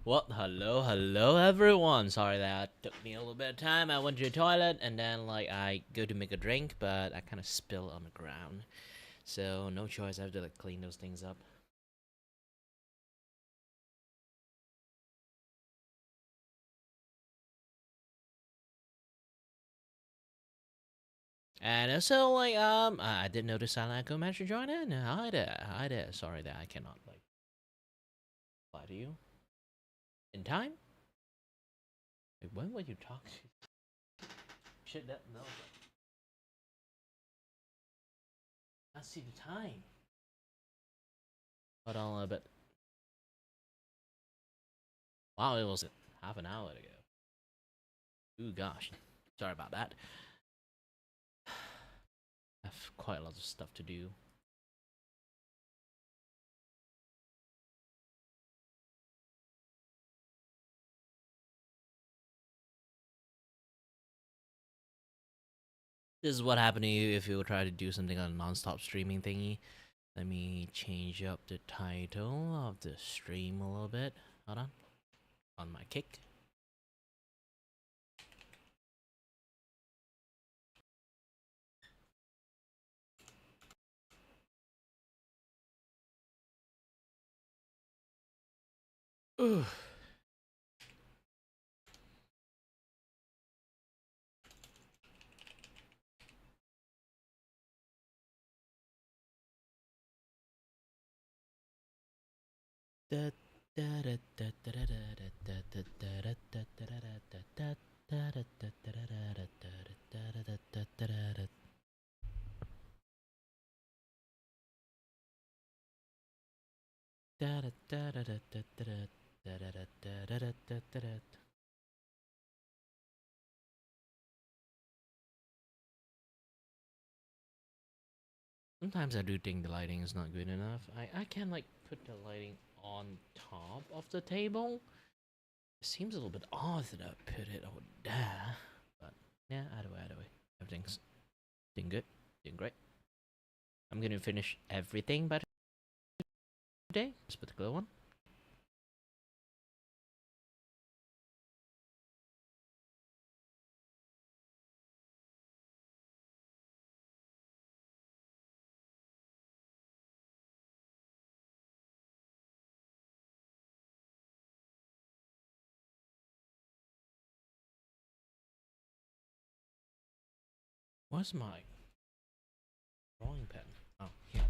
Well, hello everyone. Sorry that took me a little bit of time. I went to the toilet and then I go to make a drink, but I kind of spill on the ground. So no choice. I have to clean those things up. And also I did notice Silent Echo managed to join in. Hi there, hi there. Sorry that I cannot reply to you in time. When would you talk to? Shit, that no. I see the time. Hold on a little bit. Wow, it was half an hour ago. Ooh gosh, sorry about that. I have quite a lot of stuff to do. This is what happened to you if you try to do something on a non-stop streaming thingy. Let me change up the title of the stream a little bit. Hold on my kick. Ooh. Sometimes I do think the lighting is not good enough. I can put the lighting on top of the table. It seems a little bit odd that I put it over there. But yeah, either way. Everything's doing good. Doing great. I'm gonna finish everything by today. This particular one. Where's my drawing pen? Oh, here.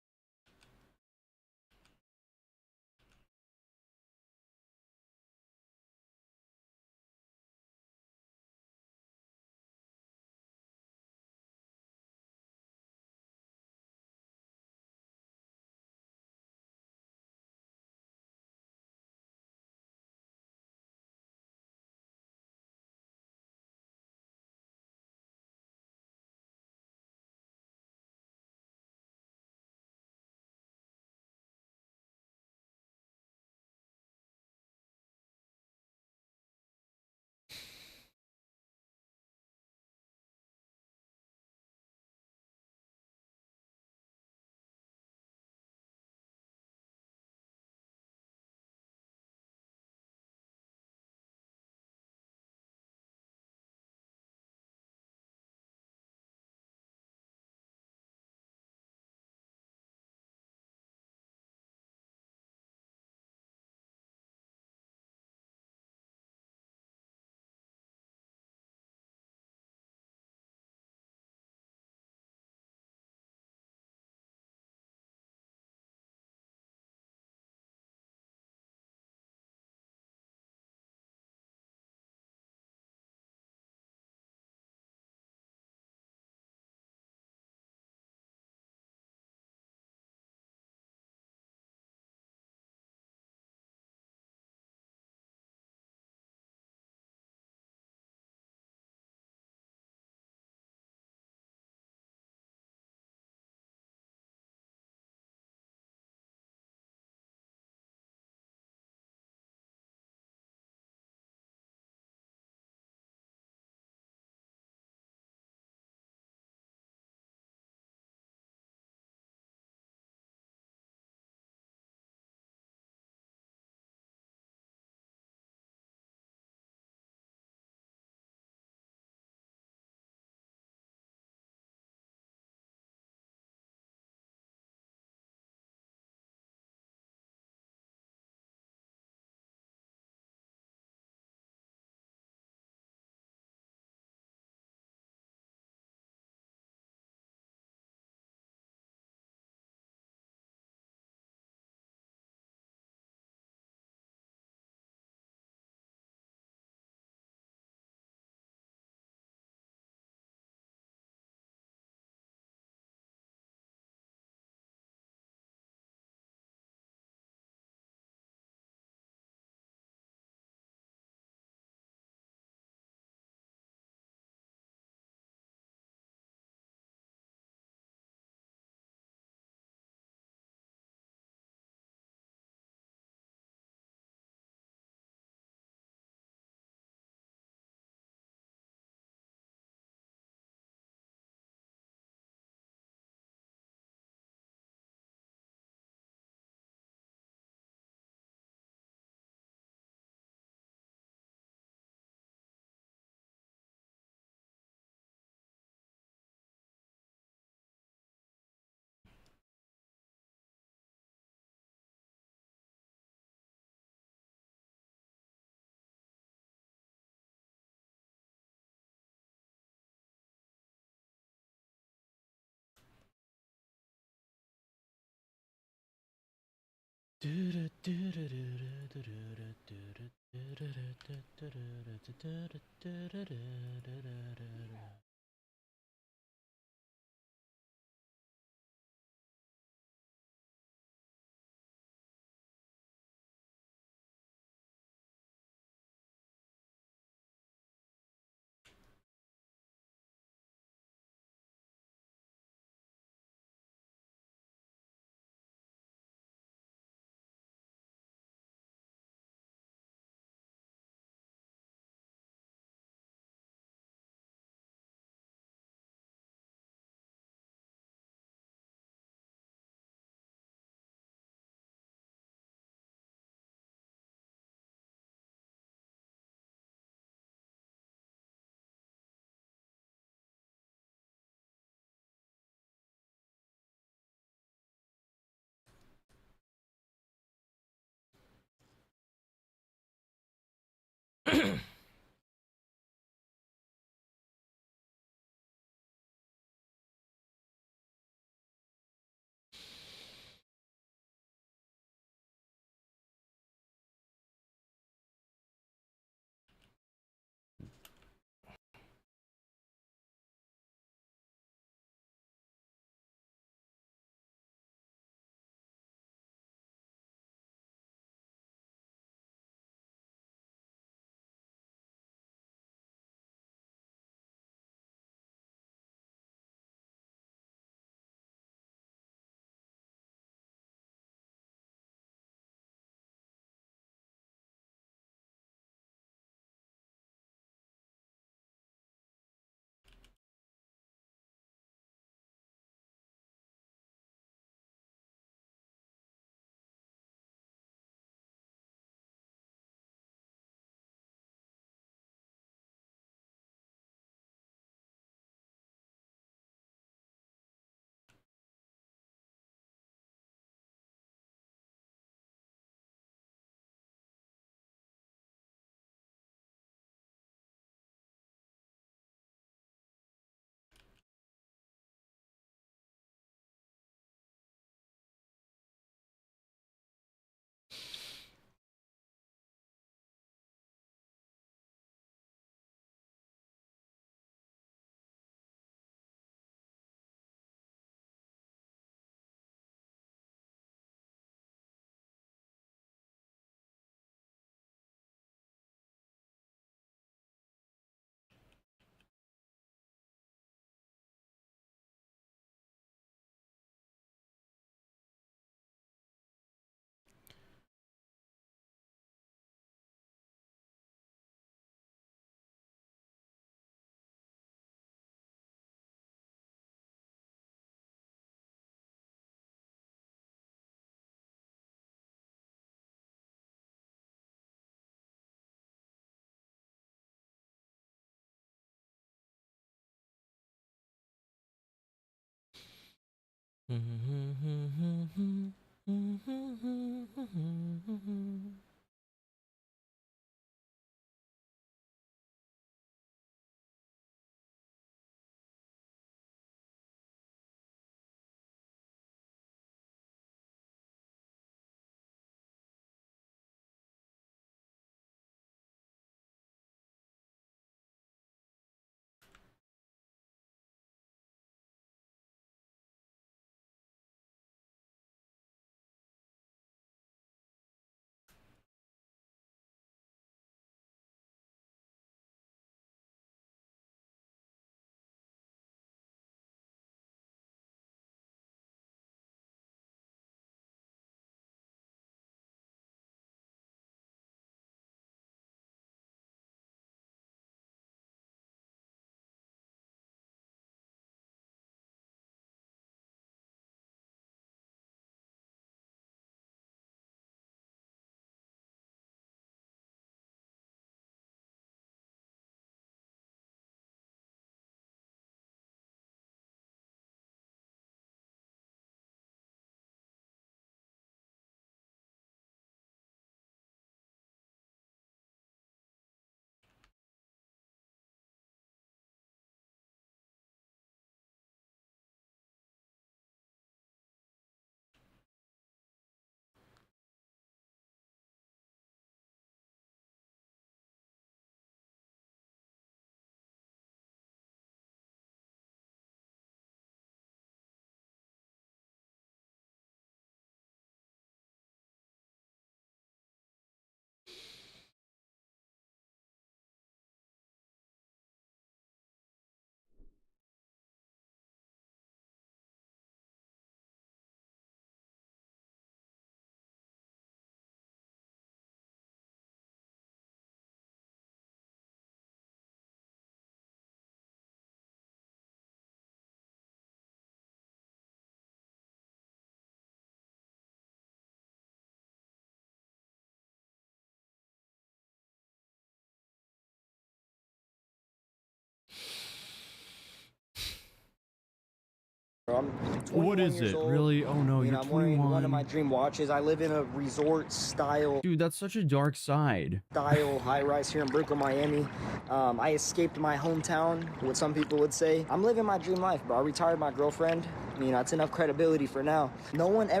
I'm What 21 is years it? old. Really? Oh no, You know, you're I'm wearing one of 21. my dream watches. I live in a resort style Dude, that's such a dark side. high-rise here in Brickell, Miami. I escaped my hometown, what some people would say. I'm living my dream life, bro. I retired my girlfriend. You know, it's enough credibility for now. No one ever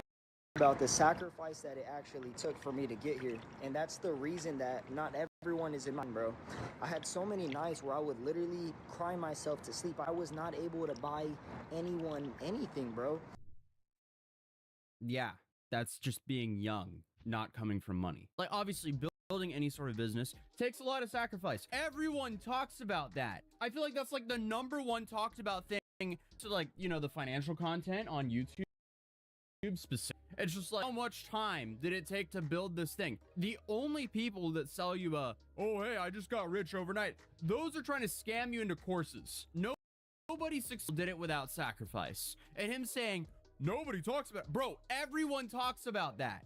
about the sacrifice that it actually took for me to get here, and that's the reason that not everyone is in mine, bro. I had so many nights where I would literally cry myself to sleep. I was not able to buy anyone anything, bro. Yeah, that's just being young, not coming from money. Like, obviously, building any sort of business takes a lot of sacrifice. Everyone talks about that. I feel like that's like the #1 talked about thing to, like, you know, the financial content on YouTube specific. It's just like, how much time did it take to build this thing? The only people that sell you oh hey, I just got rich overnight, those are trying to scam you into courses. Nobody did it without sacrifice. And him saying nobody talks about it. Bro, everyone talks about that.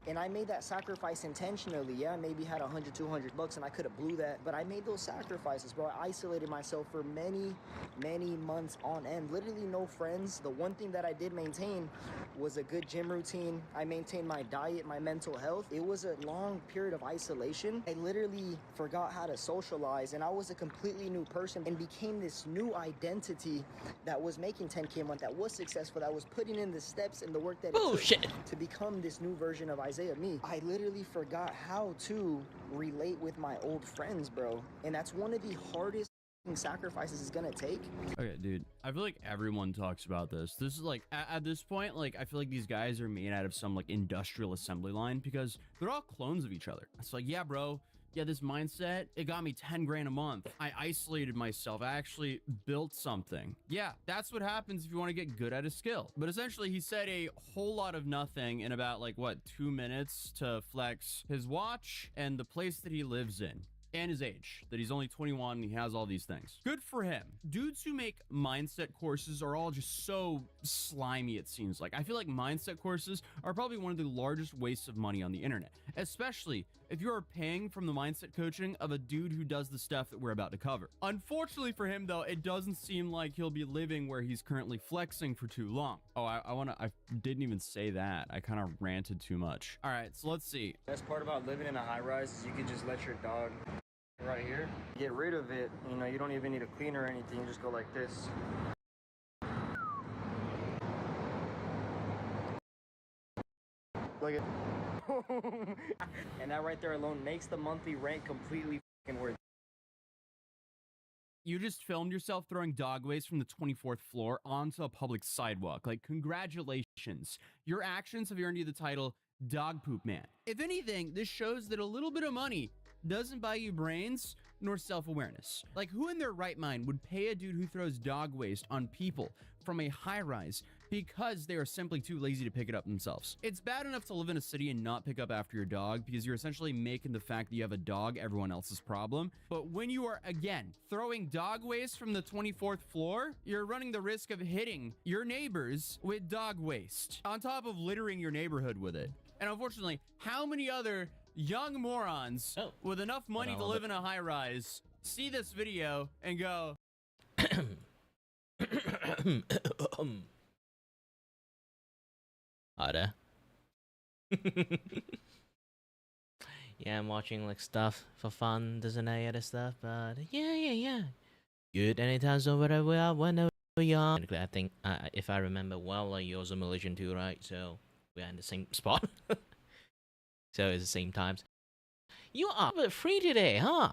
And I made that sacrifice intentionally. Yeah, I maybe had 100, 200 bucks and I could have blew that, but I made those sacrifices, bro. I isolated myself for many, many months on end. Literally no friends. The one thing that I did maintain was a good gym routine. I maintained my diet, my mental health. It was a long period of isolation. I literally forgot how to socialize, and I was a completely new person and became this new identity that was making 10K a month, that was successful, that was putting in the steps and the work that it took to become this new version of Isaiah me. I literally forgot how to relate with my old friends, bro. And that's one of the hardest sacrifices it's gonna take. Okay, dude, I feel like everyone talks about this. This is like, at this point, like, I feel like these guys are made out of some like industrial assembly line because they're all clones of each other. It's like, yeah, bro, yeah, this mindset, it got me 10 grand a month. I isolated myself. I actually built something. Yeah, that's what happens if you want to get good at a skill. But essentially, he said a whole lot of nothing in about, like, what, 2 minutes to flex his watch and the place that he lives in. And his age, that he's only 21 and he has all these things. Good for him. Dudes who make mindset courses are all just so slimy, it seems like. I feel like mindset courses are probably one of the largest wastes of money on the internet, especially if you are paying from the mindset coaching of a dude who does the stuff that we're about to cover. Unfortunately for him, though, it doesn't seem like he'll be living where he's currently flexing for too long. Oh, I didn't even say that. I kind of ranted too much. All right, so let's see. Best part about living in a high rise is you can just let your dog right here, get rid of it. You know, you don't even need a cleaner or anything. You just go like this. Look at and that right there alone makes the monthly rent completely worth it. You just filmed yourself throwing dog waste from the 24th floor onto a public sidewalk. Like, congratulations. Your actions have earned you the title Dog Poop Man. If anything, this shows that a little bit of money doesn't buy you brains nor self-awareness. Like, who in their right mind would pay a dude who throws dog waste on people from a high-rise because they are simply too lazy to pick it up themselves? It's bad enough to live in a city and not pick up after your dog because you're essentially making the fact that you have a dog everyone else's problem. But when you are, again, throwing dog waste from the 24th floor, you're running the risk of hitting your neighbors with dog waste on top of littering your neighborhood with it. And unfortunately, how many other young morons with enough money to live in a high rise see this video and go, Ada. Yeah, I'm watching like stuff for fun, doesn't any other stuff, but yeah. Good anytime so wherever we are, whenever we are. I think, if I remember well, like you're also Malaysian too, right? So we're in the same spot. So it's the same times. You are free today, huh?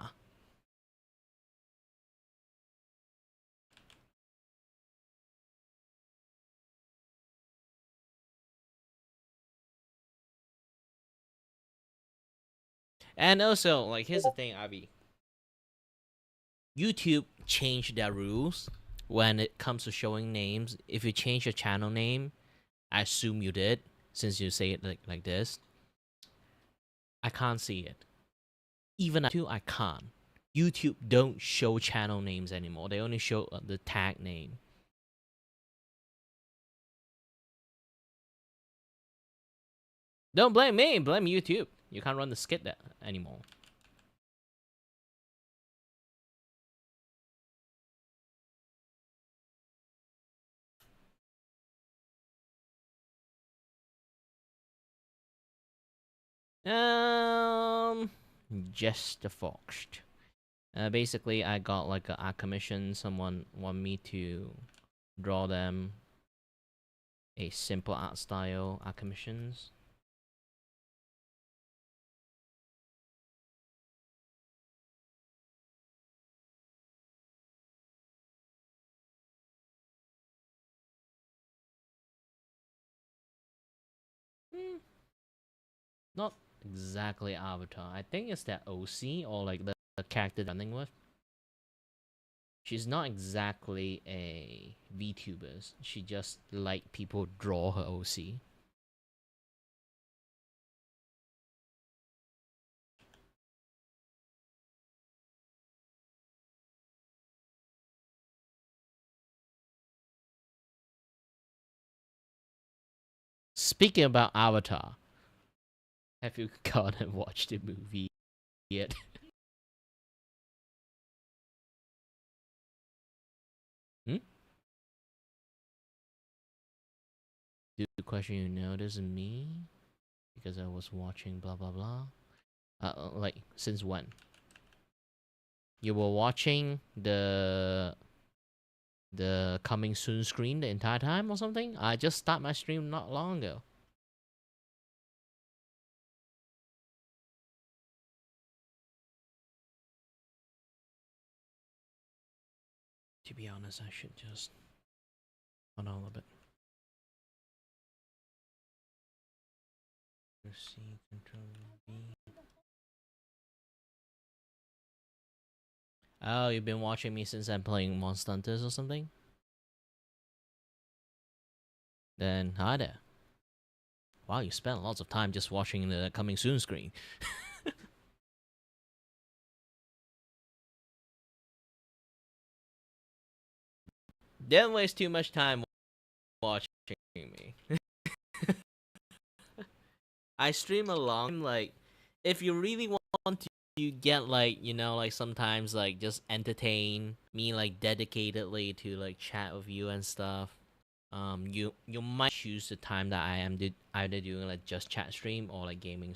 And also, like, here's the thing, Avi. YouTube changed their rules when it comes to showing names. If you change your channel name, I assume you did, since you say it like this. I can't see it. Even I can't. YouTube don't show channel names anymore. They only show the tag name. Don't blame me, blame YouTube. You can't run the skit that anymore. Um, just the foxed. Basically, I got like a commission. Someone want me to draw them a simple art style art commissions. Not exactly Avatar. I think it's that OC or like the character running with. She's not exactly a VTuber. She just like people draw her OC. Speaking about Avatar, have you gone and watched the movie yet? Hmm? The question you know doesn't me because I was watching blah blah blah. Like since when? You were watching the coming soon screen the entire time or something? I just start my stream not long ago. To be honest, I should just hold on a little bit. C control V. Oh, you've been watching me since I'm playing Monster Hunters or something? Then hi there. Wow, you spent lots of time just watching the coming soon screen. Don't waste too much time watching me. I stream a long like if you really want to get like, you know, like sometimes like just entertain me like dedicatedly to like chat with you and stuff. You might choose the time that I am either doing like just chat stream or like gaming.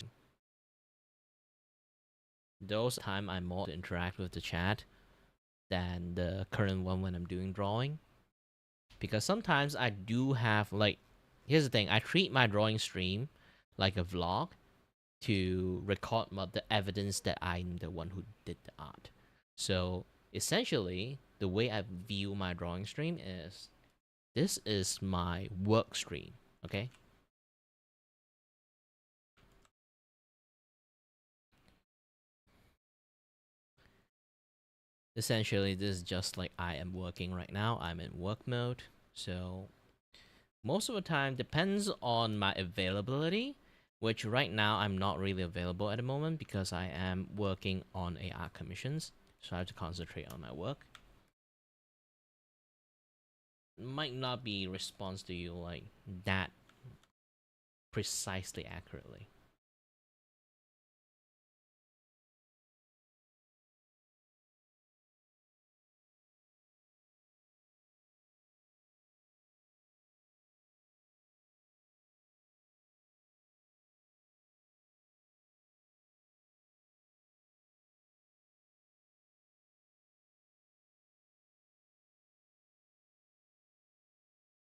Those time I'm more to interact with the chat than the current one when I'm doing drawing. Because sometimes I do have like here's the thing, I treat my drawing stream like a vlog to record the evidence that I'm the one who did the art. So essentially, the way I view my drawing stream is this is my work stream, okay? Essentially, this is just like I am working right now. I'm in work mode. So most of the time depends on my availability, which right now I'm not really available at the moment because I am working on AR commissions. So I have to concentrate on my work. Might not be response to you like that precisely accurately.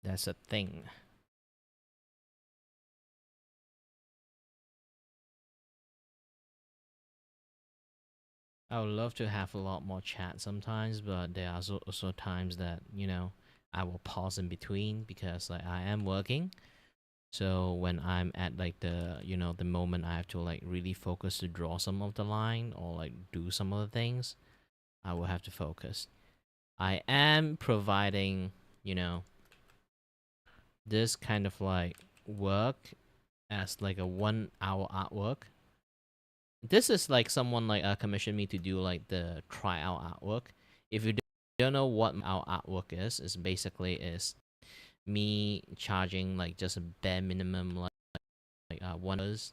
That's a thing. I would love to have a lot more chat sometimes, but there are also times that, you know, I will pause in between because like I am working. So when I'm at like the, you know, the moment I have to like really focus to draw some of the line or like do some of the things, I will have to focus. I am providing, you know, this kind of like work as like a 1 hour artwork. This is like someone like commissioned me to do like the tryout artwork. If you don't know what our artwork is basically is me charging like just a bare minimum like $1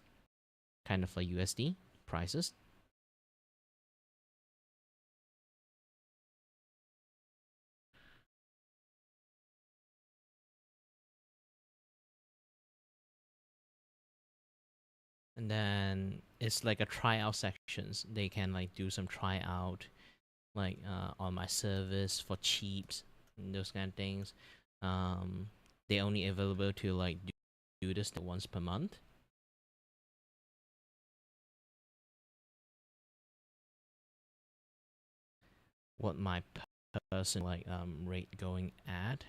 kind of like USD prices. And then it's like a tryout sections. They can like do some tryout, like on my service for cheaps and those kind of things. Um, they only available to like do this once per month. What my person like rate going at?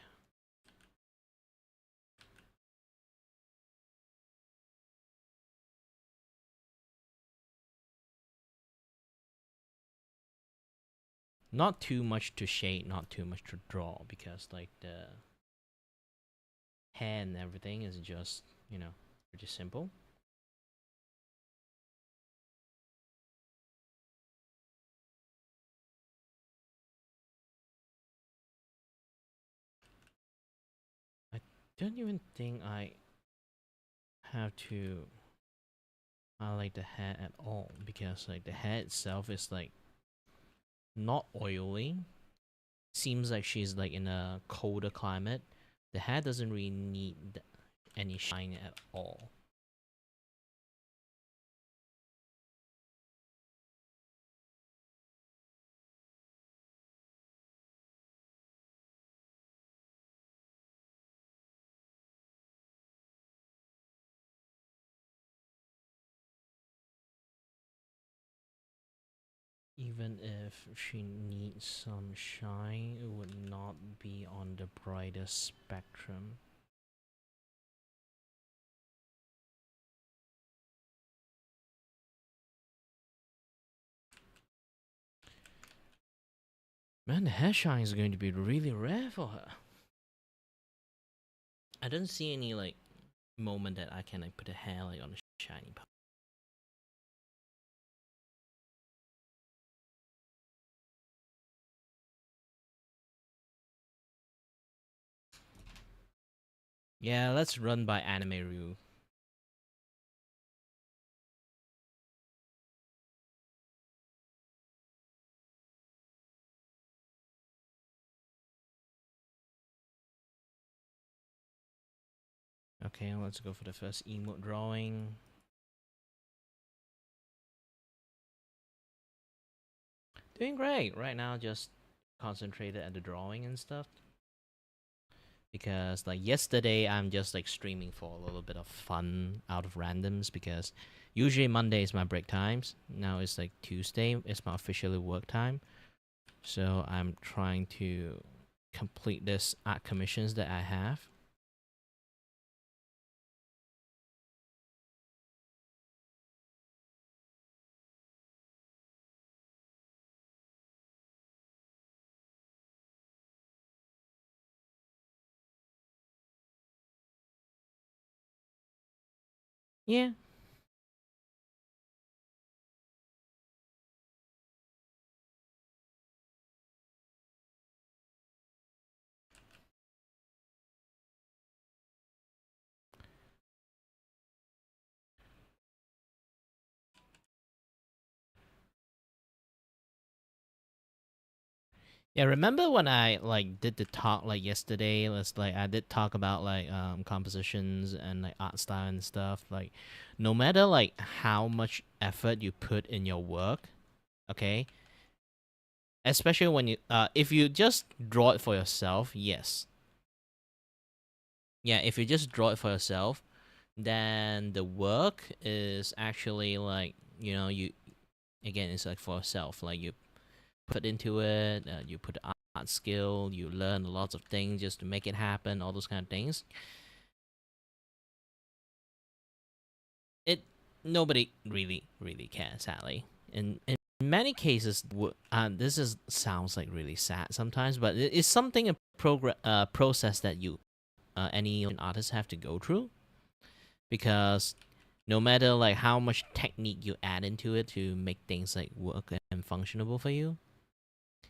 Not too much to shade, not too much to draw, because like the hair and everything is just, you know, pretty simple. I don't even think I have to highlight the hair at all, because like the hair itself is like not oily. Seems like she's like in a colder climate. The hair doesn't really need any shine at all. Even if she needs some shine, it would not be on the brightest spectrum. Man, the hair shine is going to be really rare for her. I don't see any like moment that I can like put a hair like on a shiny part. Yeah, let's run by anime rule. Okay, let's go for the first emote drawing. Doing great right now, just concentrated at the drawing and stuff. Because like yesterday, I'm just like streaming for a little bit of fun out of randoms, because usually Monday is my break times. Now it's like Tuesday, it's my officially work time. So I'm trying to complete this art commissions that I have. Yeah. Yeah, remember when I like did the talk like yesterday? Let's like I did talk about like compositions and like art style and stuff. Like no matter like how much effort you put in your work, okay? Especially when you if you just draw it for yourself, yes. Yeah, if you just draw it for yourself, then the work is actually like, you know, you again, it's like for yourself. Like you put into it, you put art skill, you learn lots of things just to make it happen, all those kind of things. It nobody really cares, sadly. In many cases, this is sounds like really sad sometimes, but it is something process that you any artist have to go through, because no matter like how much technique you add into it to make things like work and functionable for you,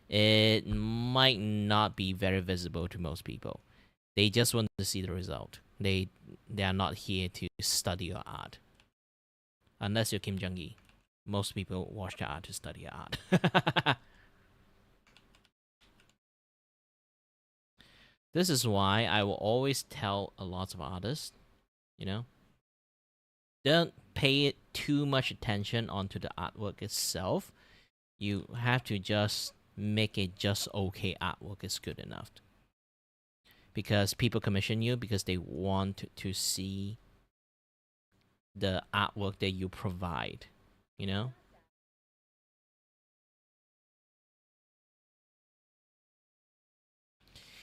it might not be very visible to most people. They just want to see the result. They are not here to study your art. Unless you're Kim Jong-gi. Most people watch the art to study your art. This is why I will always tell a lot of artists, you know, pay too much attention onto the artwork itself. You have to just make it just okay artwork is good enough. Because people commission you because they want to see the artwork that you provide, you know?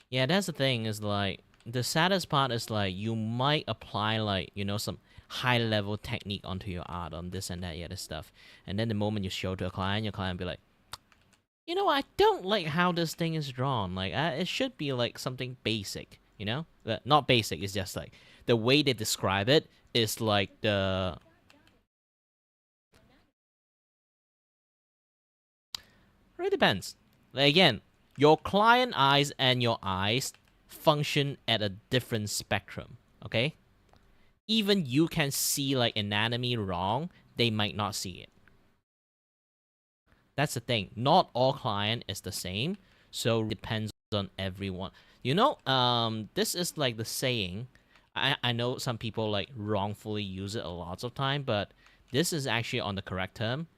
Yeah, that's the thing is like the saddest part is like you might apply like, you know, some high level technique onto your art on this and that other stuff. And then the moment you show to a client, your client be like, you know, I don't like how this thing is drawn. Like, it should be like something basic, you know? Not basic, it's just like the way they describe it is like the. Really depends. Like, again, your client eyes and your eyes function at a different spectrum, okay? Even you can see like anatomy wrong, they might not see it. That's the thing. Not all client is the same, so it depends on everyone. You know, this is like the saying. I know some people like wrongfully use it a lot of time, but this is actually on the correct term.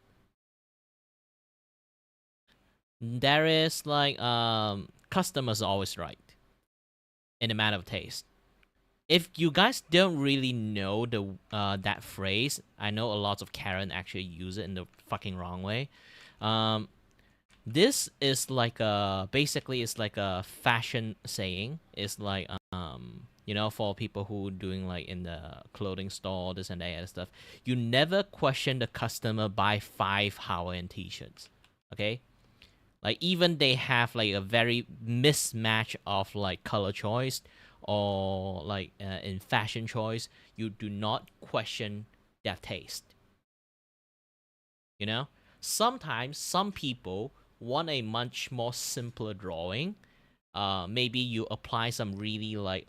There is like customers are always right in a matter of taste. If you guys don't really know the that phrase, I know a lot of Karen actually use it in the fucking wrong way. Um, this is like a basically it's like a fashion saying. It's like you know, for people who doing like in the clothing store, this and that other stuff. You never question the customer buy 5 Hawaiian t-shirts. Okay? Like even they have like a very mismatch of like color choice or like in fashion choice, you do not question their taste. You know, sometimes some people want a much more simpler drawing. Maybe you apply some really like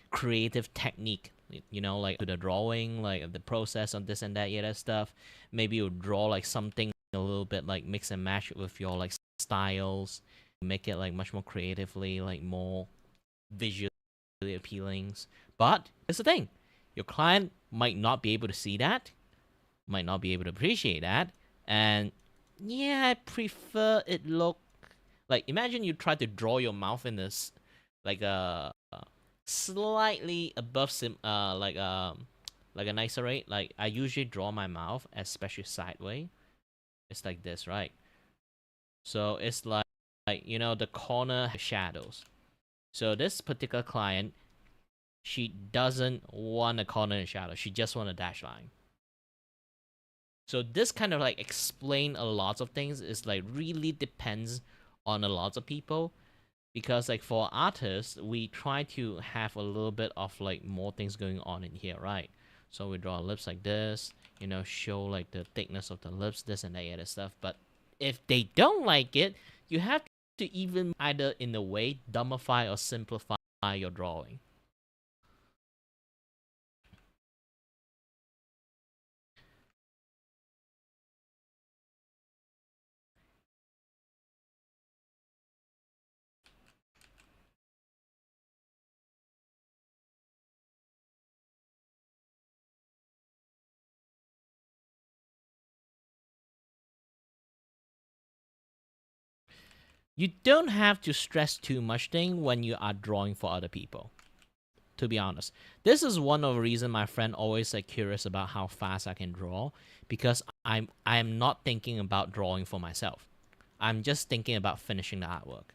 creative technique, you know, like to the drawing, like the process on this and that, yeah, that stuff. Maybe you draw like something a little bit like mix and match with your like styles, make it like much more creatively, like more visually appealing. But it's the thing, your client might not be able to see that, might not be able to appreciate that, and yeah, I prefer it look like imagine you try to draw your mouth in this like a slightly above like a nicer rate. Like I usually draw my mouth, especially sideways. It's like this, right? So it's like you know the corner shadows. So this particular client, she doesn't want a corner and shadow. She just want a dash line. So this kind of like explain a lot of things. It's like really depends on a lot of people because like for artists, we try to have a little bit of like more things going on in here, right? So we draw lips like this, you know, show like the thickness of the lips, this and that other stuff. But if they don't like it, you have to even either in a way dumbify or simplify your drawing. You don't have to stress too much thing when you are drawing for other people. To be honest, this is one of the reason my friend always like curious about how fast I can draw because I'm not thinking about drawing for myself. I'm just thinking about finishing the artwork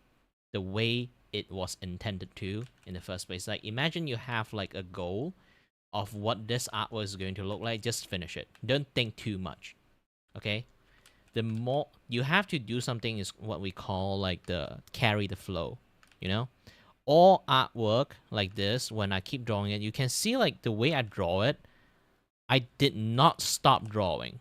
the way it was intended to in the first place. Like imagine you have like a goal of what this artwork is going to look like, just finish it. Don't think too much. Okay? The more you have to do something is what we call like the carry the flow, you know? All artwork like this, when I keep drawing it, you can see like the way I draw it, I did not stop drawing.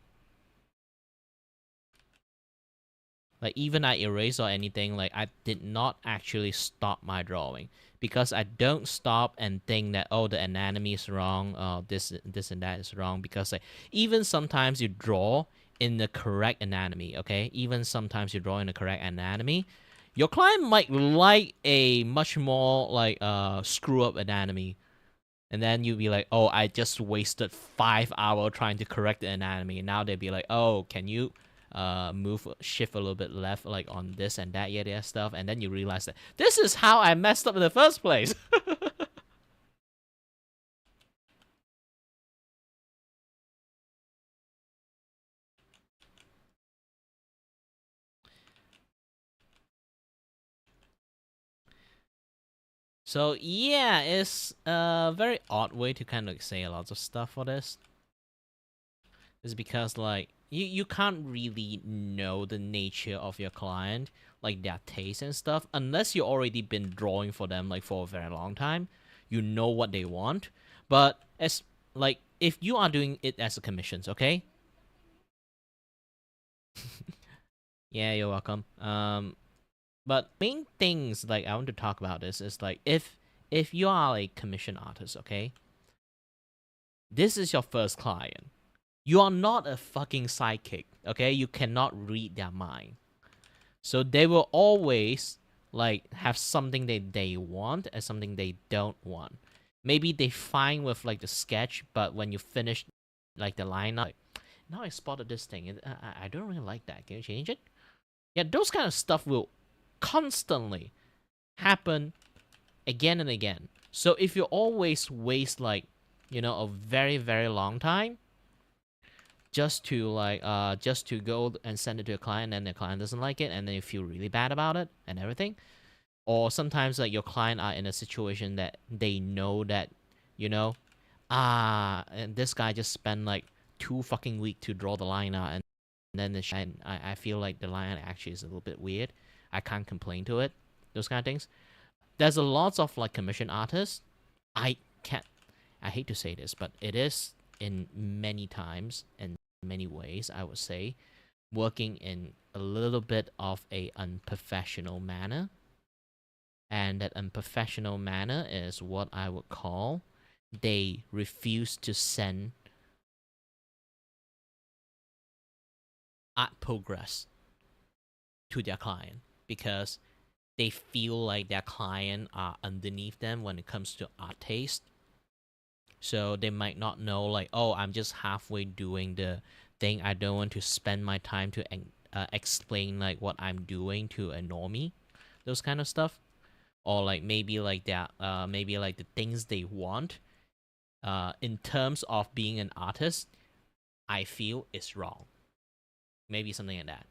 Like even I erase or anything, like I did not actually stop my drawing because I don't stop and think that oh the anatomy is wrong, this and that is wrong because like even sometimes you draw in the correct anatomy, okay? Even sometimes you draw in the correct anatomy, your client might like a much more like screw up anatomy And then you'd be like, oh, I just wasted 5 hours trying to correct the anatomy. Now they'd be like, oh, can you shift a little bit left, like on this and that, yeah, stuff. And then you realize that this is how I messed up in the first place. So yeah, it's a very odd way to kind of say a lot of stuff for this. Is because like you can't really know the nature of your client, like their taste and stuff, unless you already been drawing for them like for a very long time. You know what they want, but as like if you are doing it as a commissions, okay? Yeah, you're welcome. But main things like I want to talk about this is like if you are a commission artist, okay, this is your first client. You are not a fucking sidekick, okay? You cannot read their mind. So they will always like have something they want and something they don't want. Maybe they fine with like the sketch, but when you finish like the line, like now I spotted this thing. I don't really like that. Can you change it? Yeah, those kind of stuff will constantly happen again and again. So if you always waste like, a very, very long time just to go and send it to a client and the client doesn't like it and then you feel really bad about it and everything. Or sometimes like your client are in a situation that they know that, and this guy just spent like 2 fucking weeks to draw the line out and then I feel like the line actually is a little bit weird. I can't complain to it. Those kind of things. There's a lot of like commission artists. I can't. I hate to say this, but it is in many times and many ways. I would say working in a little bit of a unprofessional manner, and that unprofessional manner is what I would call they refuse to send art progress to their client because they feel like their client are underneath them when it comes to art taste. So they might not know, like, oh, I'm just halfway doing the thing. I don't want to spend my time to explain like what I'm doing to a normie, those kind of stuff, or like maybe like that, maybe like the things they want, in terms of being an artist, I feel is wrong. Maybe something like that.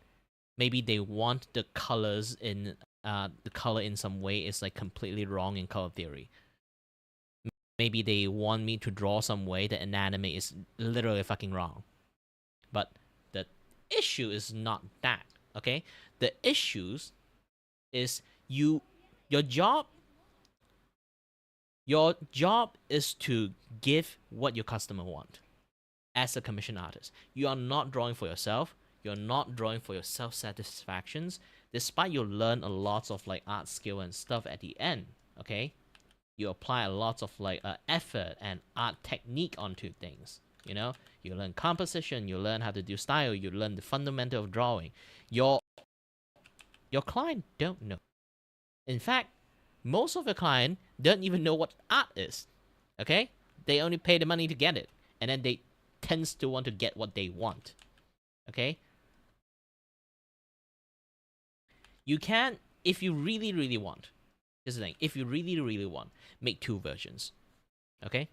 Maybe they want the colors in the color in some way is like completely wrong in color theory. Maybe they want me to draw some way that anatomy is literally fucking wrong. But the issue is not that, okay? The issues is your job is to give what your customer want. As a commission artist, you are not drawing for yourself. You're not drawing for your self-satisfactions. Despite you learn a lot of like art skill and stuff at the end, okay? You apply a lot of like effort and art technique onto things. You learn composition, you learn how to do style, you learn the fundamental of drawing. Your client don't know. In fact, most of your client don't even know what art is. Okay? They only pay the money to get it, and then they tends to want to get what they want. Okay? You can, if you really, really want. This is the thing. If you really, really want, make 2 versions. Okay?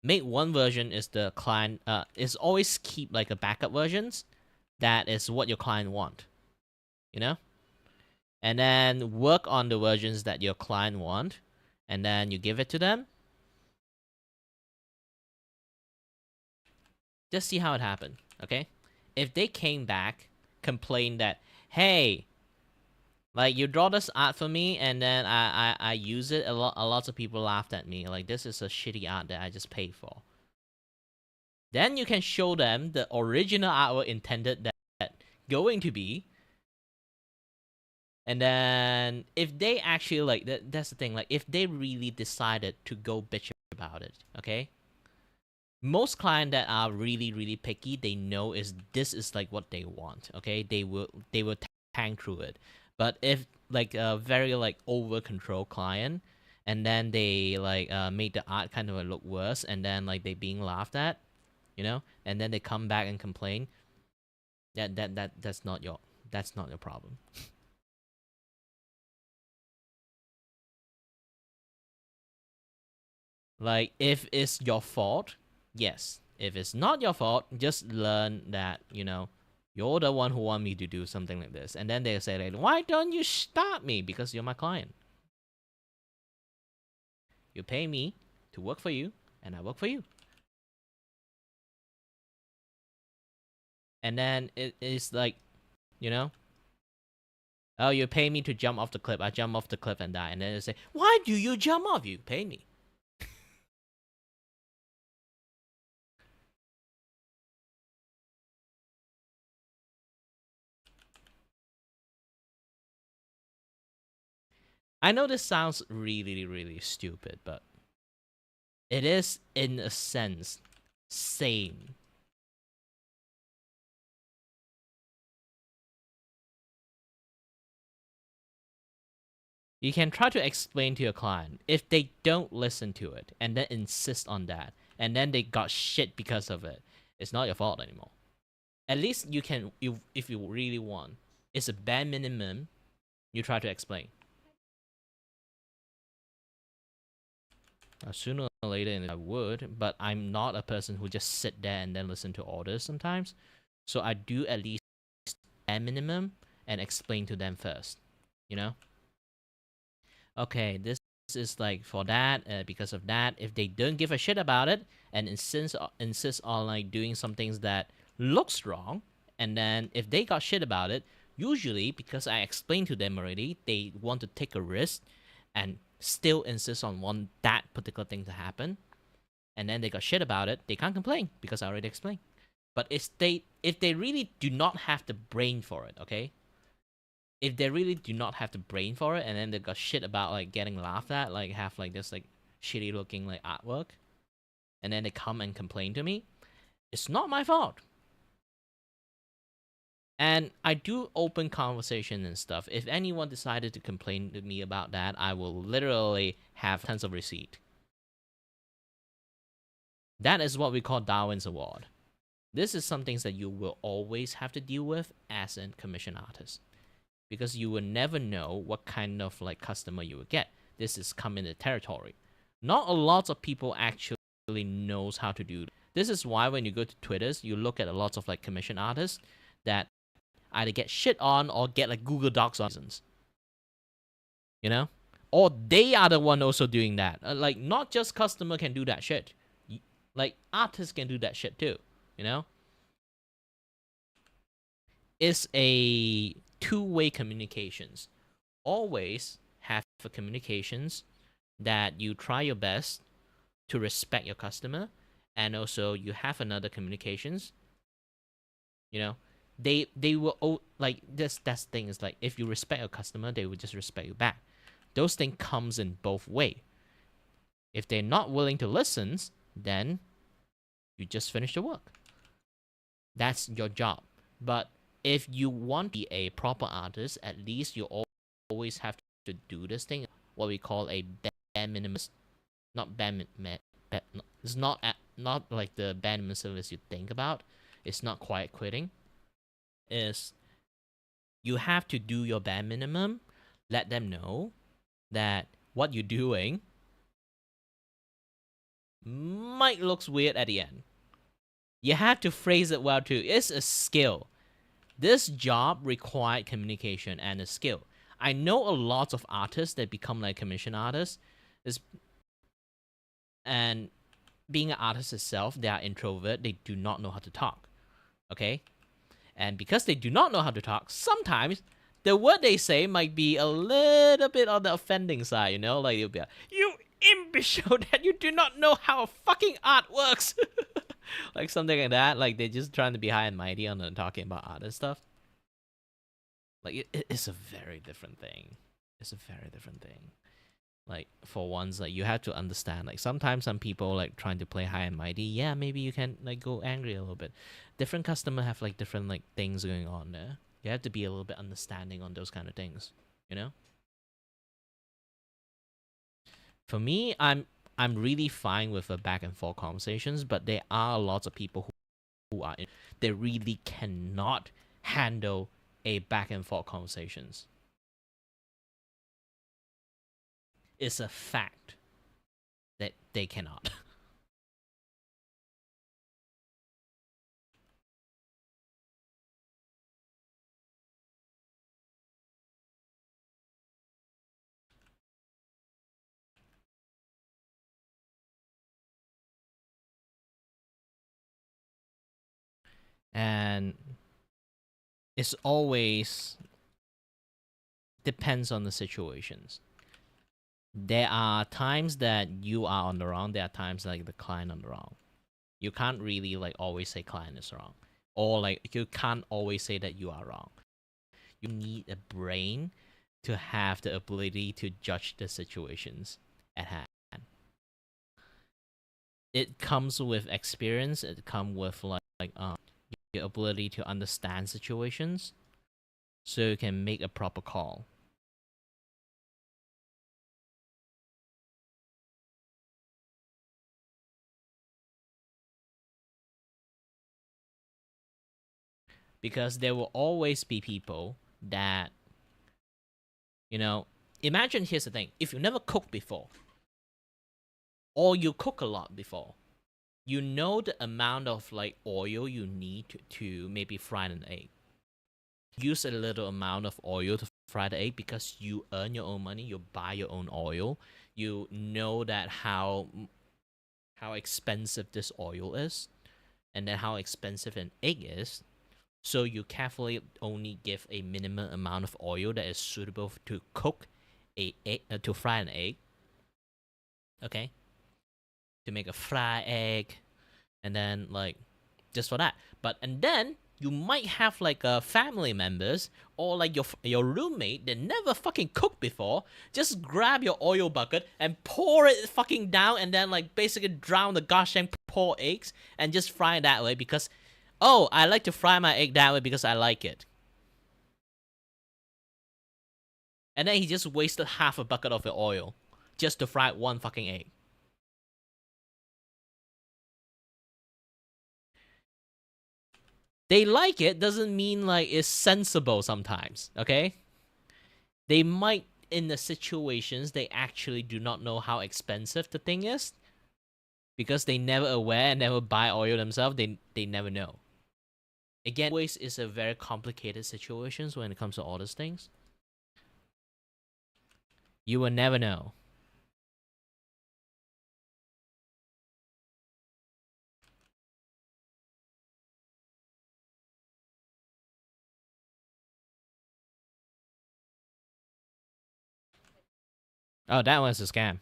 Make 1 version is the client. Is always keep like a backup versions. That is what your client want. And then work on the versions that your client want, and then you give it to them. Just see how it happened. Okay? If they came back, complain that, hey, like you draw this art for me, and then I use it. A lot of people laughed at me. Like, this is a shitty art that I just paid for. Then you can show them the original artwork intended that going to be. And then if they actually like that's the thing. Like if they really decided to go bitch about it, okay. Most clients that are really, really picky, they know this is like what they want. Okay, they will tank through it. But if like a very like over control client, and then they like made the art kind of look worse, and then like they being laughed at, and then they come back and complain. That's not your problem. Like, if it's your fault, yes. If it's not your fault, just learn that, you're the one who want me to do something like this. And then they'll say, like, why don't you stop me? Because you're my client. You pay me to work for you, and I work for you. And then it's like, oh, you pay me to jump off the cliff. I jump off the cliff and die. And then they say, why do you jump off? You pay me. I know this sounds really, really stupid, but it is, in a sense, same. You can try to explain to your client. If they don't listen to it and then insist on that, and then they got shit because of it, it's not your fault anymore. At least you can, if you really want. It's a bare minimum. You try to explain. Sooner or later, I would, but I'm not a person who just sit there and then listen to orders sometimes. So I do at least bare minimum and explain to them first. Okay, this is like for that, because of that. If they don't give a shit about it and insist on like doing some things that looks wrong, and then if they got shit about it, usually because I explained to them already, they want to take a risk and still insist on that particular thing to happen, and then they got shit about it, they can't complain because I already explained. But if they really do not have the brain for it, okay? If they really do not have the brain for it, and then they got shit about like getting laughed at, like have like this like shitty looking like artwork, and then they come and complain to me, it's not my fault. And I do open conversation and stuff. If anyone decided to complain to me about that, I will literally have tons of receipt. That is what we call Darwin's Award. This is some things that you will always have to deal with as a commission artist, because you will never know what kind of like customer you will get. This is come in the territory. Not a lot of people actually knows how to do. This is why when you go to Twitters, you look at a lot of like commission artists that either get shit on or get like Google Docs on reasons. Or they are the one also doing that. Like, not just customer can do that shit. Like, artists can do that shit too. It's a two-way communications. Always have communications that you try your best to respect your customer, and also you have another communications. They will, like, that's thing is like, if you respect your customer, they will just respect you back. Those things comes in both way. If they're not willing to listen, then you just finish the work. That's your job. But if you want to be a proper artist, at least you always have to do this thing, what we call a bare minimum. Not bare minimum. It's not like the bare minimum service you think about. It's not quiet quitting. Is you have to do your bare minimum, let them know that what you're doing might looks weird at the end. You have to phrase it well too. It's a skill. This job required communication and a skill. I know a lot of artists that become like commission artists, and being an artist itself, they are introvert. They do not know how to talk. Okay, and because they do not know how to talk, sometimes the word they say might be a little bit on the offending side. Like you'll be like, "You imbecile that you do not know how fucking art works." Like something like that. Like they're just trying to be high and mighty on talking about art and stuff. Like it's a very different thing. It's a very different thing. Like for once, like you have to understand. Like sometimes some people like trying to play high and mighty. Yeah, maybe you can like go angry a little bit. Different customer have like different like things going on there. You have to be a little bit understanding on those kind of things. For me, I'm really fine with the back and forth conversations, but there are lots of people who are they really cannot handle a back and forth conversations. It's a fact that they cannot. And it's always depends on the situations. There are times that you are on the wrong. There are times like the client on the wrong. You can't really like always say client is wrong, or like you can't always say that you are wrong. You need a brain to have the ability to judge the situations at hand. It comes with experience. It comes with your ability to understand situations, so you can make a proper call. Because there will always be people that, you know, imagine here's the thing: if you never cooked before, or you cook a lot before, you know the amount of like oil you need to maybe fry an egg. Use a little amount of oil to fry the egg because you earn your own money, you buy your own oil, you know that how expensive this oil is, and then how expensive an egg is. So you carefully only give a minimum amount of oil that is suitable to cook to fry an egg. Okay, to make a fried egg, and then like just for that. But and then you might have like family members or like your roommate that never fucking cooked before. Just grab your oil bucket and pour it fucking down, and then like basically drown the gosh dang poor eggs and just fry it that way because, oh, I like to fry my egg that way because I like it. And then he just wasted half a bucket of the oil just to fry one fucking egg. They like it doesn't mean like it's sensible sometimes, okay? They might in the situations they actually do not know how expensive the thing is because they never aware and never buy oil themselves. They never know. Again, always is a very complicated situations when it comes to all these things. You will never know. Oh, that one's a scam.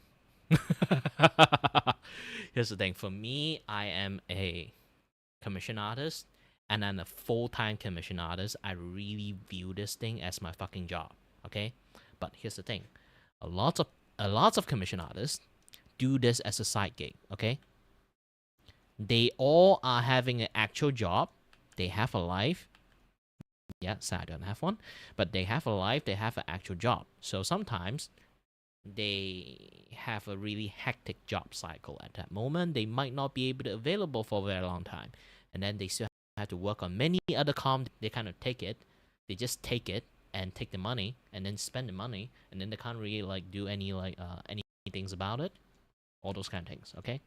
Here's the thing. For me, I am a commission artist, and I'm a full-time commission artist. I really view this thing as my fucking job. Okay, but here's the thing: a lot of commission artists do this as a side gig. Okay, they all are having an actual job. They have a life. Yeah, so I don't have one, but they have a life. They have an actual job. So sometimes they have a really hectic job cycle at that moment. They might not be able to available for a very long time, and then they still have to work on many other comms. They kind of take it, they just take it and take the money and then spend the money, and then they can't really like do any things about it, all those kind of things. Okay,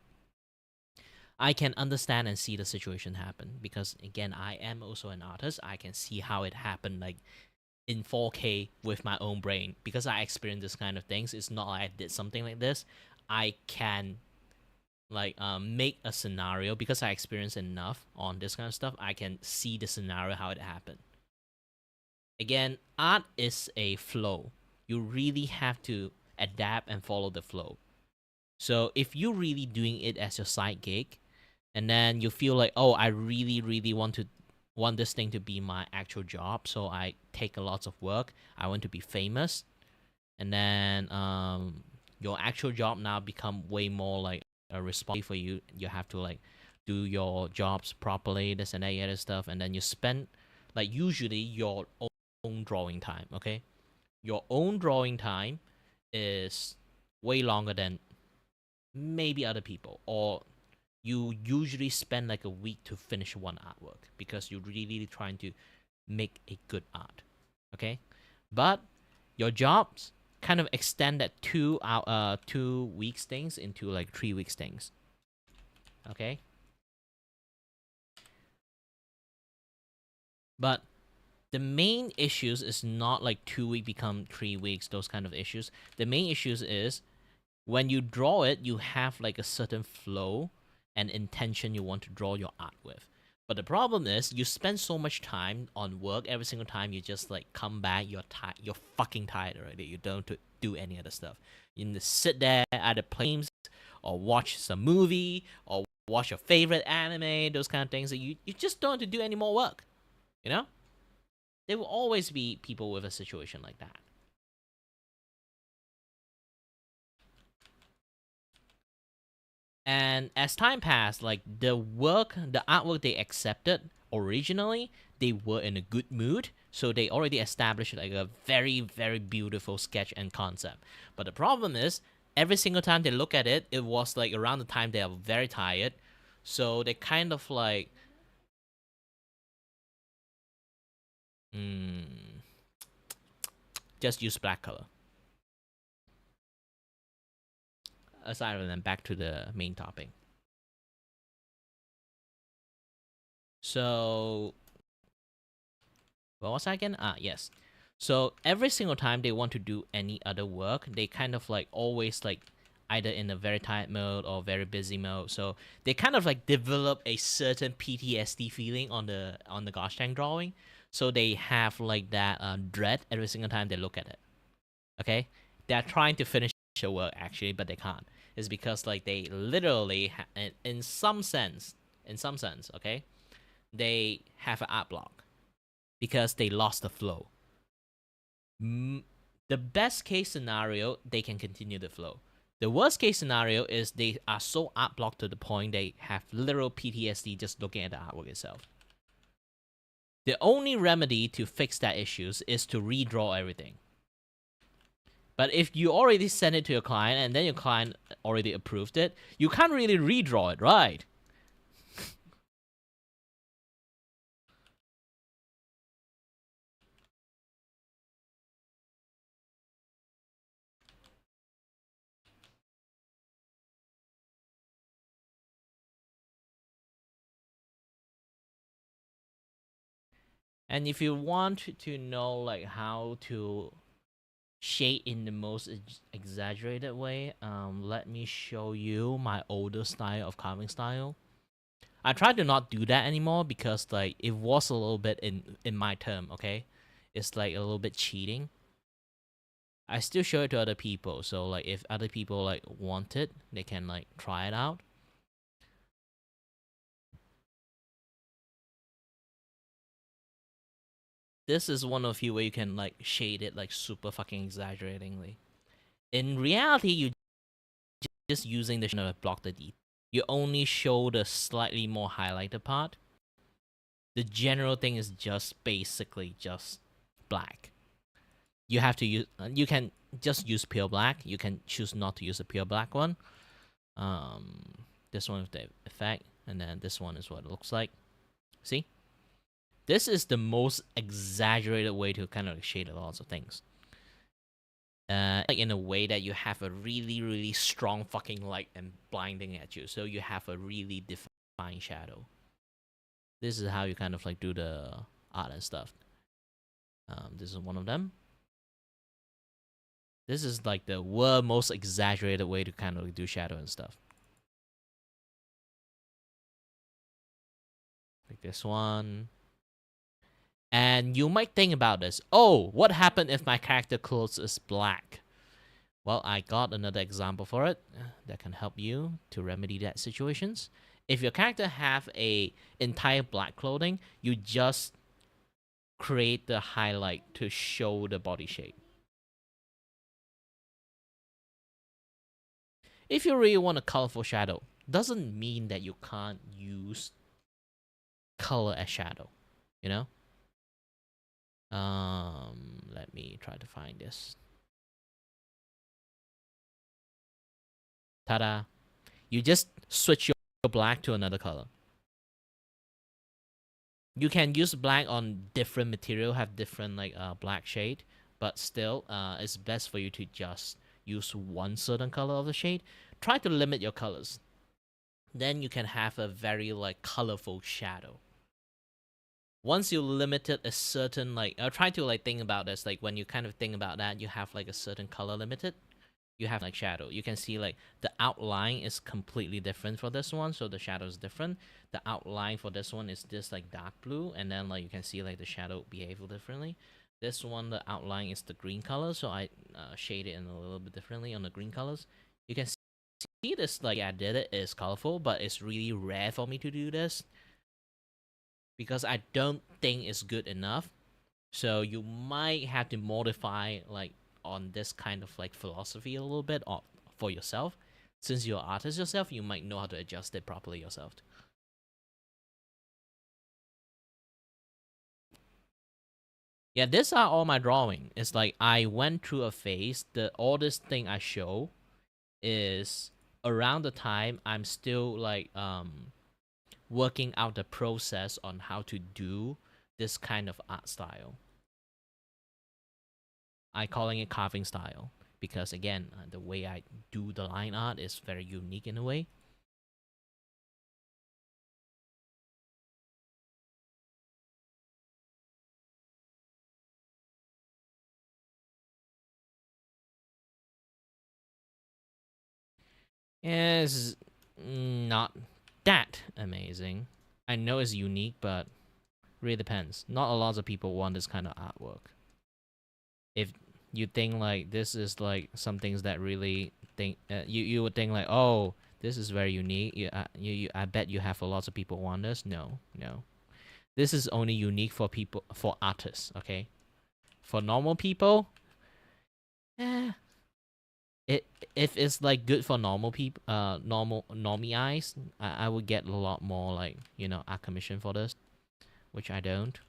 I can understand and see the situation happen because again, I am also an artist. I can see how it happened like in 4K with my own brain because I experienced this kind of things. It's not like I did something like this. I can like make a scenario because I experienced enough on this kind of stuff. I can see the scenario how it happened. Again, art is a flow. You really have to adapt and follow the flow. So if you're really doing it as your side gig, and then you feel like, oh, I really, really want this thing to be my actual job, so I take a lot of work. I want to be famous, and then your actual job now become way more like a responsibility for you. You have to like do your jobs properly, this and that other stuff, and then you spend like usually your own drawing time. Okay, your own drawing time is way longer than maybe other people, or you usually spend like a week to finish one artwork because you're really trying to make a good art. Okay, but your jobs kind of extend that 2 weeks things into like 3 weeks things. Okay, but the main issues is not like 2 week become 3 weeks, those kind of issues. The main issues is when you draw it, you have like a certain flow and intention you want to draw your art with. But the problem is you spend so much time on work every single time you just like come back, you're fucking tired already. You don't do any other stuff. You need to sit there, either play games or watch some movie or watch your favorite anime, those kind of things. You just don't have to do any more work. You know? There will always be people with a situation like that. And as time passed, like the artwork they accepted originally, they were in a good mood, so they already established like a very, very beautiful sketch and concept. But the problem is, every single time they look at it, it was like around the time they are very tired, so they kind of like, just use black color. Aside from that, back to the main topic. So, what was I again? Yes. So every single time they want to do any other work, they kind of like always like either in a very tired mode or very busy mode. So they kind of like develop a certain PTSD feeling on the gosh dang drawing. So they have like that dread every single time they look at it. Okay, they're trying to finish the work actually, but they can't. It's because like they literally, in some sense, okay, they have an art block because they lost the flow. The best case scenario, they can continue the flow. The worst case scenario is they are so art blocked to the point they have literal PTSD just looking at the artwork itself. The only remedy to fix that issues is to redraw everything. But if you already send it to your client and then your client already approved it, you can't really redraw it, right? And if you want to know like how to shade in the most exaggerated way, let me show you my older style of carving style. I try to not do that anymore because like it was a little bit in my term, okay? It's like a little bit cheating. I still show it to other people, so like if other people like want it, they can like try it out. This is one of the few where you can like shade it like super fucking exaggeratingly. In reality, you just using the to block the detail. You only show the slightly more highlighted part. The general thing is just basically just black. You have to use. You can just use pure black. You can choose not to use a pure black one. This one with the effect, and then this one is what it looks like. See, this is the most exaggerated way to kind of shade lots of things. Like in a way that you have a really, really strong fucking light and blinding at you, so you have a really defined shadow. This is how you kind of like do the art and stuff. This is one of them. This is like the world most exaggerated way to kind of like do shadow and stuff. Like this one. And you might think about this. Oh, what happened if my character clothes is black? Well, I got another example for it that can help you to remedy that situations. If your character have a entire black clothing, you just create the highlight to show the body shape. If you really want a colorful shadow, doesn't mean that you can't use color as shadow, you know? Let me try to find this. Ta-da! You just switch your black to another color. You can use black on different material, have different like black shade, but still, it's best for you to just use one certain color of the shade. Try to limit your colors. Then you can have a very like colorful shadow. Once you limited a certain like, try to like think about this. Like when you kind of think about that, you have like a certain color limited. You have like shadow. You can see like the outline is completely different for this one, so the shadow is different. The outline for this one is this like dark blue, and then like you can see like the shadow behave differently. This one, the outline is the green color, so I shade it in a little bit differently on the green colors. You can see this like I did it is colorful, but it's really rare for me to do this because I don't think it's good enough. So you might have to modify like on this kind of like philosophy a little bit for yourself. Since you're an artist yourself, you might know how to adjust it properly yourself. Yeah, these are all my drawing. It's like I went through a phase. The oldest thing I show is around the time I'm still like working out the process on how to do this kind of art style. I calling it carving style because again, the way I do the line art is very unique in a way. It's not that amazing. I know it's unique, but really depends. Not a lot of people want this kind of artwork. If you think like this is like some things that really think you would think like, oh, this is very unique. I bet you have a lot of people want this. No, no. This is only unique for people, for artists. Okay, for normal people, eh, it if it's like good for normal people, normie eyes, I would get a lot more like art commission for this, which I don't.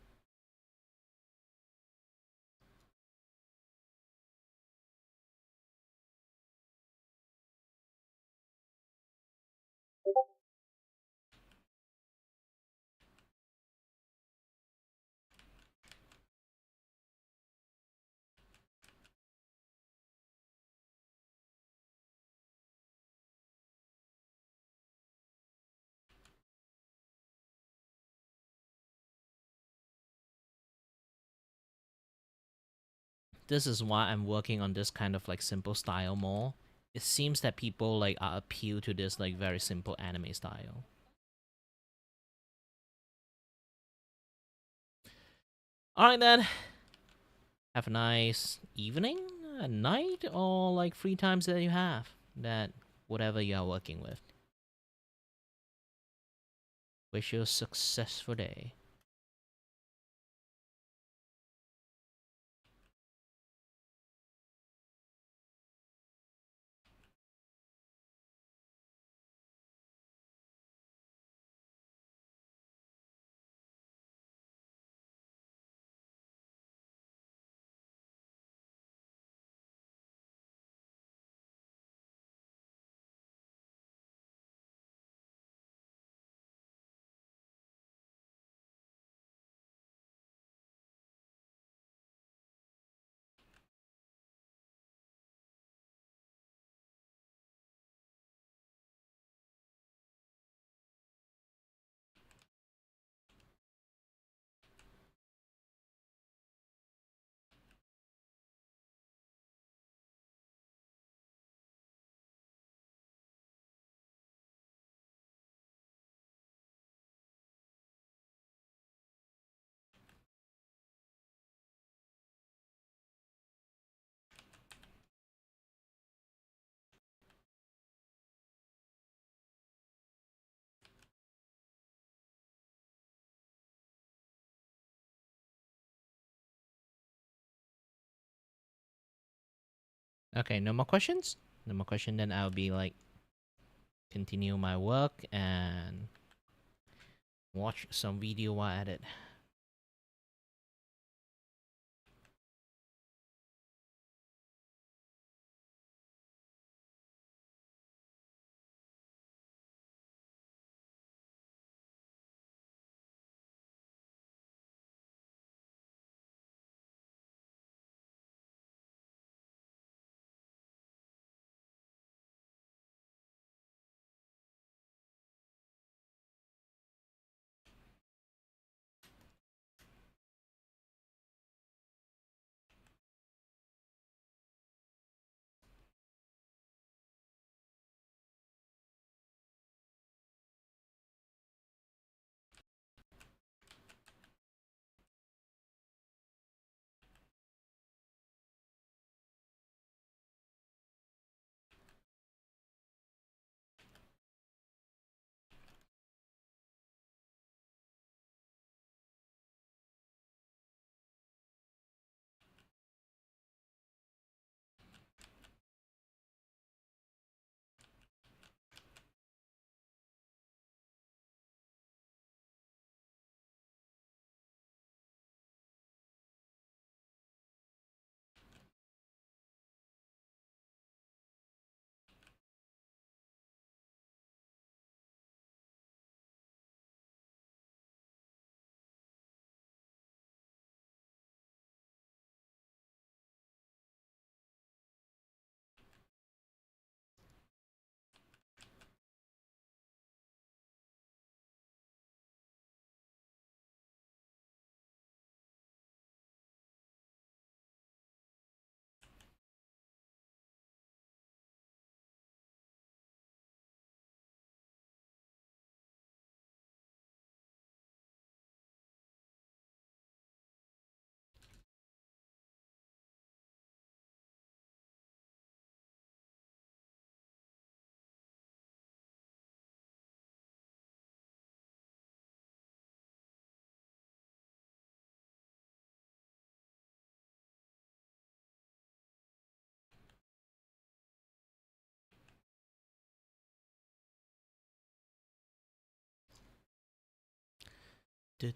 This is why I'm working on this kind of like simple style more. It seems that people like are appeal to this like very simple anime style. All right then. Have a nice evening, a night, or like free times that you have. That whatever you are working with. Wish you a successful day. Okay, no more questions? No more question, then I'll be like continue my work and watch some video while at it. Yeah,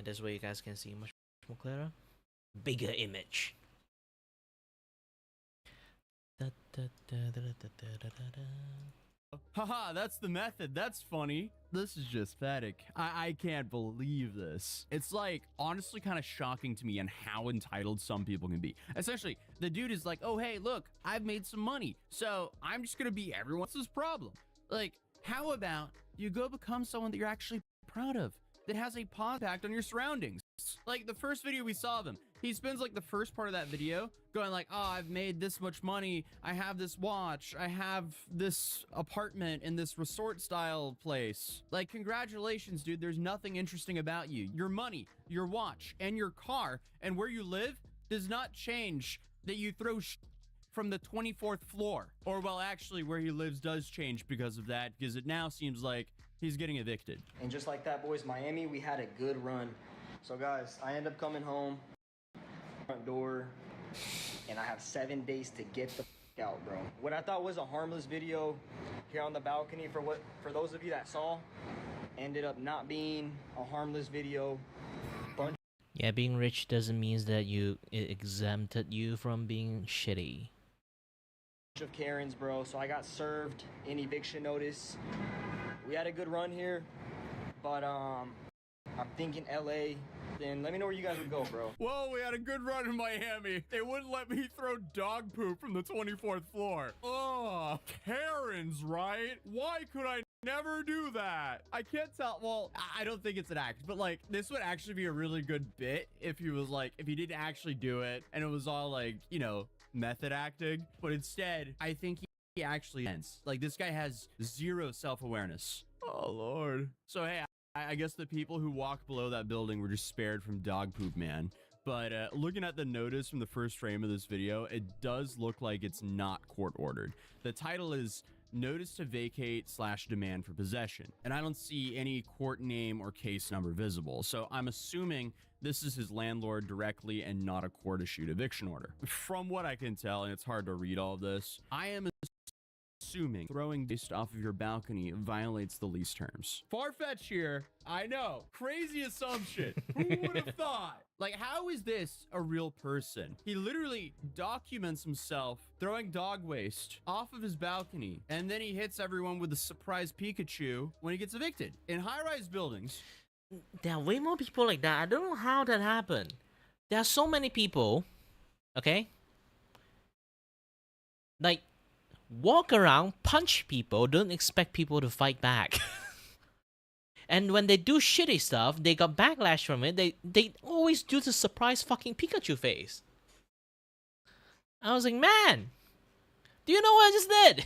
this way you guys can see much more clearer. Bigger image. Haha, that's the method. That's funny. This is just pathetic. I can't believe this. It's like honestly kind of shocking to me and how entitled some people can be. Essentially, the dude is like, oh, hey, look, I've made some money. So I'm just going to be everyone else's problem. Like, how about you go become someone that you're actually proud of, that has a positive impact on your surroundings? Like the first video we saw of him, he spends like the first part of that video going like, oh, I've made this much money, I have this watch, I have this apartment in this resort style place. Like, congratulations, dude. There's nothing interesting about you. Your money, your watch, and your car and where you live does not change that you throw from the 24th floor. Or, well, actually, where he lives does change because of that, because it now seems like he's getting evicted. And just like that, boys, Miami, we had a good run. So, guys, I end up coming home, front door, and I have 7 days to get the out, bro. What I thought was a harmless video here on the balcony, for those of you that saw, ended up not being a harmless video. Yeah, being rich doesn't mean that it exempted you from being shitty. Of Karens, bro. So I got served an eviction notice. We had a good run here, but I'm thinking LA. Then let me know where you guys would go, bro. Whoa, we had a good run in Miami. They wouldn't let me throw dog poop from the 24th floor. Oh, Karens, right? Why could I never do that? I can't tell. Well, I don't think it's an act, but like this would actually be a really good bit if he was like, if he didn't actually do it and it was all like, you know, method acting. But instead, I think he actually ends. Like, this guy has zero self-awareness. Oh, Lord. So, hey, I guess the people who walk below that building were just spared from dog poop, man. But looking at the notice from the first frame of this video, it does look like it's not court ordered. The title is Notice to Vacate / Demand for Possession. And I don't see any court name or case number visible. So I'm assuming this is his landlord directly and not a court-issued eviction order. From what I can tell, and it's hard to read all of this, I am assuming throwing based off of your balcony violates the lease terms. Far-fetched here, I know. Crazy assumption. Who would have thought? Like, how is this a real person? He literally documents himself throwing dog waste off of his balcony, and then he hits everyone with a surprise Pikachu when he gets evicted in high-rise buildings. There are way more people like that. I don't know how that happened. There are so many people, okay? Like, walk around, punch people, don't expect people to fight back. And when they do shitty stuff, they got backlash from it. They always do the surprise fucking Pikachu face. I was like, man, do you know what I just did?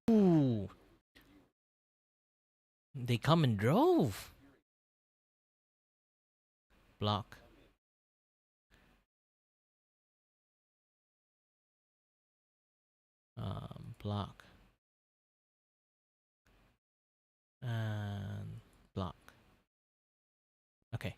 Ooh, they come and drove. Block. Block. And block. Okay.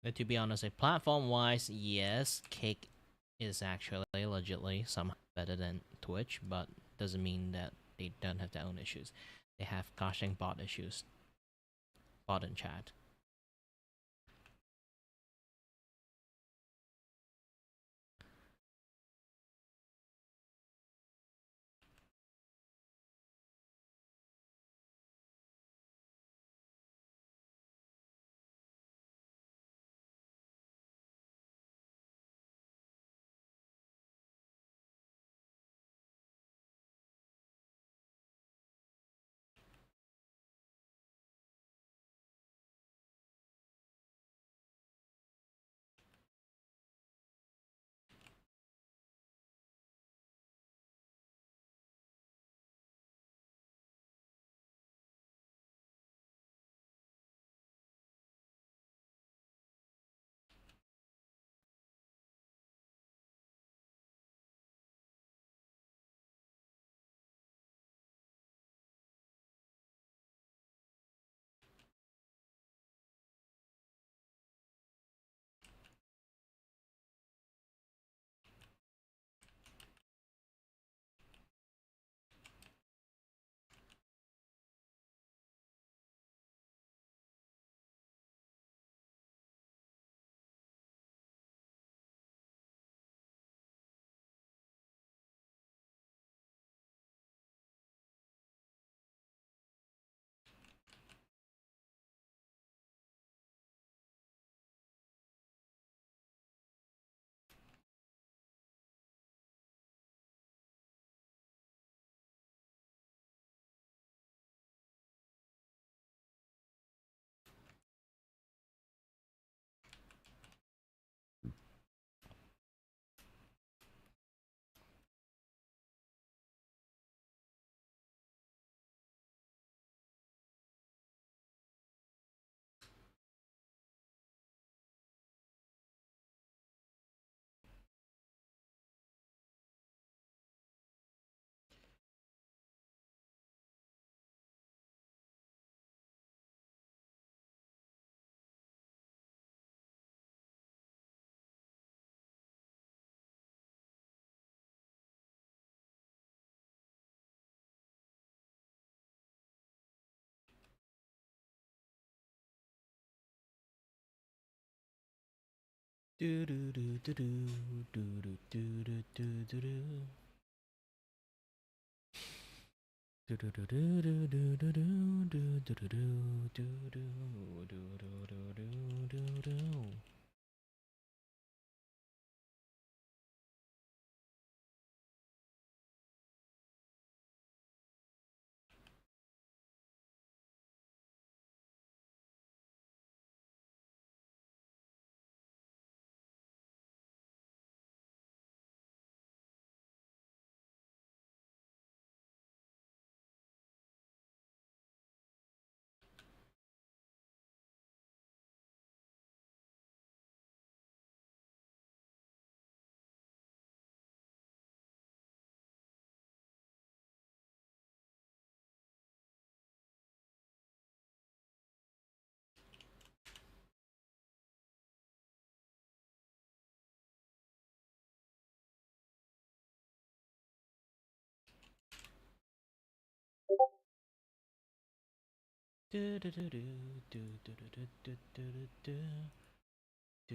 But to be honest, like, platform-wise, yes, Cake is actually legitly somehow better than Twitch, but doesn't mean that they don't have their own issues. They have caching bot issues, bot and chat. Do do do do do do do do do do do do. Do do do do do do do do do do do do do do do do. Do do do do do do do do do do do.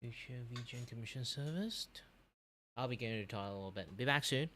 Future VGen commission service. I'll be going to the toilet a little bit. Be back soon.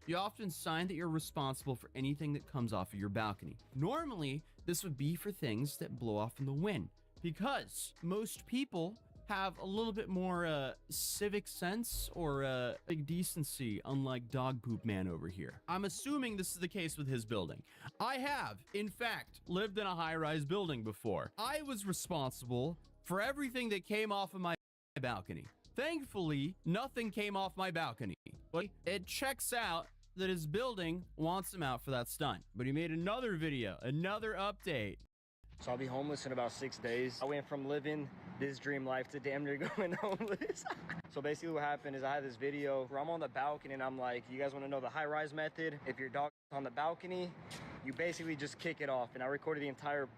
You often sign that you're responsible for anything that comes off of your balcony. Normally, this would be for things that blow off in the wind, because most people have a little bit more civic sense or big decency, unlike Dog Poop Man over here. I'm assuming this is the case with his building. I have, in fact, lived in a high-rise building before. I was responsible for everything that came off of my balcony. Thankfully, nothing came off my balcony. But it checks out that his building wants him out for that stunt. But he made another video, another update. So I'll be homeless in about 6 days. I went from living this dream life to damn near going homeless. So basically what happened is I had this video where I'm on the balcony and I'm like, you guys want to know the high-rise method? If your dog on the balcony, you basically just kick it off. And I recorded the entire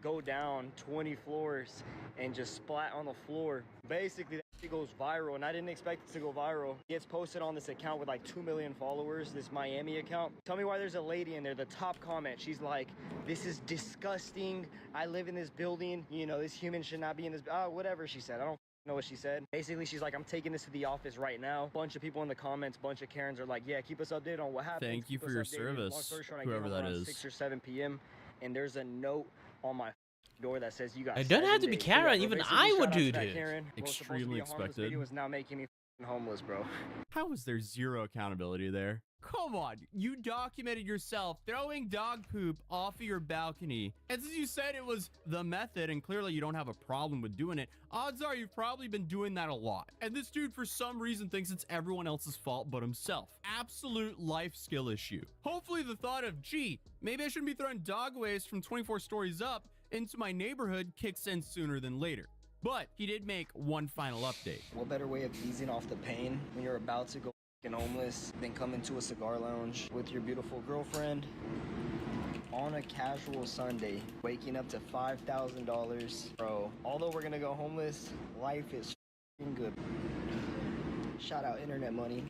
go down 20 floors and just splat on the floor. Basically that shit goes viral, and I didn't expect it to go viral. It gets posted on this account with like 2 million followers, this Miami account. Tell me why there's a lady in there, the top comment, she's like, this is disgusting, I live in this building, you know, this human should not be in this, whatever she said, I don't know what she said. Basically she's like, I'm taking this to the office right now. Bunch of people in the comments, bunch of Karens are like, yeah, keep us updated on what happened. Thank you for your service, Long story short, I whoever get home that around is. 6 or 7 p.m. and there's a note on my door that says you got I don't have to 7 be days. Karen, bro, even basically, I shout would out to do that this. Karen. What was supposed to Extremely be a harmless expected. video is now making me homeless, bro. How is there zero accountability there? Come on, you documented yourself throwing dog poop off of your balcony. And since you said it was the method and clearly you don't have a problem with doing it, odds are you've probably been doing that a lot. And this dude for some reason thinks it's everyone else's fault but himself. Absolute life skill issue. Hopefully the thought of, gee, maybe I shouldn't be throwing dog waste from 24 stories up into my neighborhood kicks in sooner than later. But he did make one final update. What better way of easing off the pain when you're about to go homeless than come into a cigar lounge with your beautiful girlfriend on a casual Sunday, waking up to $5,000. Bro, although we're gonna go homeless, life is good. Shout out internet money.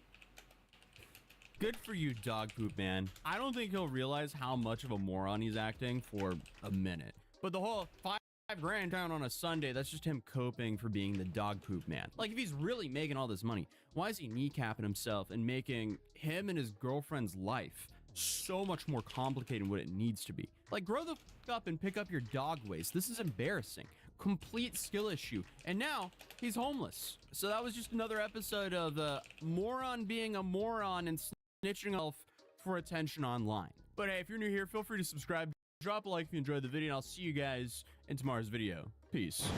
Good for you, Dog Poop Man. I don't think he'll realize how much of a moron he's acting for a minute. But the whole $5,000 down on a Sunday, that's just him coping for being the Dog Poop Man. Like, if he's really making all this money, why is he kneecapping himself and making him and his girlfriend's life so much more complicated than what it needs to be? Like, grow the f up and pick up your dog waste. This is embarrassing. Complete skill issue. And now he's homeless. So that was just another episode of moron being a moron and snitching off for attention online. But hey, if you're new here, feel free to subscribe. Drop a like if you enjoyed the video, and I'll see you guys in tomorrow's video. Peace.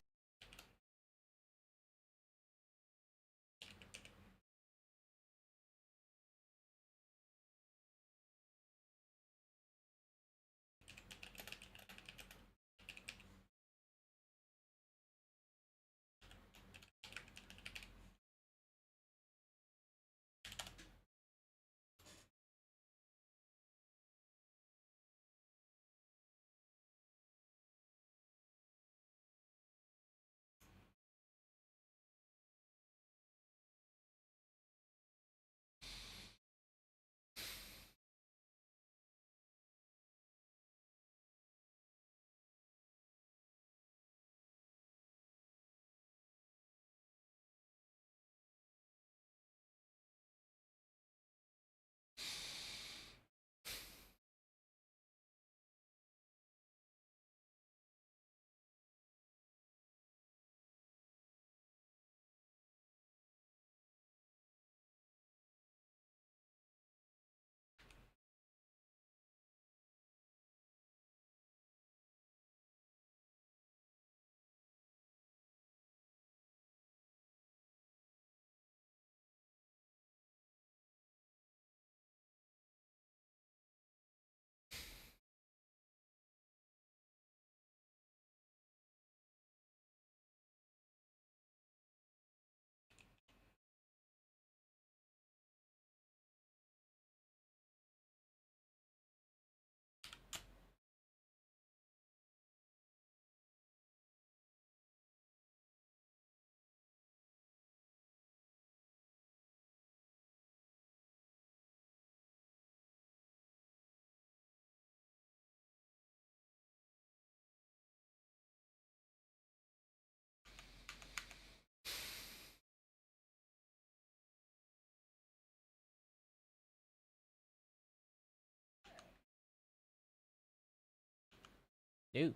Dude.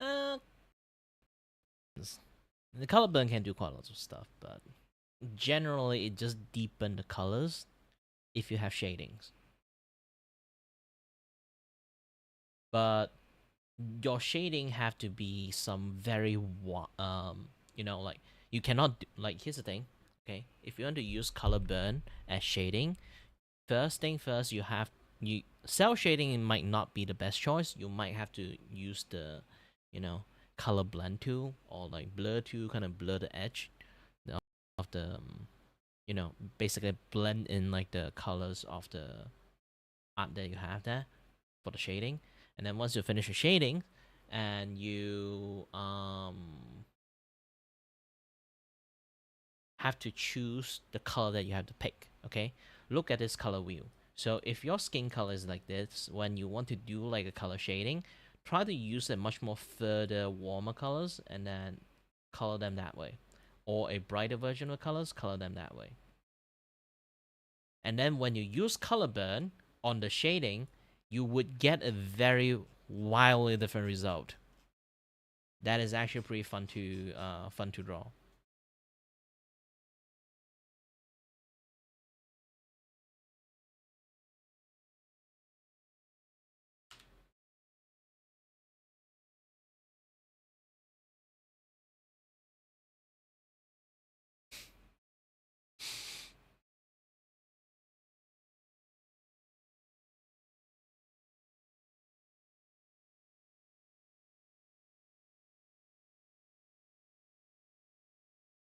Uh, the color burn can do quite lots of stuff, but generally it just deepens the colors if you have shadings. But your shading have to be some very you know, like you cannot like here's the thing, okay? If you want to use color burn as shading, first thing first, you cell shading might not be the best choice. You might have to use the, you know, color blend tool or like blur tool, kind of blur the edge of the, you know, basically blend in like the colors of the art that you have there for the shading. And then once you finish the shading, and you have to choose the color that you have to pick. Okay, look at this color wheel. So if your skin color is like this, when you want to do like a color shading, try to use a much more further warmer colors and then color them that way, or a brighter version of colors, color them that way. And then when you use color burn on the shading, you would get a very wildly different result. That is actually pretty fun to draw.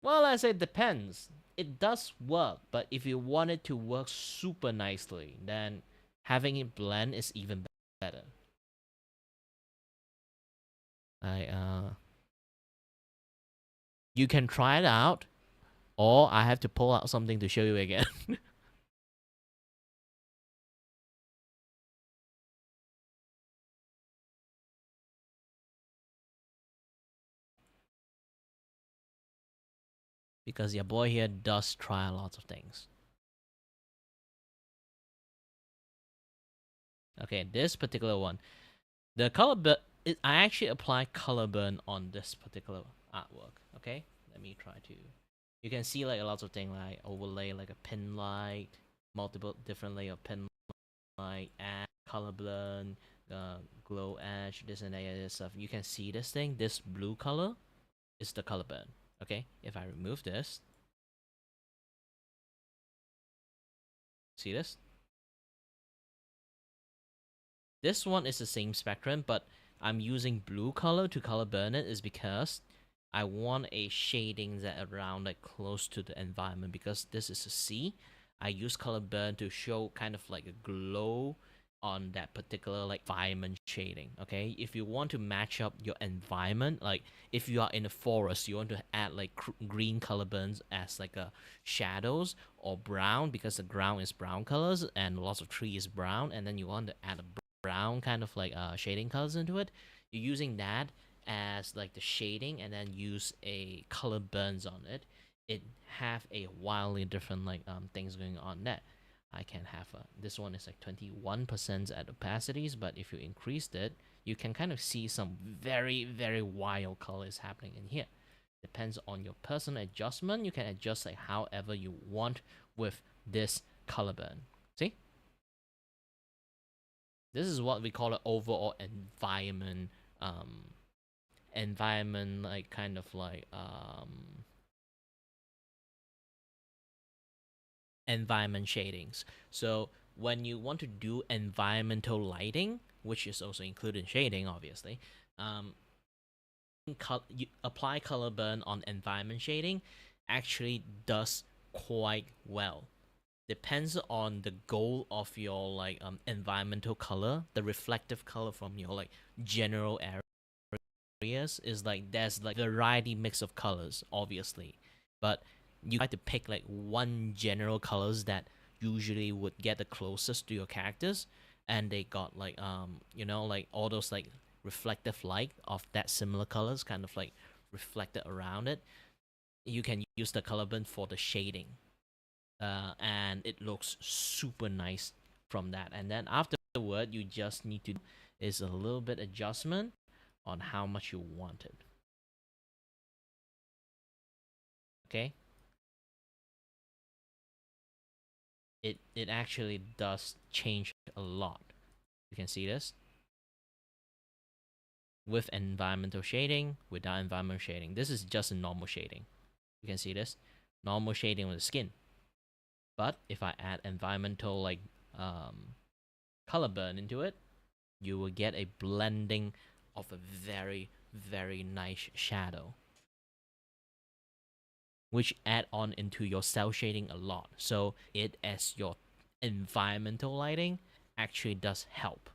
Well, I say it depends. It does work, but if you want it to work super nicely, then having it blend is even better. I you can try it out, or I have to pull out something to show you again. Because your boy here does try a lot of things. Okay, this particular one, the color burn. I actually apply color burn on this particular artwork. Okay, let me try to. You can see like a lot of things like overlay, like a pin light, multiple different layer of pin light, add color blend, glow edge, this and that stuff. You can see this thing. This blue color is the color burn. Okay, if I remove this, see this? This one is the same spectrum, but I'm using blue color to color burn it is because I want a shading that around like close to the environment because this is a sea. I use color burn to show kind of like a glow on that particular like environment shading. Okay, if you want to match up your environment, like if you are in a forest, you want to add like green color burns as like a shadows or brown because the ground is brown colors and lots of tree is brown, and then you want to add a brown kind of like shading colors into it. You're using that as like the shading and then use a color burns on it. It have a wildly different like things going on there. I can have this one is like 21% at opacities, but if you increased it, you can kind of see some very wild colors happening in here. Depends on your personal adjustment. You can adjust like however you want with this color burn. See? This is what we call an overall environment like kind of like environment shadings. So when you want to do environmental lighting, which is also included in shading, obviously, you apply color burn on environment shading actually does quite well. Depends on the goal of your like environmental color, the reflective color from your like general areas is like there's like variety mix of colors, obviously, but you have to pick like one general colors that usually would get the closest to your characters, and they got like you know like all those like reflective light of that similar colors kind of like reflected around it. You can use the color burn for the shading, and it looks super nice from that. And then afterward, you just need to is a little bit adjustment on how much you want it. Okay? It actually does change a lot. You can see this with environmental shading, without environmental shading. This is just a normal shading. You can see this normal shading with the skin. But if I add environmental like color burn into it, you will get a blending of a very, very nice shadow, which add on into your cell shading a lot. So it as your environmental lighting actually does help.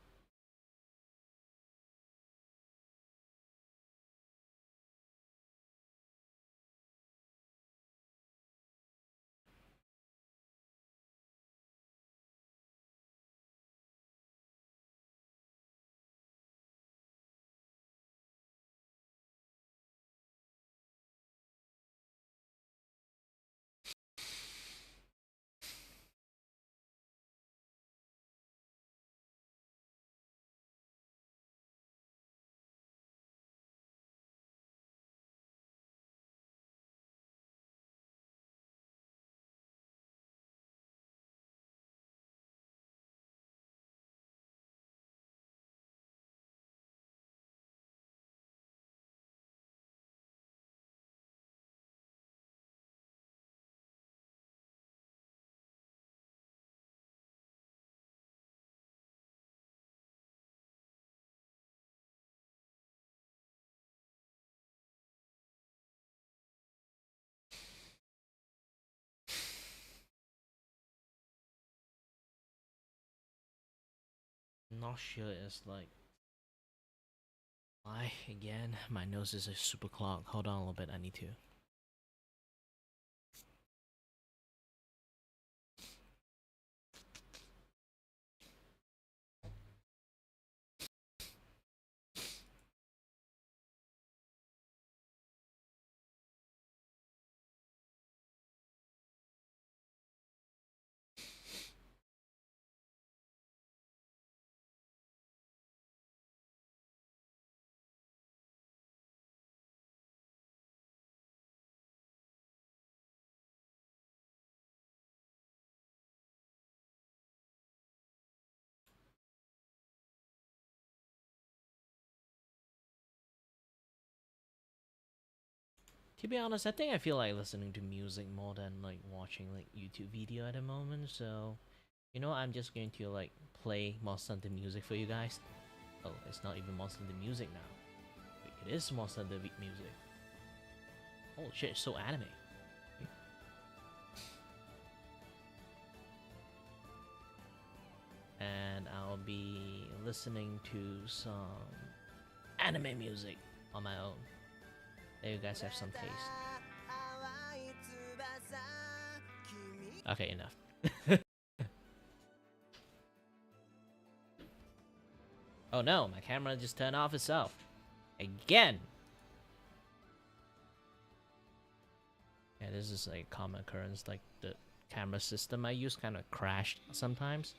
Not sure it's like why again. My nose is a super clogged. Hold on a little bit. I need to. To be honest, I think I feel like listening to music more than like watching like YouTube video at the moment. So, I'm just going to like play Monster Hunter music for you guys. Oh, it's not even Monster Hunter music now. Wait, it is Monster Hunter music. Holy shit, it's so anime. And I'll be listening to some anime music on my own. There you guys have some taste. Okay, enough. Oh no, my camera just turned off itself. Again! Yeah, this is a common occurrence, like the camera system I use kind of crashed sometimes.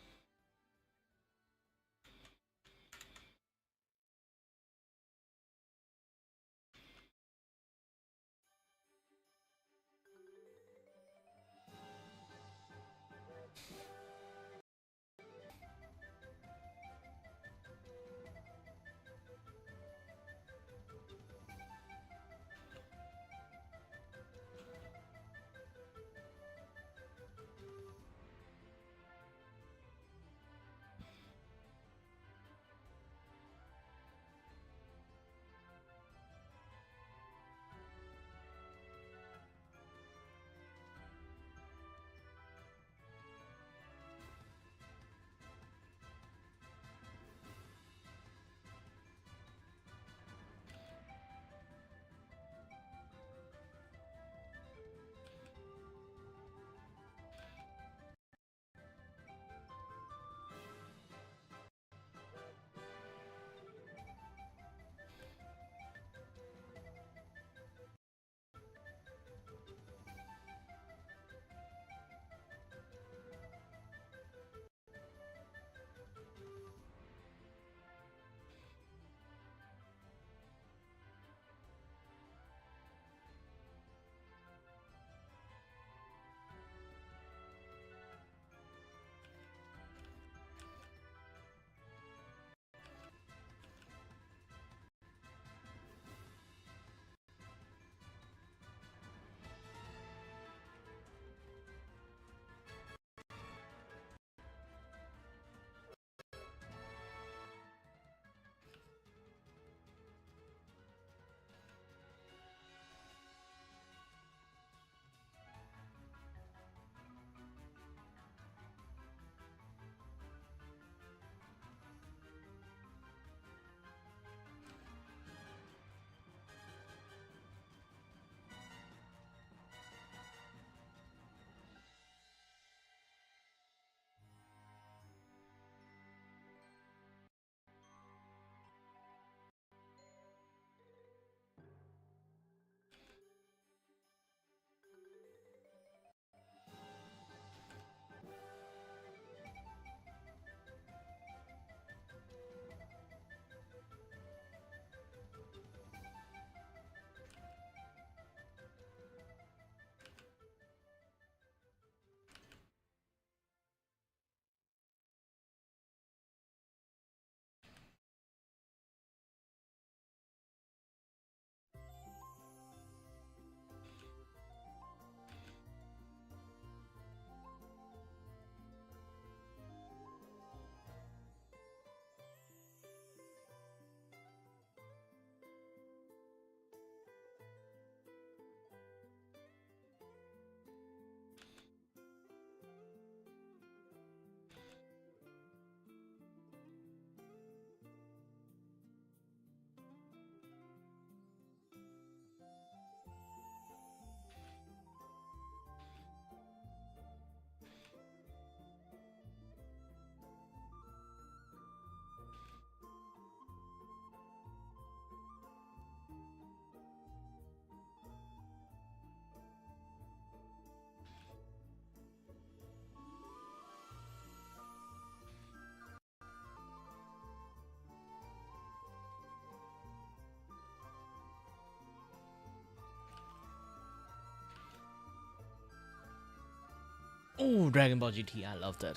Oh, Dragon Ball GT, I love that.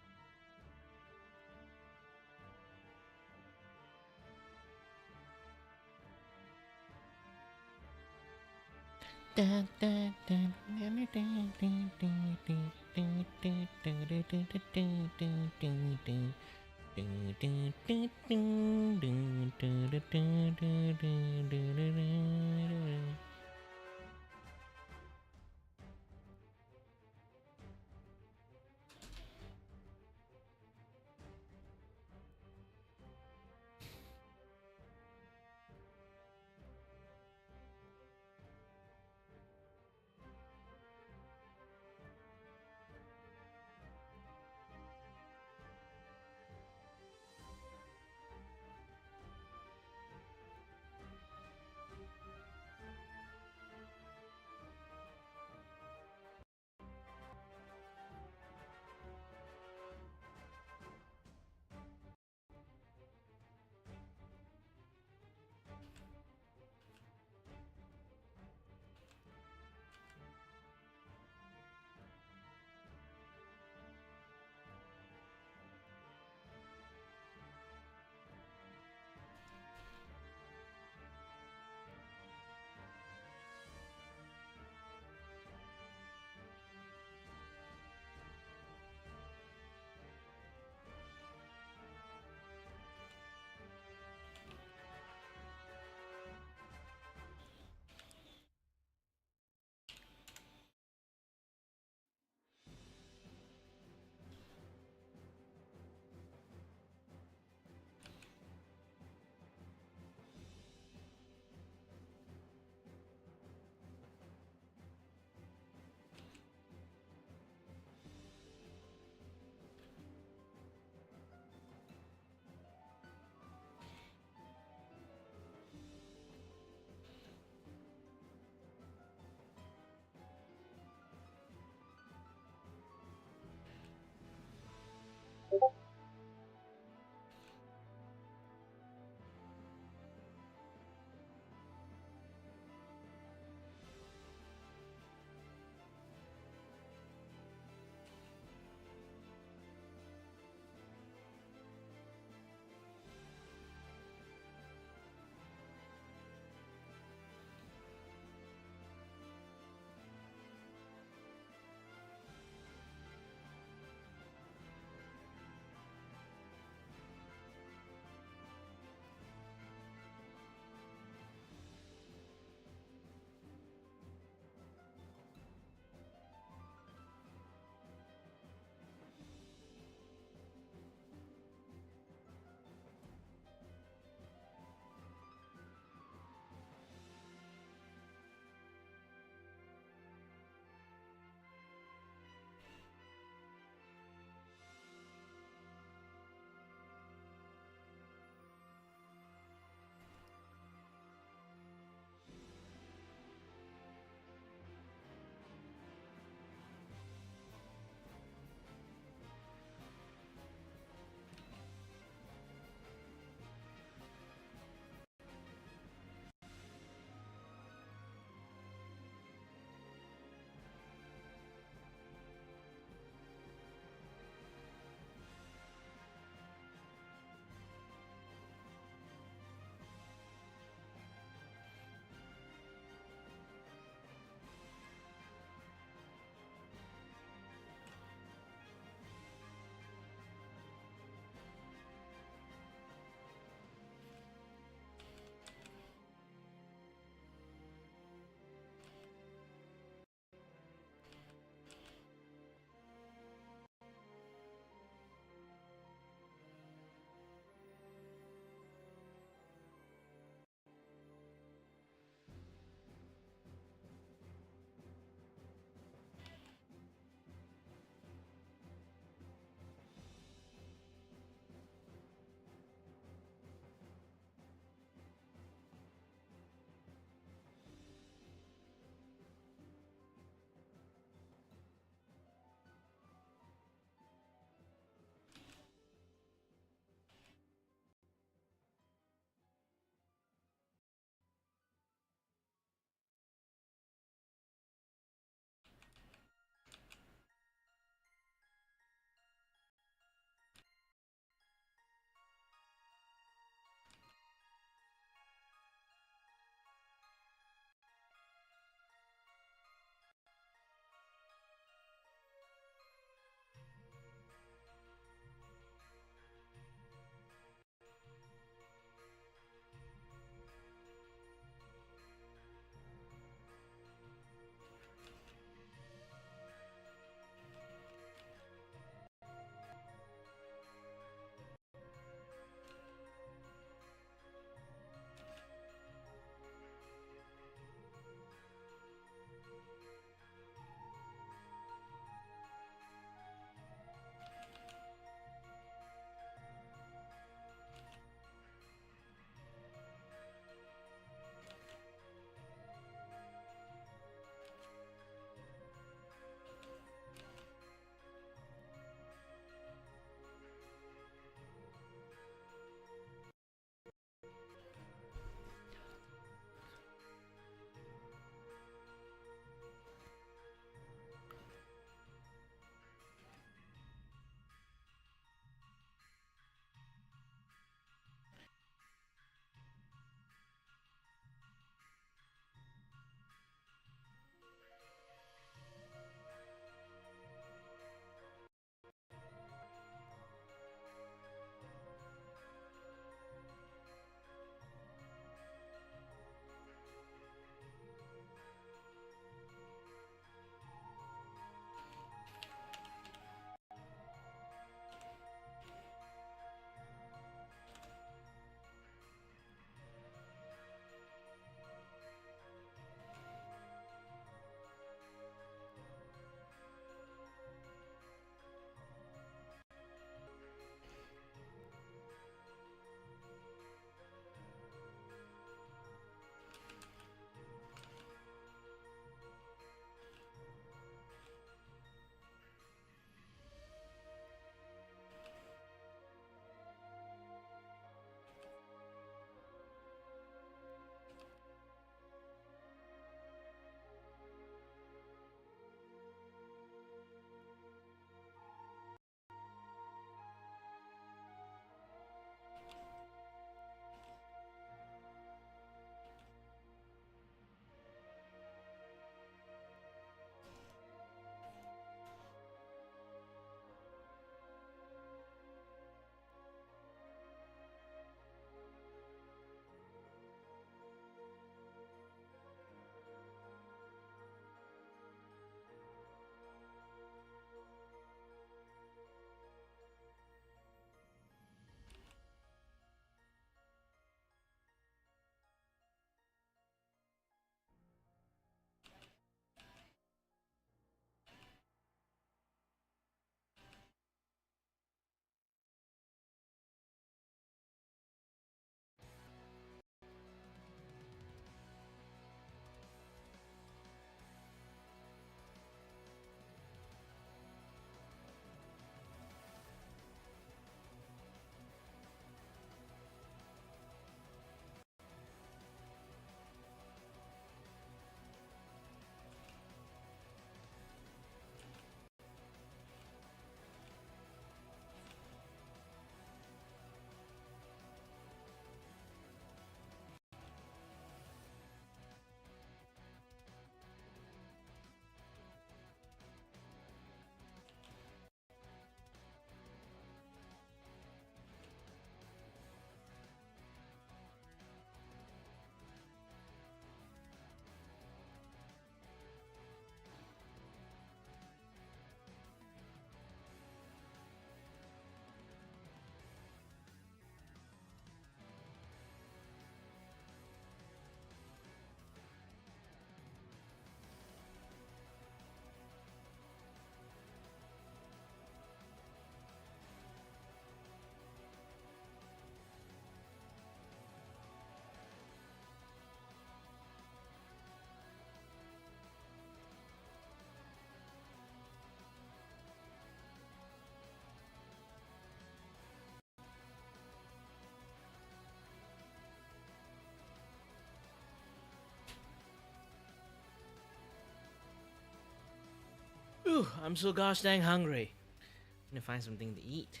Whew, I'm so gosh dang hungry. I need to find something to eat.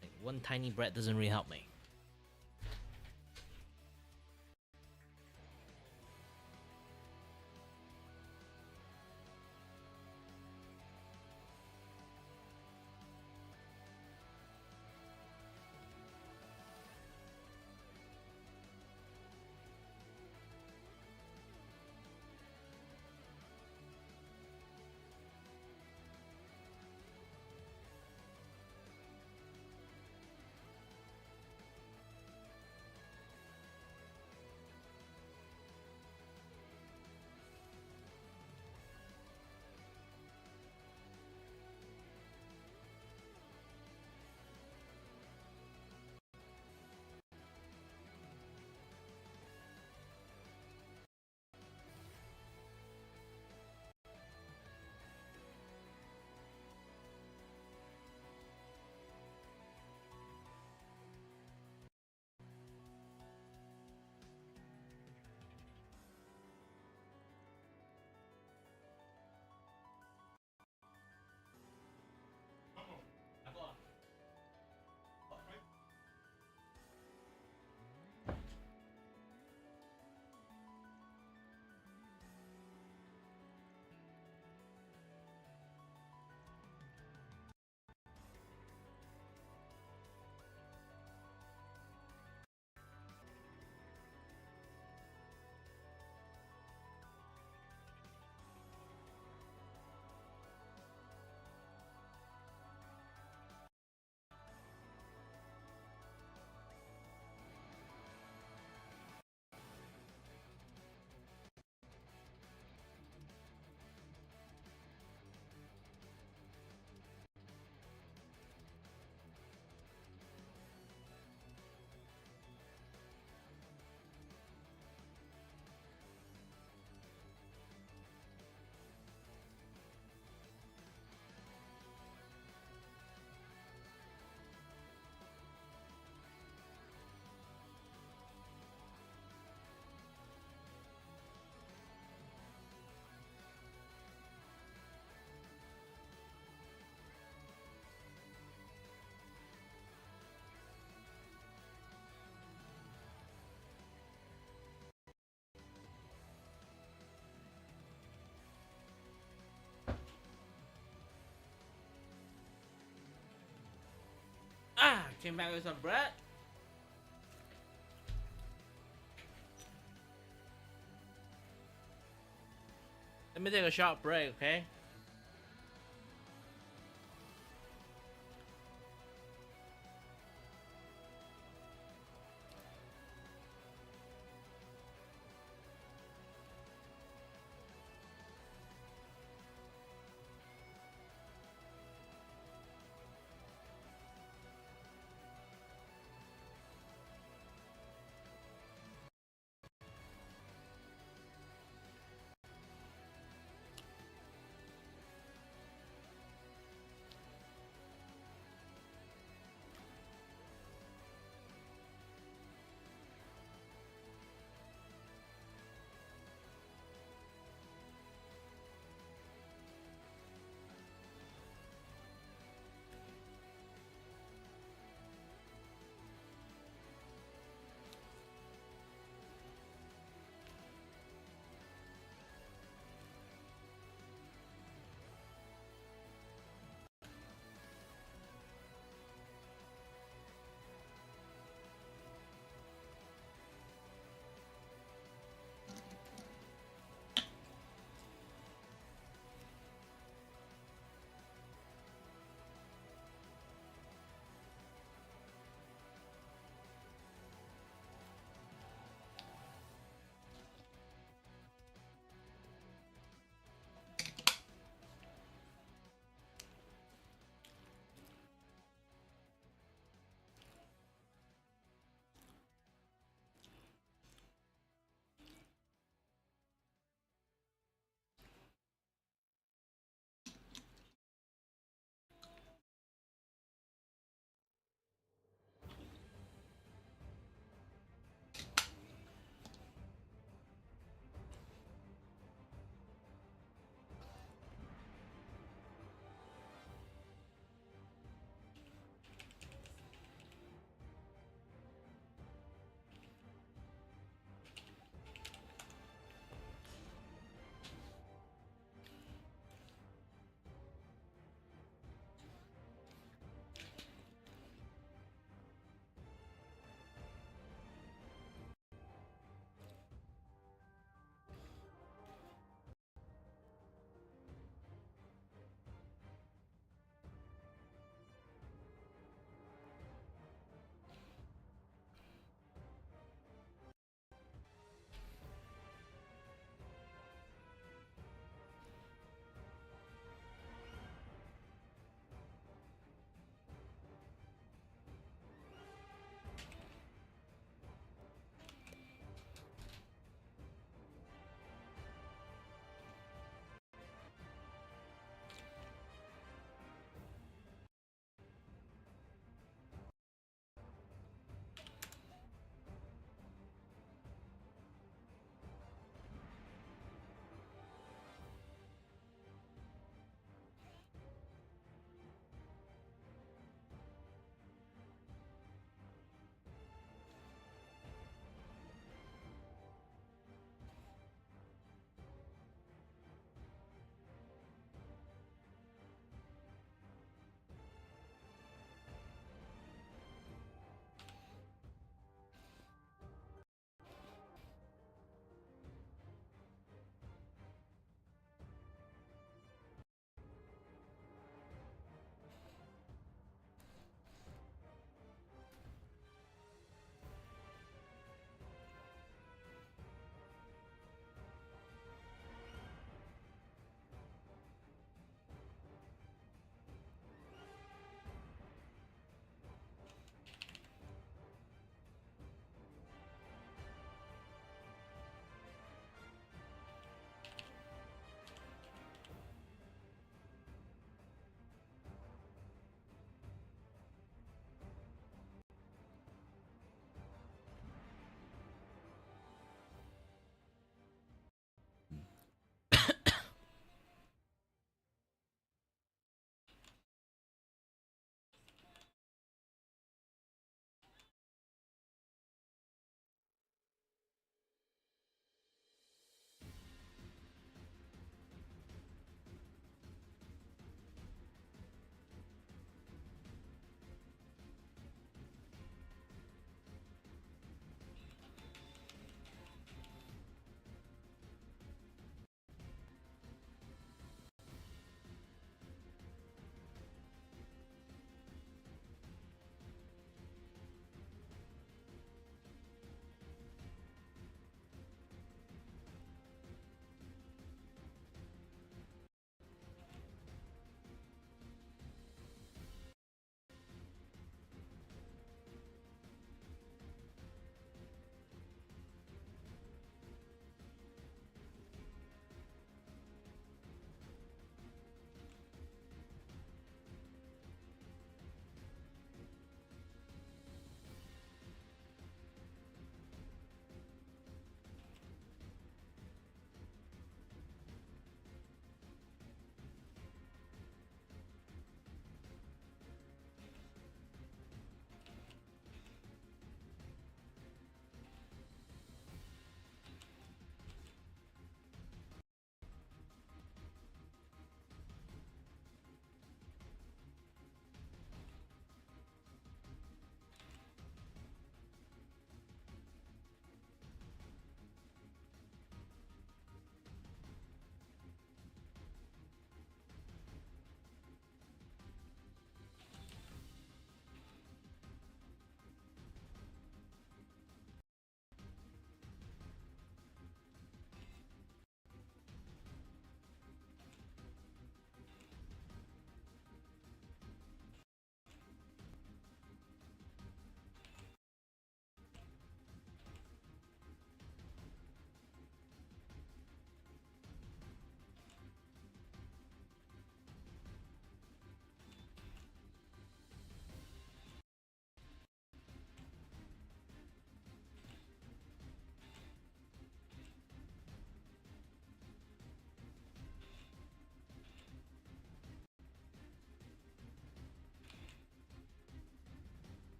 Like, one tiny bread doesn't really help me. Ah, came back with some bread. Let me take a short break, okay?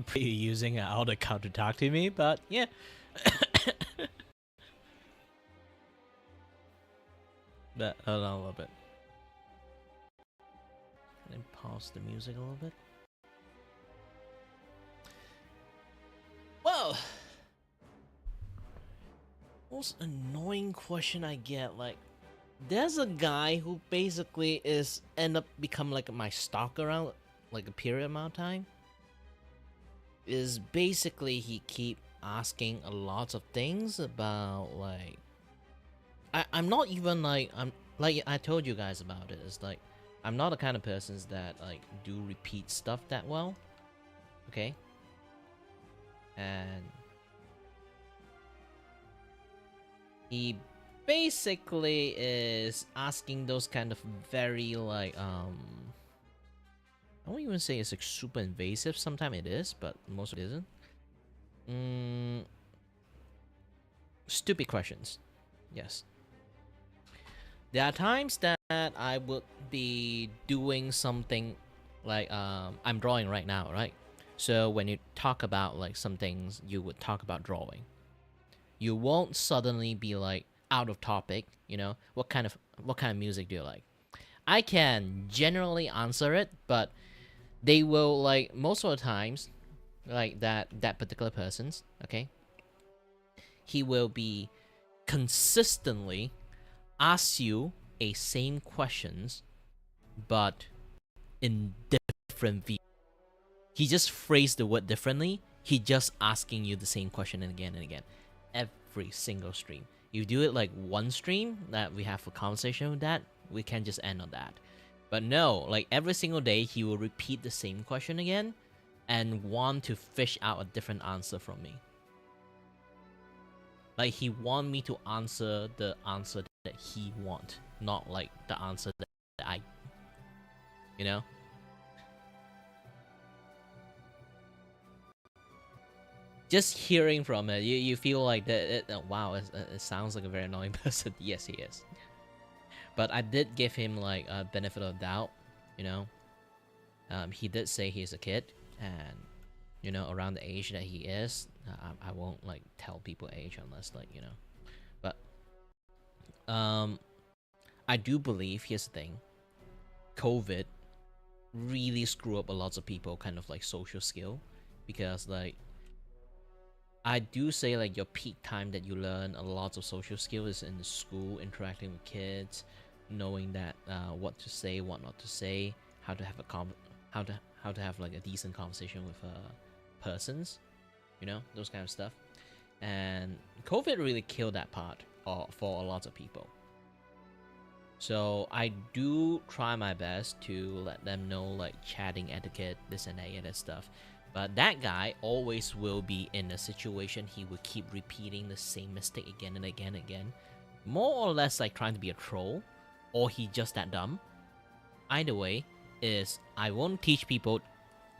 I'm pretty using an out account to talk to me, but yeah. But hold on a little bit. Can I pause the music a little bit? Well, most annoying question I get, like, there's a guy who basically end up become like my stalker around like a period amount of time. Is basically he keep asking a lot of things about like I'm not even like I'm like I told you guys about it. It's like I'm not the kind of persons that like do repeat stuff that well. Okay. And he basically is asking those kind of very like I won't even say it's like super invasive. Sometimes it is, but most of it isn't. Stupid questions. Yes. There are times that I would be doing something like I'm drawing right now, right? So when you talk about like some things, you would talk about drawing. You won't suddenly be like out of topic, you know? What kind of music do you like? I can generally answer it, but they will like most of the times like that particular person's, okay? He will be consistently ask you a same questions but in different view. He just phrased the word differently. He just asking you the same question and again. Every single stream. You do it like one stream that we have a conversation with that, we can just end on that. But no, like every single day he will repeat the same question again and want to fish out a different answer from me. Like he want me to answer the answer that he want, not like the answer that I, you know? Just hearing from it, you feel like that. Wow, it sounds like a very annoying person. Yes, he is. But I did give him like a benefit of doubt, you know. He did say he's a kid, and you know, around the age that he is, I won't like tell people age unless like you know. But I do believe here's the thing. COVID really screw up a lot of people kind of like social skill, because like I do say like your peak time that you learn a lot of social skills is in school, interacting with kids, knowing that what to say, what not to say, how to have how to have like a decent conversation with persons, you know, those kind of stuff. And COVID really killed that part for a lot of people. So I do try my best to let them know like chatting etiquette, this and that stuff. But that guy always will be in a situation he will keep repeating the same mistake again and again and again. More or less like trying to be a troll, or he just that dumb. Either way, is I won't teach people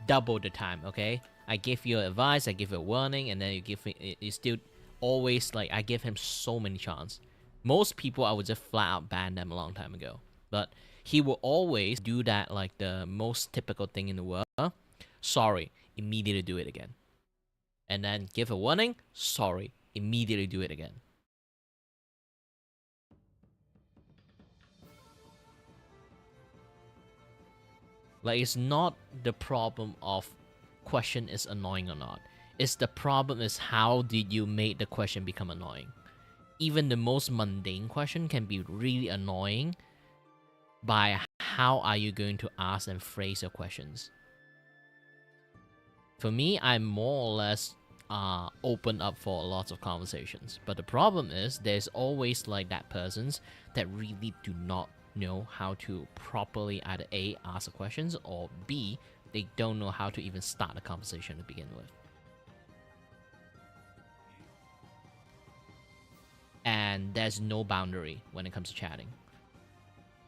double the time, okay? I give you advice, I give you a warning, and then you give me, you still always like, I give him so many chances. Most people I would just flat out ban them a long time ago. But he will always do that like the most typical thing in the world. Sorry, immediately do it again. And then give a warning, sorry, immediately do it again. Like it's not the problem of question is annoying or not. It's the problem is how did you make the question become annoying. Even the most mundane question can be really annoying by how are you going to ask and phrase your questions. For me, I'm more or less open up for lots of conversations. But the problem is there's always like that persons that really do not know how to properly either A, ask the questions, or B, they don't know how to even start a conversation to begin with. And there's no boundary when it comes to chatting.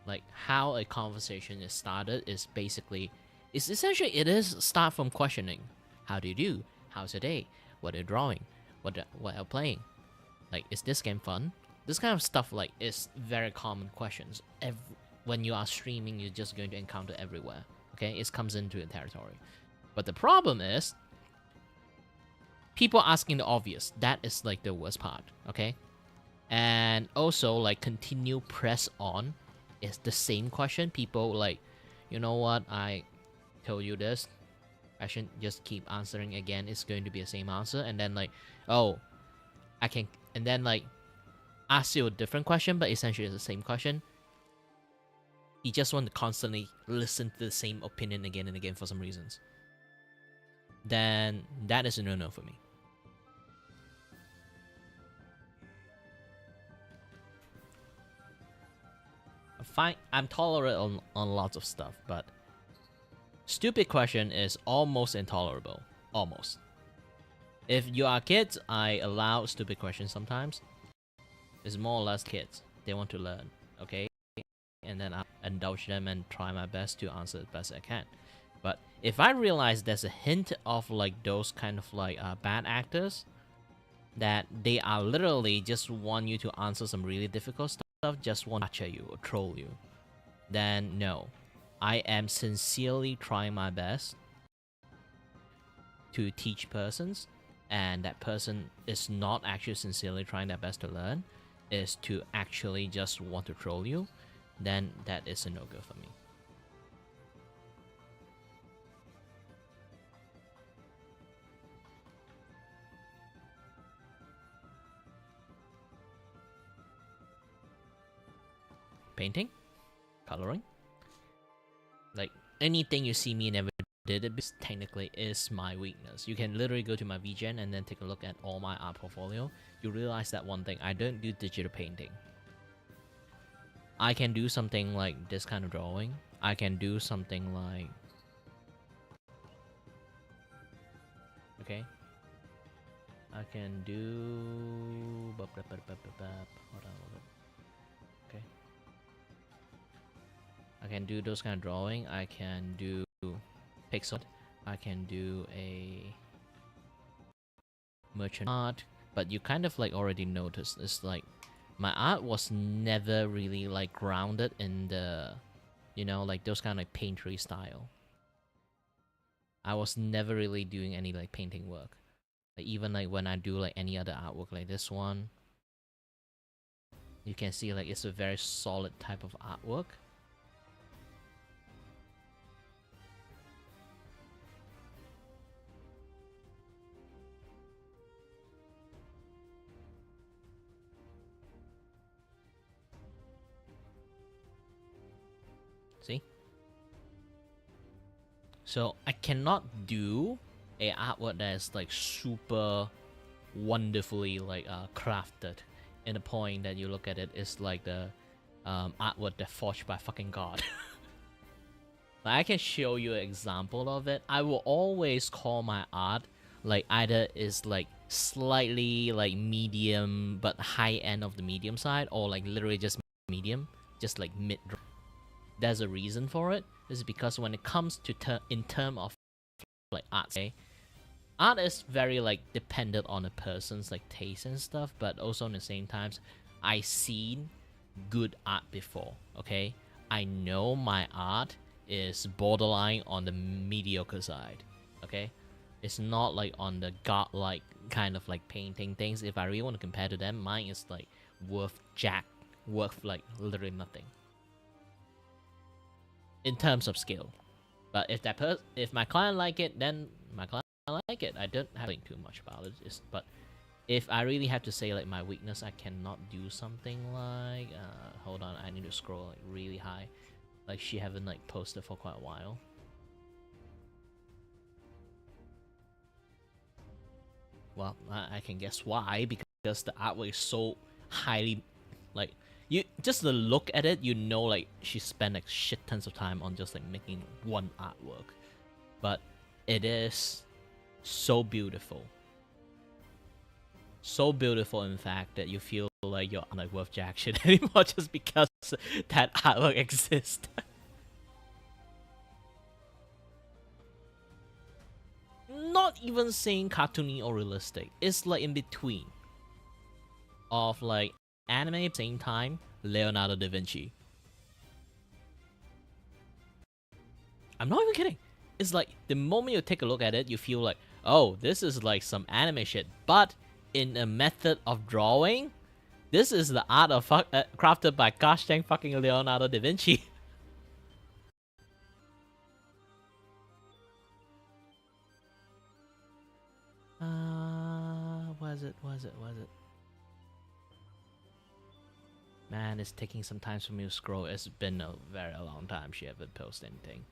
Like how a conversation is started is basically, it's essentially it is start from questioning. How do you do? How's your day? What are you drawing? What are you playing? Like, is this game fun? This kind of stuff like is very common questions. When you are streaming, you're just going to encounter everywhere. Okay, it comes into your territory. But the problem is, people asking the obvious. That is like the worst part, okay? And also like continue press on is the same question. People like, you know what, I told you this. I shouldn't just keep answering again. It's going to be the same answer. And then like, oh, I can, and then like ask you a different question, but essentially it's the same question. You just want to constantly listen to the same opinion again and again for some reasons. Then that is a no-no for me. Fine, I'm tolerant on lots of stuff, but stupid question is almost intolerable. Almost. If you are kids, I allow stupid questions sometimes. It's more or less kids. They want to learn, okay? And then I indulge them and try my best to answer the best I can. But if I realize there's a hint of like those kind of like bad actors, that they are literally just want you to answer some really difficult stuff, just want to torture you or troll you, then no. I am sincerely trying my best to teach persons, and that person is not actually sincerely trying their best to learn, is to actually just want to troll you, then that is a no-go for me. Painting, coloring, like anything you see me never did it, because technically is my weakness. You can literally go to my VGen and then take a look at all my art portfolio. You realize that one thing, I don't do digital painting. I can do something like this kind of drawing. I can do something like, okay, I can do, hold on. Okay, I can do those kind of drawing. I can do pixel. I can do a merchant art. But you kind of like already noticed, it's like my art was never really like grounded in the, you know, like those kind of like painterly style. I was never really doing any like painting work. Like even like when I do like any other artwork like this one, you can see like it's a very solid type of artwork. See? So I cannot do a artwork that is like super wonderfully like crafted, in a point that you look at it, it's like the artwork that forged by fucking God. Like, I can show you an example of it. I will always call my art like either is like slightly like medium but high end of the medium side, or like literally just medium, just like mid. There's a reason for it. This is because when it comes to in term of like art, okay, art is very like dependent on a person's like taste and stuff, but also in the same times, I seen good art before. Okay, I know my art is borderline on the mediocre side. Okay, it's not like on the godlike kind of like painting things. If I really want to compare to them, mine is like worth like literally nothing in terms of skill. But if my client like it, then my client like it. I don't have to think too much about it. But if I really have to say like my weakness, I cannot do something like hold on, I need to scroll like really high. Like she haven't like posted for quite a while. Well, I can guess why, because the artwork is so highly like, you just the look at it, you know, like she spent like shit tons of time on just like making one artwork, but it is so beautiful, in fact, that you feel like you're not like worth jack shit anymore just because that artwork exists. Not even saying cartoony or realistic, it's like in between of like anime, same time Leonardo da Vinci. I'm not even kidding. It's like the moment you take a look at it, you feel like, oh, this is like some anime shit, but in a method of drawing, this is the art of crafted by gosh dang fucking Leonardo da Vinci. Was it? Man, it's taking some time for me to scroll. It's been a very long time she haven't posted anything.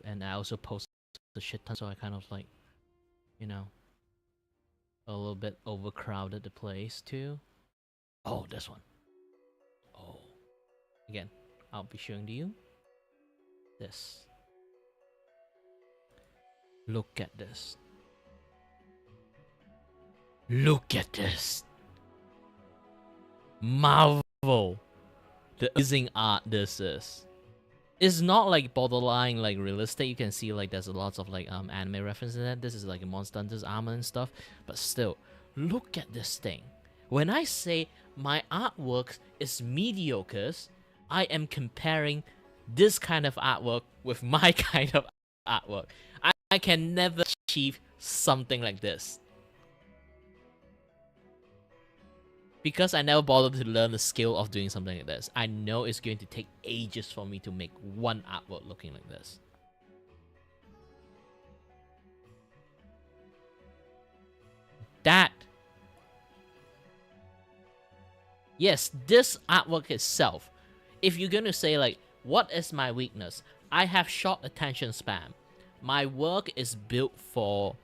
And I also post the shit ton, so I kind of like, you know, a little bit overcrowded the place too. Oh, this one. Oh, again, I'll be showing to you this. Look at this. Look at this. Marvel. The amazing art this is. It's not like borderline like realistic. You can see like there's lots of like anime references in that. This is like a Monster Hunter's armor and stuff. But still, look at this thing. When I say my artwork is mediocre, I am comparing this kind of artwork with my kind of artwork. I can never achieve something like this. Because I never bothered to learn the skill of doing something like this. I know it's going to take ages for me to make one artwork looking like this. That. Yes, this artwork itself. If you're going to say like, what is my weakness? I have short attention span. My work is built for,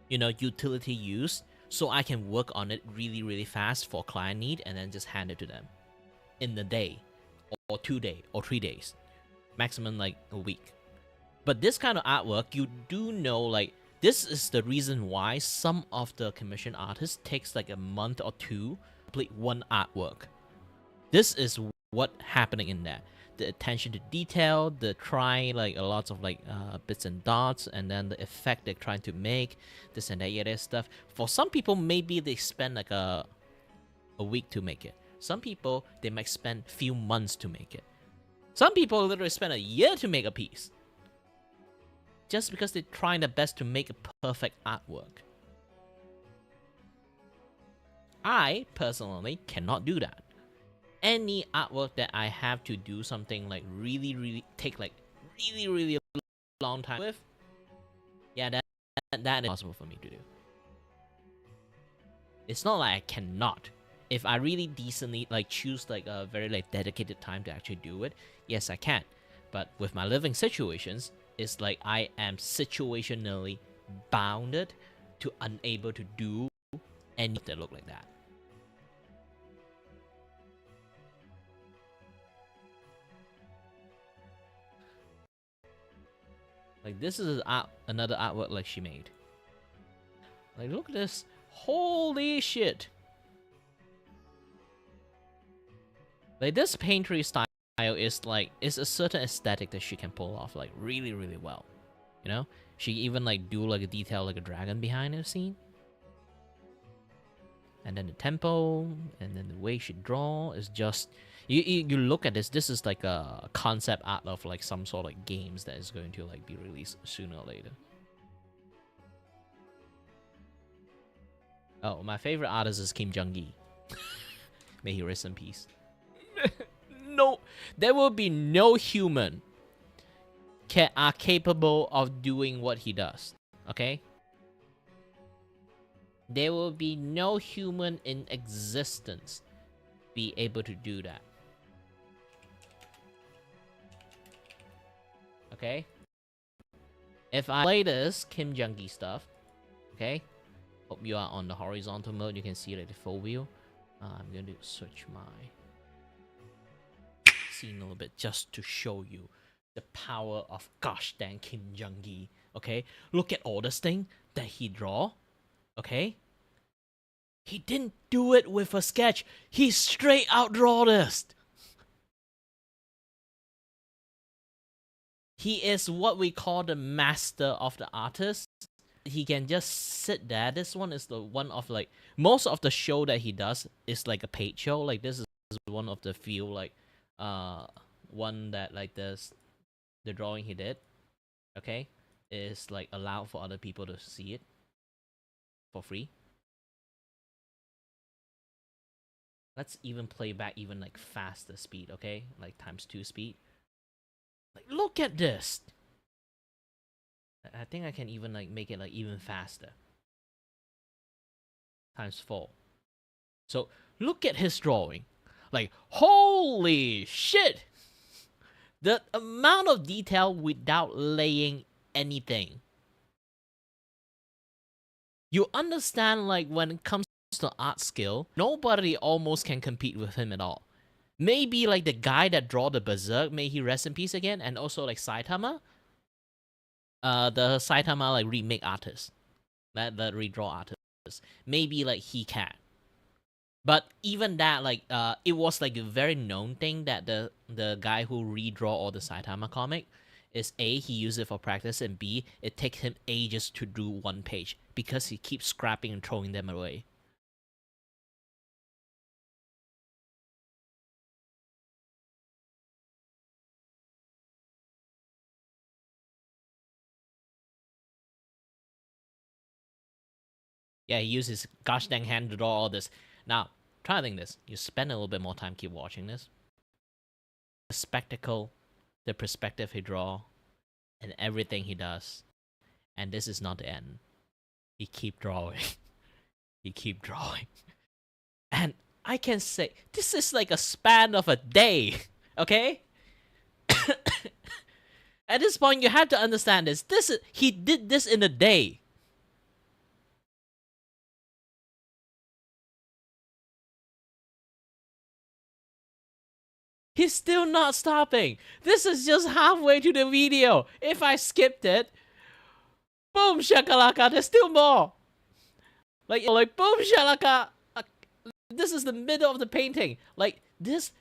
you know, utility use. So I can work on it really, really fast for client need and then just hand it to them in a day or 2 days or 3 days, maximum like a week. But this kind of artwork, you do know like this is the reason why some of the commission artists takes like a month or two to complete one artwork. This is what happening in there. The attention to detail, the try like a lot of like bits and dots, and then the effect they're trying to make, this and that, yeah, stuff. For some people, maybe they spend like a week to make it. Some people they might spend few months to make it. Some people literally spend a year to make a piece, just because they're trying their best to make a perfect artwork. I personally cannot do that. Any artwork that I have to do something like really take like really long time with, yeah, that is possible for me to do. It's not like I cannot. If I really decently like choose like a very like dedicated time to actually do it, yes I can. But with my living situations, it's like I am situationally bounded to unable to do anything that look like that. Like this is another artwork like she made. Like look at this. Holy shit. Like this painterly style is like, it's a certain aesthetic that she can pull off like really well. You know? She even like do like a detail like a dragon behind her scene. And then the tempo, and then the way she draw is just... You look at this, this is like a concept art of like some sort of games that is going to like be released sooner or later. Oh, my favorite artist is Kim Jong-gi. May he rest in peace. No, there will be no human are capable of doing what he does. Okay? There will be no human in existence be able to do that. Okay? If I play this Kim Jong-gi stuff, okay? Hope you are on the horizontal mode. You can see like the full view. I'm going to switch my scene a little bit just to show you the power of gosh dang Kim Jong-gi. Okay? Look at all this thing that he draw. Okay? He didn't do it with a sketch. He straight out draw this. He is what we call the master of the artist. He can just sit there. This one is the one of like, most of the show that he does is like a paid show. Like this is one of the few like uh one that like the drawing he did, okay, is like allowed for other people to see it for free. Let's even play back even like faster speed, okay? Like ×2 speed. Like look at this. I think I can even like make it like even faster. ×4. So look at his drawing. Like holy shit. The amount of detail without laying anything. You understand, like, when it comes to art skill, nobody almost can compete with him at all. Maybe, like, the guy that draw the Berserk, may he rest in peace again, and also, like, Saitama. The Saitama, like, remake artist. The redraw artist. Maybe, like, he can. But even that, like, it was, like, a very known thing that the guy who redraw all the Saitama comic is A, he used it for practice, and B, it takes him ages to do one page because he keeps scrapping and throwing them away. Yeah, he used his gosh dang hand to draw all this. Now, try to think this. You spend a little bit more time keep watching this. The spectacle, the perspective he draw, and everything he does. And this is not the end. He keep drawing. He keep drawing. And I can say, this is like a span of a day. Okay? At this point, you have to understand this. He did this in a day. He's still not stopping. This is just halfway to the video. If I skipped it, boom shakalaka, there's still more. Like boom shakalaka. This is the middle of the painting. Like this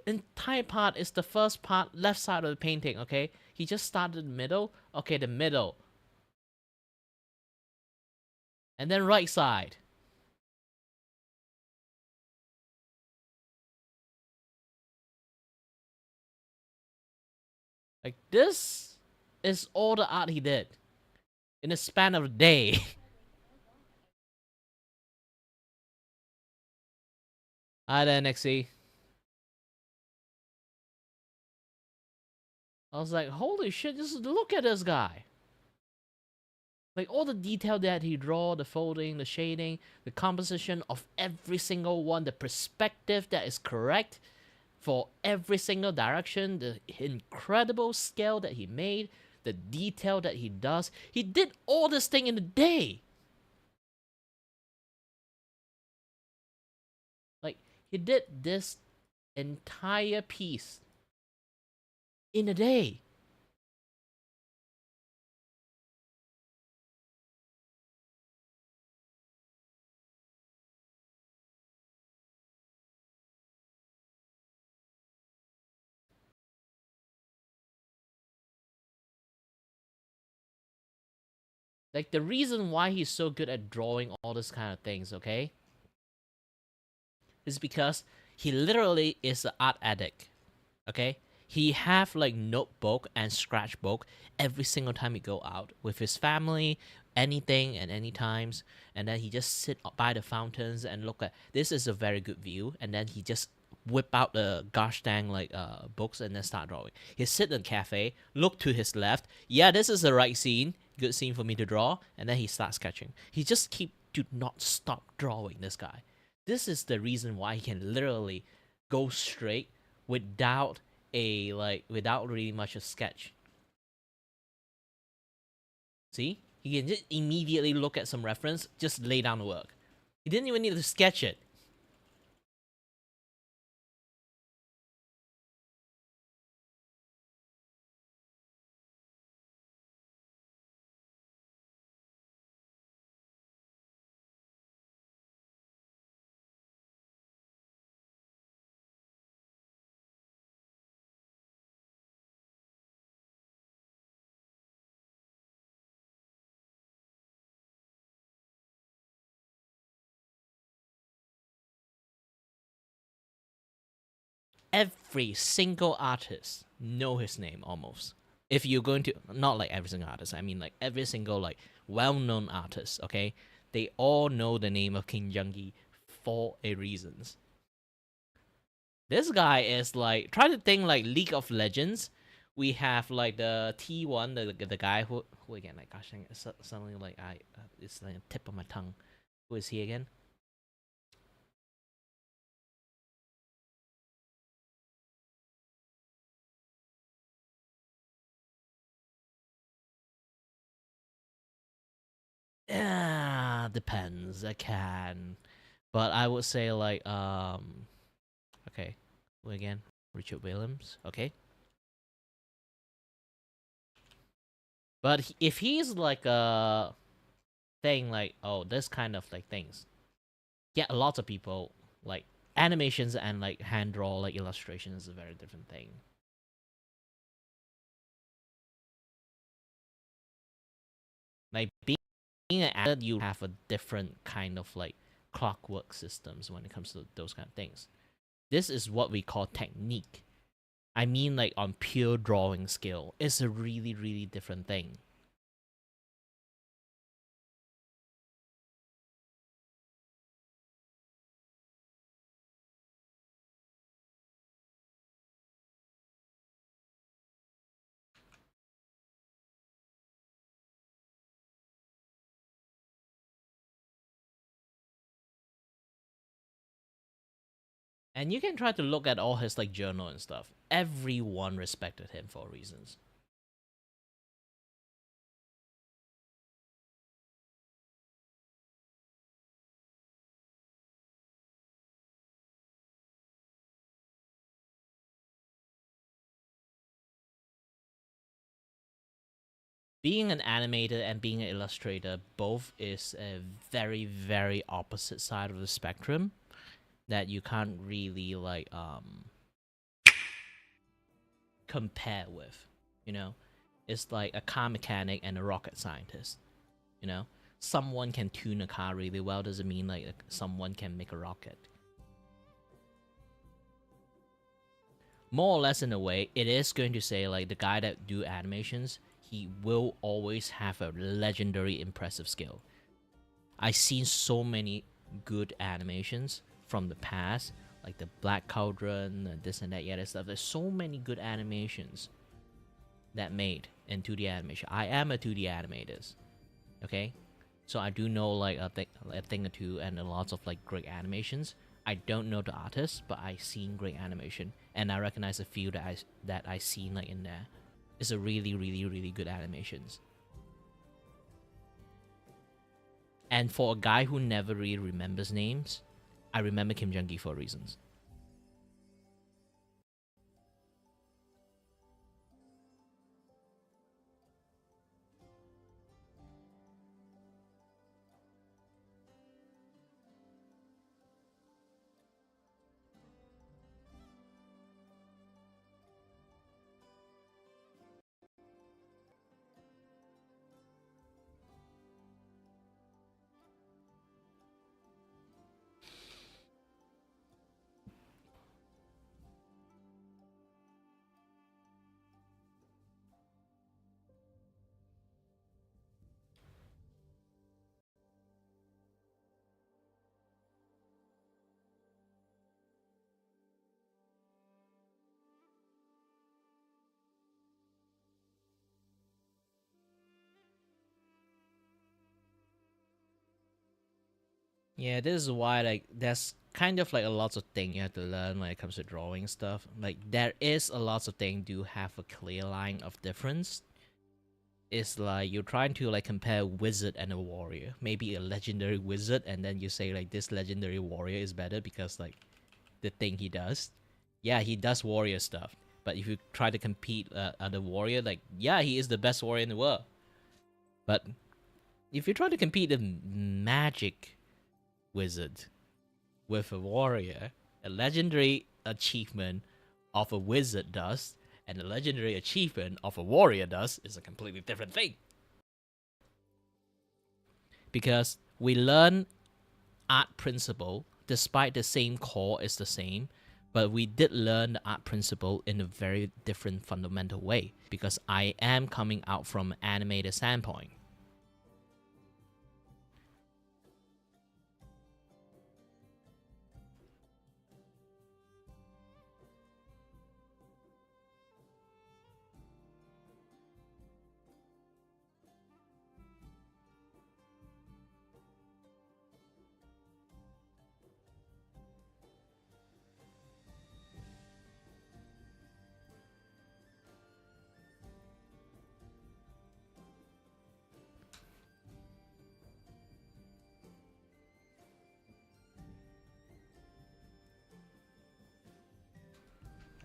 entire part is the first part, left side of the painting. Okay, he just started the middle. Okay, the middle, and then right side. Like this is all the art he did in a span of a day. Hi there, Nexie. I was like, holy shit, just look at this guy. Like all the detail that he draw, the folding, the shading, the composition of every single one, the perspective that is correct for every single direction, the incredible scale that he made, the detail that he does. He did all this thing in a day. Like he did this entire piece in a day. Like the reason why he's so good at drawing all this kind of things, okay, is because he literally is an art addict. Okay, he have like notebook and scratchbook every single time he go out with his family, anything and any times, and then he just sit by the fountains and look at this is a very good view, and then he just whip out the gosh dang like books and then start drawing. He sit in a cafe, look to his left, yeah, this is the right scene, good scene for me to draw, and then he starts sketching. He just do not stop drawing, this guy. This is the reason why he can literally go straight without without really much a sketch. See? He can just immediately look at some reference, just lay down the work. He didn't even need to sketch it. every single artist know his name almost. If you're going to, not like every single artist, I mean like every single like well-known artist, okay? They all know the name of King Jungi for a reasons. This guy is like, try to think like League of Legends. We have like the T1, the guy who again, like gosh, suddenly like it's like a tip of my tongue. Who is he again? Yeah, depends. I can, but I would say like okay, who again? Richard Williams. Okay, but if he's like a thing like, oh, this kind of like things, yeah, lots of people like animations and like hand draw like illustrations is a very different thing. Like being an actor, you have a different kind of like clockwork systems when it comes to those kind of things. This is what we call technique. I mean, like on pure drawing skill, it's a really, really different thing. And you can try to look at all his like journal and stuff. Everyone respected him for reasons. Being an animator and being an illustrator both is a very, very opposite side of the spectrum that you can't really like compare with. You know, it's like a car mechanic and a rocket scientist. You know, someone can tune a car really well doesn't mean like someone can make a rocket. More or less in a way, it is going to say like the guy that do animations, he will always have a legendary impressive skill. I've seen so many good animations from the past, like the Black Cauldron, this and that, yeah, stuff. There's so many good animations that made in 2D animation. I am a 2D animator, okay? So I do know like a thing or two and lots of like great animations. I don't know the artists, but I seen great animation, and I recognize a few that I seen like in there. It's a really, really, really good animations. And for a guy who never really remembers names, I remember Kim Jung-gi for reasons. Yeah, this is why like there's kind of like a lot of thing you have to learn when it comes to drawing stuff. Like there is a lot of thing do have a clear line of difference. It's like you're trying to like compare a wizard and a warrior. Maybe a legendary wizard, and then you say like this legendary warrior is better because like the thing he does. Yeah, he does warrior stuff. But if you try to compete at a warrior, like yeah, he is the best warrior in the world. But if you try to compete a magic wizard with a warrior, a legendary achievement of a wizard does, and a legendary achievement of a warrior does is a completely different thing. Because we learn art principle, despite the same core is the same, But we did learn the art principle in a very different fundamental way because I am coming out from an animator standpoint.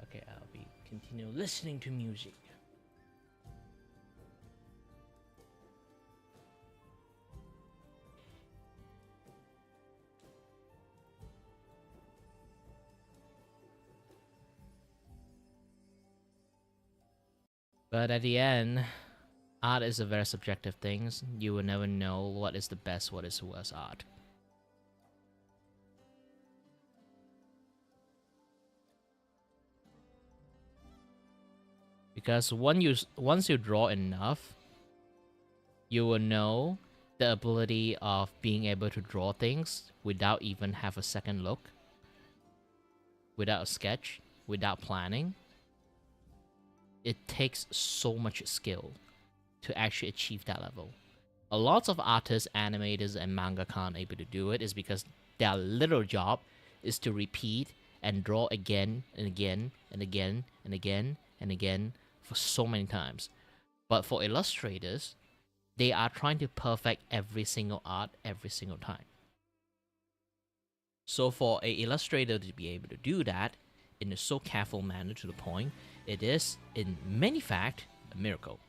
Okay, I'll be continue listening to music. But at the end, art is a very subjective thing. You will never know what is the best, what is worst art. Because once you draw enough, you will know the ability of being able to draw things without even have a second look, without a sketch, without planning. It takes so much skill to actually achieve that level. A lot of artists, animators, and mangaka aren't able to do it is because their little job is to repeat and draw again and again and again and again and again for so many times. But for illustrators, they are trying to perfect every single art every single time. So for a illustrator to be able to do that in a so careful manner to the point, it is, in many fact, a miracle.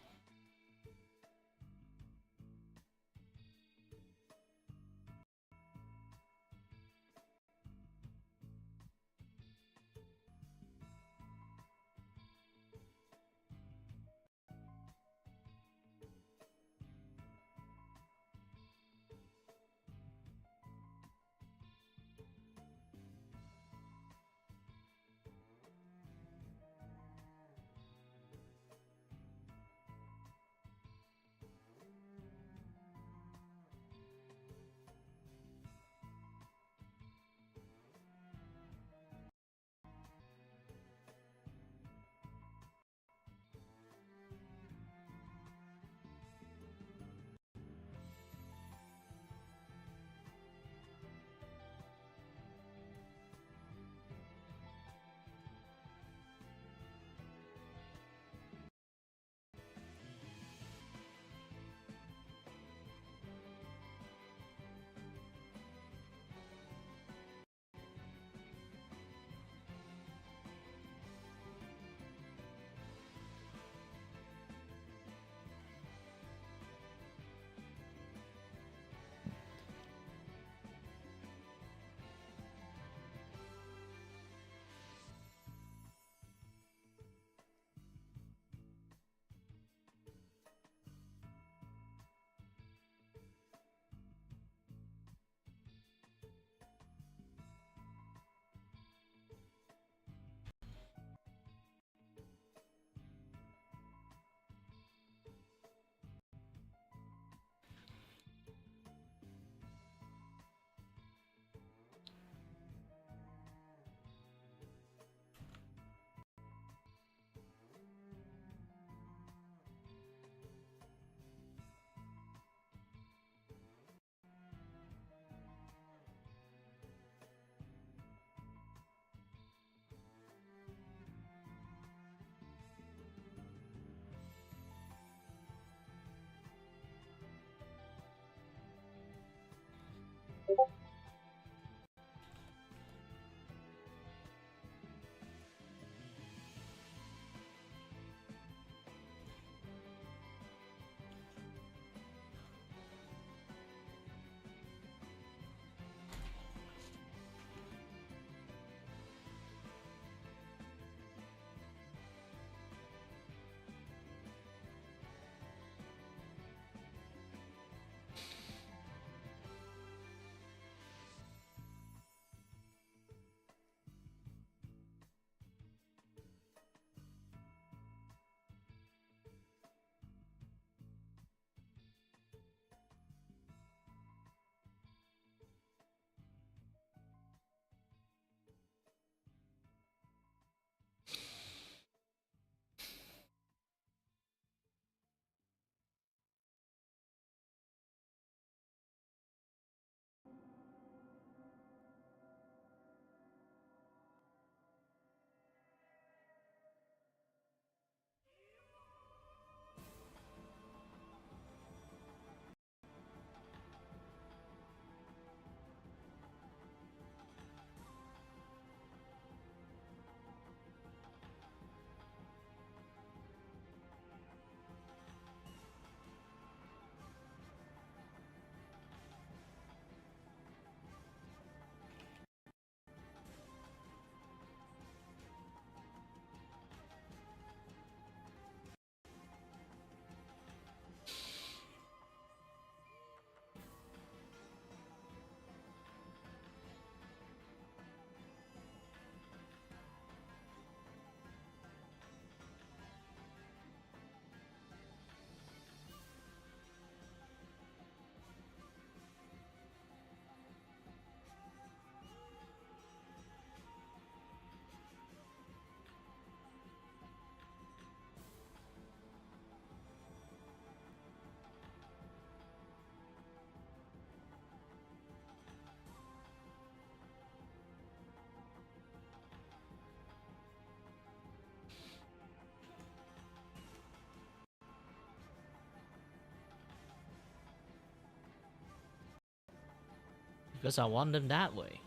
because I want them that way.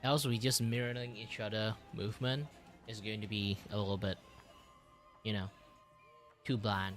Else we just mirroring each other movement is going to be a little bit, you know, too bland.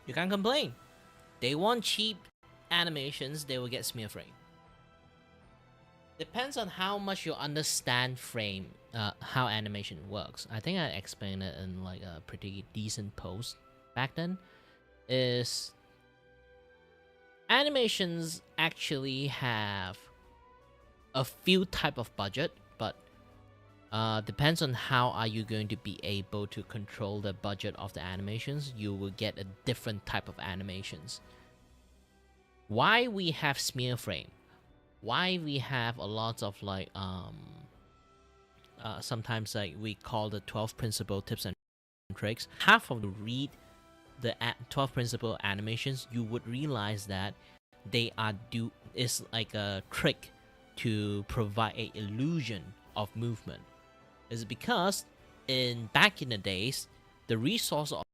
You can't complain. They want cheap animations, they will get smear frame. Depends on how much you understand frame, how animation works. I think I explained it in like a pretty decent post back then. Is animations actually have a few type of budget, but depends on how are you going to be able to control the budget of the animations. You will get a different type of animations. Why we have smear frame? Why we have a lot of like sometimes like we call the 12 principle tips and tricks. Half of the read the 12 principle animations, you would realize that they are is like a trick to provide a illusion of movement. Is because back in the days, the resource of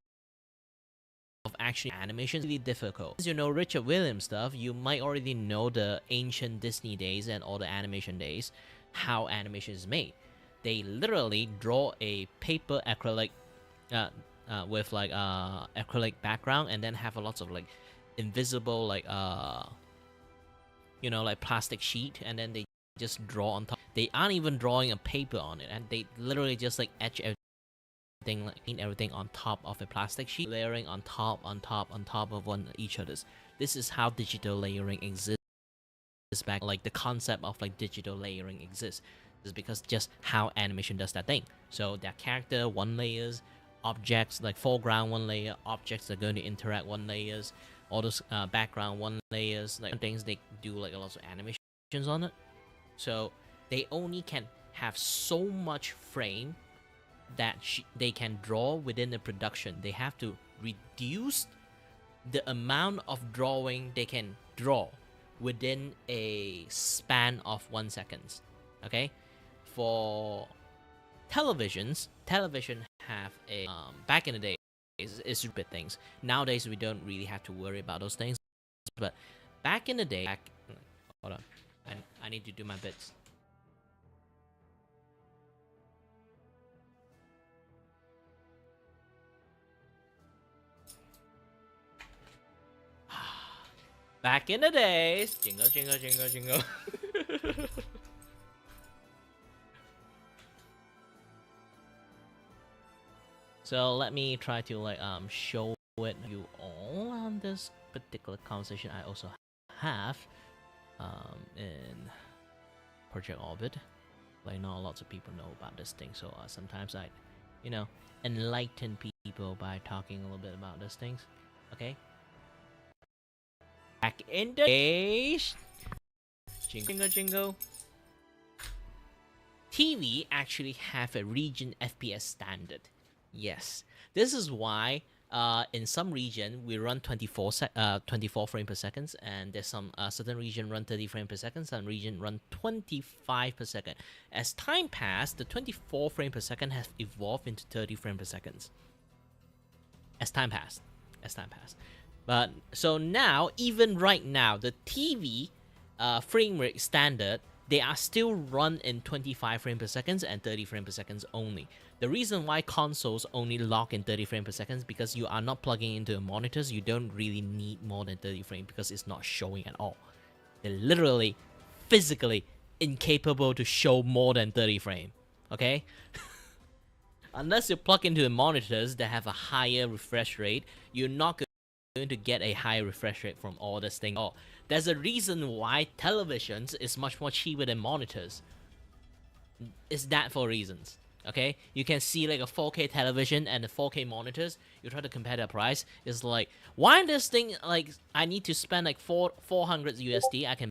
actually animation is really difficult. As you know Richard Williams stuff, you might already know the ancient Disney days and all the animation days, how animation is made. They literally draw a paper acrylic with like acrylic background, and then have a lots of like invisible like like plastic sheet, and then they just draw on top. They aren't even drawing a paper on it, and they literally just like etch everything, like paint everything on top of a plastic sheet, layering on top of one each other's. This is how digital layering exists back, like the concept of like digital layering exists is because just how animation does that thing. So their character one layers, objects like foreground one layer, objects are going to interact one layers, all those background one layers, like things they do like a lot of animations on it. So they only can have so much frame that they can draw within the production. They have to reduce the amount of drawing they can draw within a span of 1 second. Okay, for television have a back in the day is stupid things. Nowadays we don't really have to worry about those things, but back in the day, hold on, I need to do my bits. Back in the days, jingle, jingle, jingle, jingle. So let me try to like show it you all on this particular conversation I also have in Project Orbit. Like not lots of people know about this thing, so sometimes I, enlighten people by talking a little bit about these things. Okay. Back in the days, jingle jingle. TV actually have a region FPS standard. Yes, this is why in some region we run 24 frames per second, and there's some certain region run 30 frames per second, some region run 25 per second. As time passed, the 24 frames per second has evolved into 30 frames per second. As time passed. But so now, even right now, the TV frame rate standard, they are still run in 25 frames per second and 30 frames per second only. The reason why consoles only lock in 30 frames per second is because you are not plugging into the monitors. You don't really need more than 30 frames because it's not showing at all. They're literally, physically incapable to show more than 30 frames. Okay? Unless you plug into the monitors that have a higher refresh rate, you're not going to get a higher refresh rate from all this thing. Oh, there's a reason why televisions is much more cheaper than monitors. It's that for reasons. Okay, you can see like a 4K television and the 4K monitors. You try to compare the price. It's like, why this thing like I need to spend like 400 USD? I can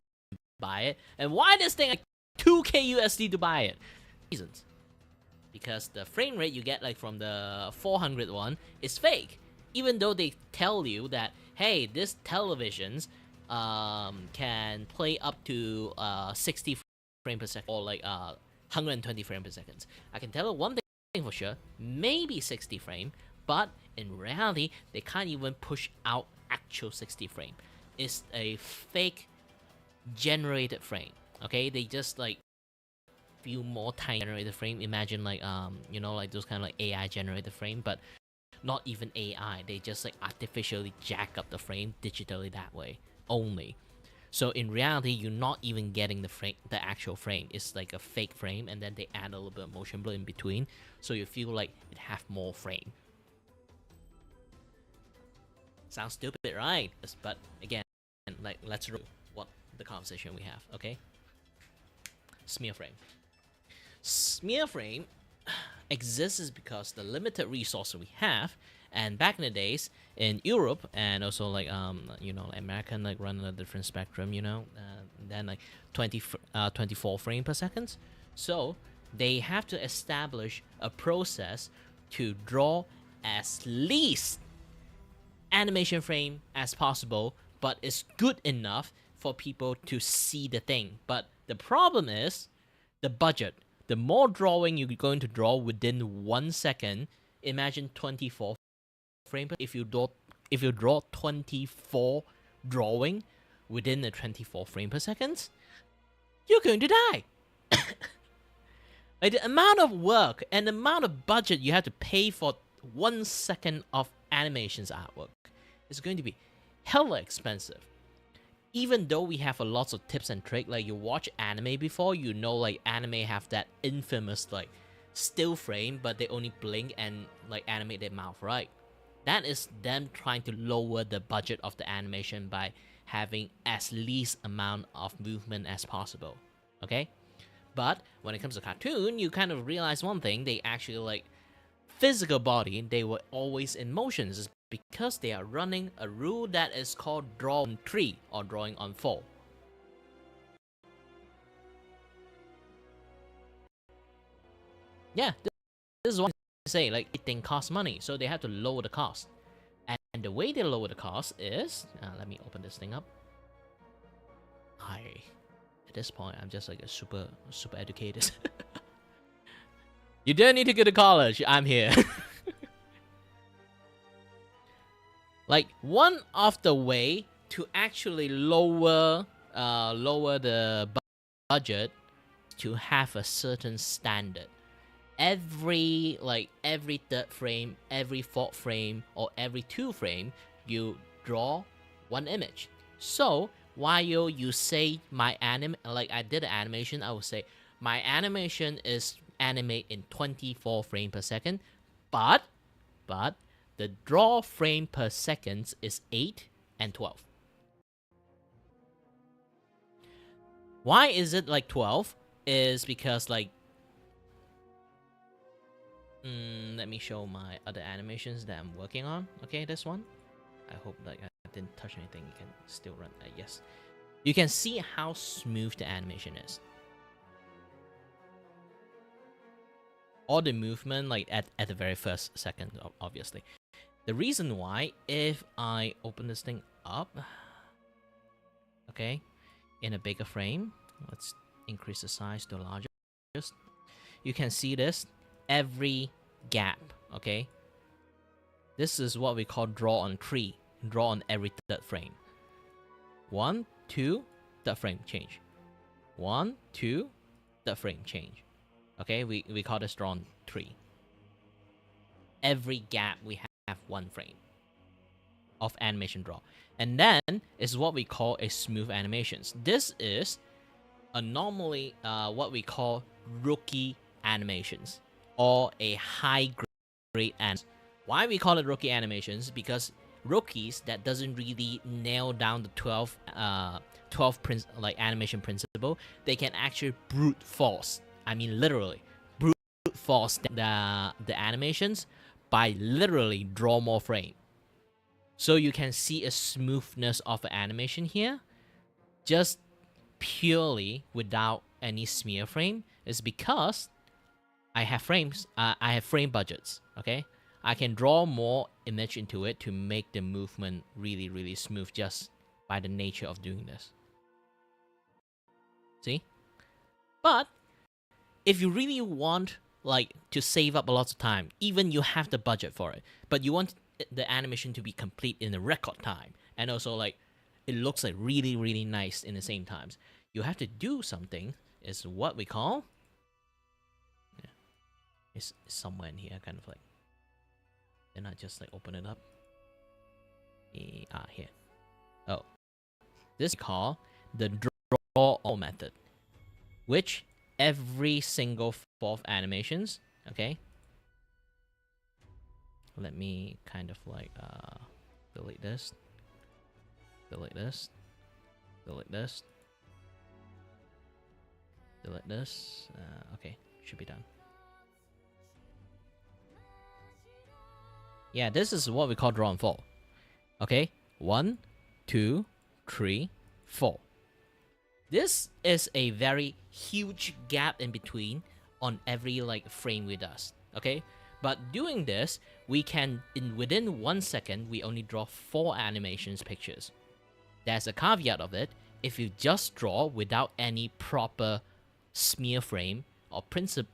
buy it, and why this thing like 2K USD to buy it? Reasons. Because the frame rate you get like from the 400 one is fake. Even though they tell you that, hey, this televisions can play up to 60 frames per second or like 120 frames per second. I can tell you one thing for sure, maybe 60 frames, but in reality, they can't even push out actual 60 frames. It's a fake generated frame. Okay, they just like few more tiny generated frame. Imagine like like those kind of like AI generated frame, but not even AI. They just like artificially jack up the frame digitally that way only. So in reality, you're not even getting the actual frame. It's like a fake frame, and then they add a little bit of motion blur in between, so you feel like it have more frame. Sounds stupid, right? But again, like let's review what the conversation we have. Okay. Smear frame. Smear frame exists is because the limited resources we have, and back in the days in Europe and also like American like run on a different spectrum, then like 24 frames per second. So they have to establish a process to draw as least animation frame as possible, but it's good enough for people to see the thing. But the problem is the budget. The more drawing you're going to draw within 1 second, imagine 24 frames. If you draw 24 drawing within the 24 frames per second, you're going to die. Like the amount of work and the amount of budget you have to pay for 1 second of animations artwork is going to be hella expensive. Even though we have a lots of tips and tricks, like you watch anime before, you know like anime have that infamous like still frame, but they only blink and like animate their mouth, right? That is them trying to lower the budget of the animation by having as least amount of movement as possible, okay? But when it comes to cartoon, you kind of realize one thing, they actually like physical body, they were always in motions. It's because they are running a rule that is called draw on 3 or drawing on 4. Yeah, this is what I say, like, it costs money, so they have to lower the cost. And the way they lower the cost is, let me open this thing up. At this point, I'm just like a super educated. You don't need to go to college, I'm here. Like, one of the way to actually lower the budget to have a certain standard. Every third frame, every fourth frame, or every 2 frame, you draw 1 image. So while you say my like I did an animation, I would say my animation is animate in 24 frames per second, but the draw frame per second is 8 and 12. Why is it like 12? Is because like, let me show my other animations that I'm working on. Okay, this one. I hope like I didn't touch anything. You can still run. Yes, you can see how smooth the animation is. All the movement like at the very first second, obviously. The reason why, if I open this thing up, okay, in a bigger frame, let's increase the size to larger. You can see this, every gap, okay? This is what we call draw on 3, draw on every third frame. 1, 2, third frame, change. 1, 2, third frame, change. Okay, we call this draw on 3. Every gap we have 1 frame of animation draw. And then is what we call a smooth animations. This is a normally what we call rookie animations or a high grade animation. Why we call it rookie animations? Because rookies that doesn't really nail down the 12 animation principle, they can actually brute force. I mean literally brute force the animations by literally draw more frame. So you can see a smoothness of the animation here, just purely without any smear frame. Is because I have frames. I have frame budgets. Okay, I can draw more image into it to make the movement really smooth just by the nature of doing this. See, but if you really want like to save up a lot of time, even you have the budget for it, but you want the animation to be complete in a record time, and also like it looks like really nice in the same times, you have to do something. Is what we call, yeah, it's somewhere in here, kind of like, and I just like open it up. Here. Oh, this is called the draw all method, which every single 4th animations, okay, let me kind of like delete this, delete this, delete this, delete this. Okay, should be done. Yeah, this is what we call draw on 4. Okay, 1, 2, 3, 4. This is a very huge gap in between on every like frame with us. Okay, but doing this, we can within 1 second we only draw 4 animations pictures. There's a caveat of it. If you just draw without any proper smear frame or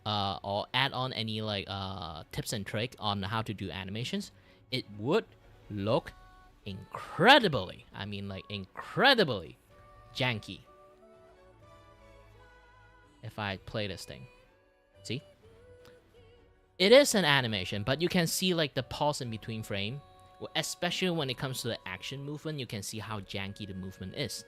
or add on any like tips and tricks on how to do animations, it would look incredibly, I mean like incredibly janky. If I play this thing, see, It is an animation, but you can see like the pause in between frame, especially when it comes to the action movement. You can see how janky the movement is.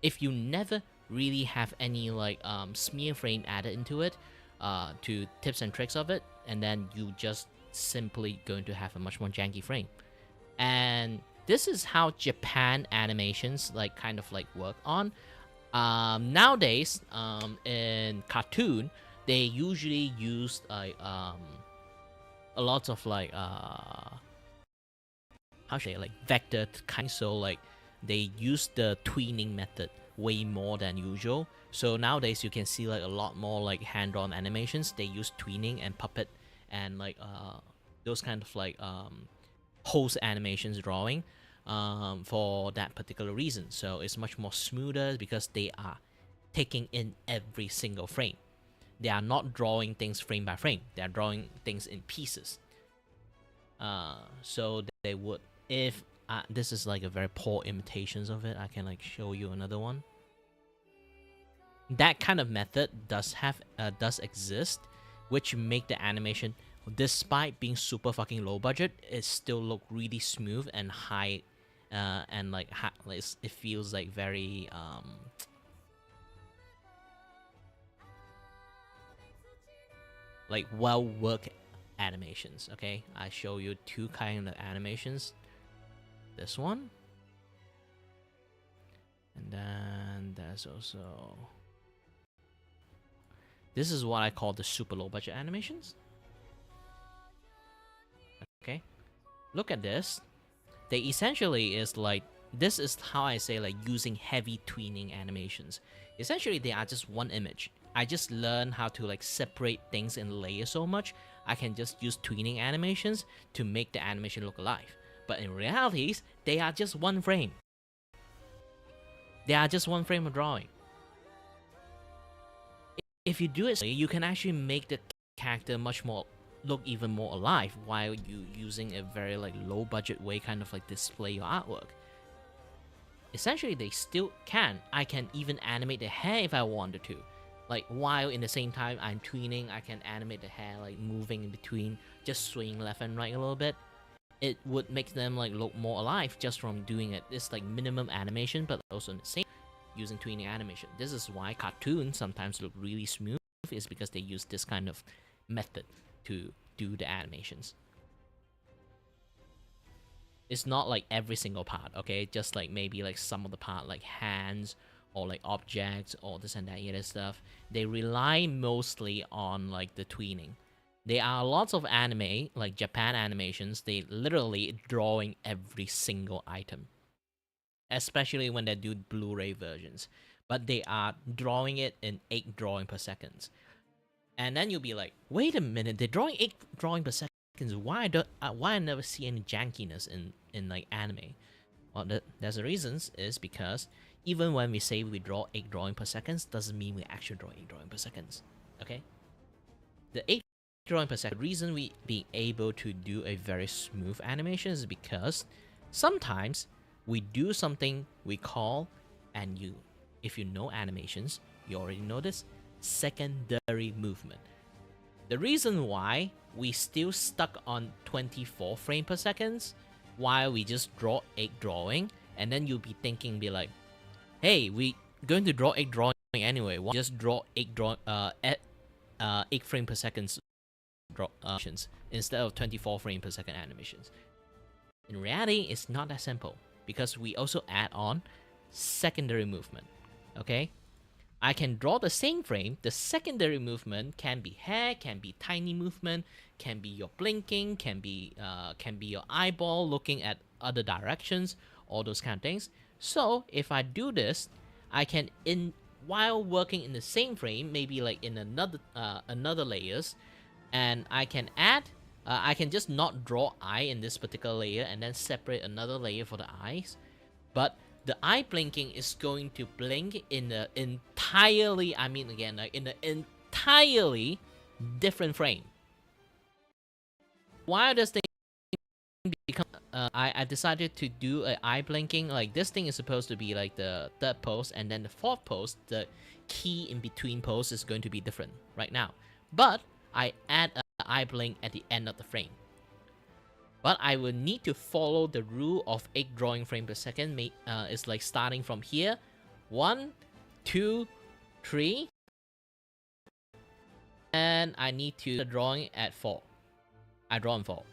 If you never really have any like smear frame added into it, to tips and tricks of it, and then you just simply going to have a much more janky frame. And this is how Japan animations like kind of like work on. Nowadays, in cartoon, they usually use like a lot of like how should I say, like vector kind. So like they use the tweening method way more than usual. So nowadays you can see like a lot more like hand-drawn animations. They use tweening and puppet and like those kind of like host animations drawing for that particular reason. So it's much more smoother because they are taking in every single frame. They are not drawing things frame by frame. They are drawing things in pieces. So they would, if this is like a very poor imitations of it, I can like show you another one. That kind of method does exist, which make the animation, despite being super fucking low budget, it still look really smooth and high, and like it feels like very like well worked animations. Okay, I show you two kind of animations. This one, and then there's also, this is what I call the super low budget animations. Okay, look at this. They essentially is like, this is how I say like using heavy tweening animations. Essentially they are just one image. I just learned how to like separate things in layers so much, I can just use tweening animations to make the animation look alive. But in reality, they are just one frame. They are just one frame of drawing. If you do it, you can actually make the character much more look even more alive while you using a very like low budget way kind of like display your artwork. Essentially they still can. I can even animate the hair if I wanted to. Like while in the same time I'm tweening, I can animate the hair like moving in between, just swinging left and right a little bit. It would make them like look more alive just from doing it. It's like minimum animation, but also in the same using tweening animation. This is why cartoons sometimes look really smooth, is because they use this kind of method to do the animations. It's not like every single part, okay? Just like maybe like some of the part, like hands or like objects or this and that other stuff. They rely mostly on like the tweening. There are lots of anime, like Japan animations, they literally drawing every single item. Especially when they do Blu-ray versions. But they are drawing it in 8 drawing per second. And then you'll be like, wait a minute, they're drawing 8 drawing per second. Why I never see any jankiness in like anime? Well, there's a reasons is because even when we say we draw 8 drawing per second, doesn't mean we actually draw 8 drawing per second. Okay? The 8 drawing per second, the reason we being able to do a very smooth animation is because sometimes we do something we call, and you, if you know animations, you already know this, secondary movement. The reason why we still stuck on 24 frames per second while we just draw 8 drawing, and then you'll be thinking, be like, hey, we going to draw 8 drawing anyway, why just draw 8 8 frames per second animations instead of 24 frames per second animations? In reality, it's not that simple, because we also add on secondary movement. Okay, I can draw the same frame. The secondary movement can be hair, can be tiny movement, can be your blinking, can be your eyeball looking at other directions, all those kind of things. So if I do this, I can, while working in the same frame, maybe like in another layers, and I can add. I can just not draw eye in this particular layer and then separate another layer for the eyes, but the eye blinking is going to blink in an entirely, I mean again, like in an entirely different frame. Why does thing become? I decided to do an eye blinking. Like this thing is supposed to be like the third pose, and then the fourth pose, the key in between pose is going to be different right now. But I add eye blink at the end of the frame. But I will need to follow the rule of 8 drawing frames per second. It's like starting from here. 1, 2, 3. And I need to drawing at 4. I draw in 4.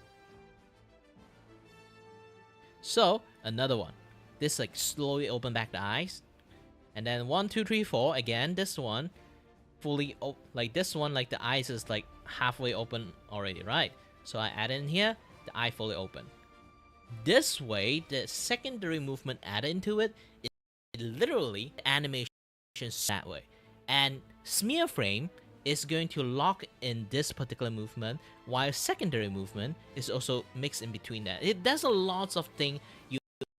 So, another one. This like slowly open back the eyes. And then 1, 2, 3, 4. Again, this one fully like this one, like the eyes is like halfway open already, right? So I add in here, the eye fully open. This way, the secondary movement added into it literally animation that way. And smear frame is going to lock in this particular movement, while secondary movement is also mixed in between that. There's a lots of things you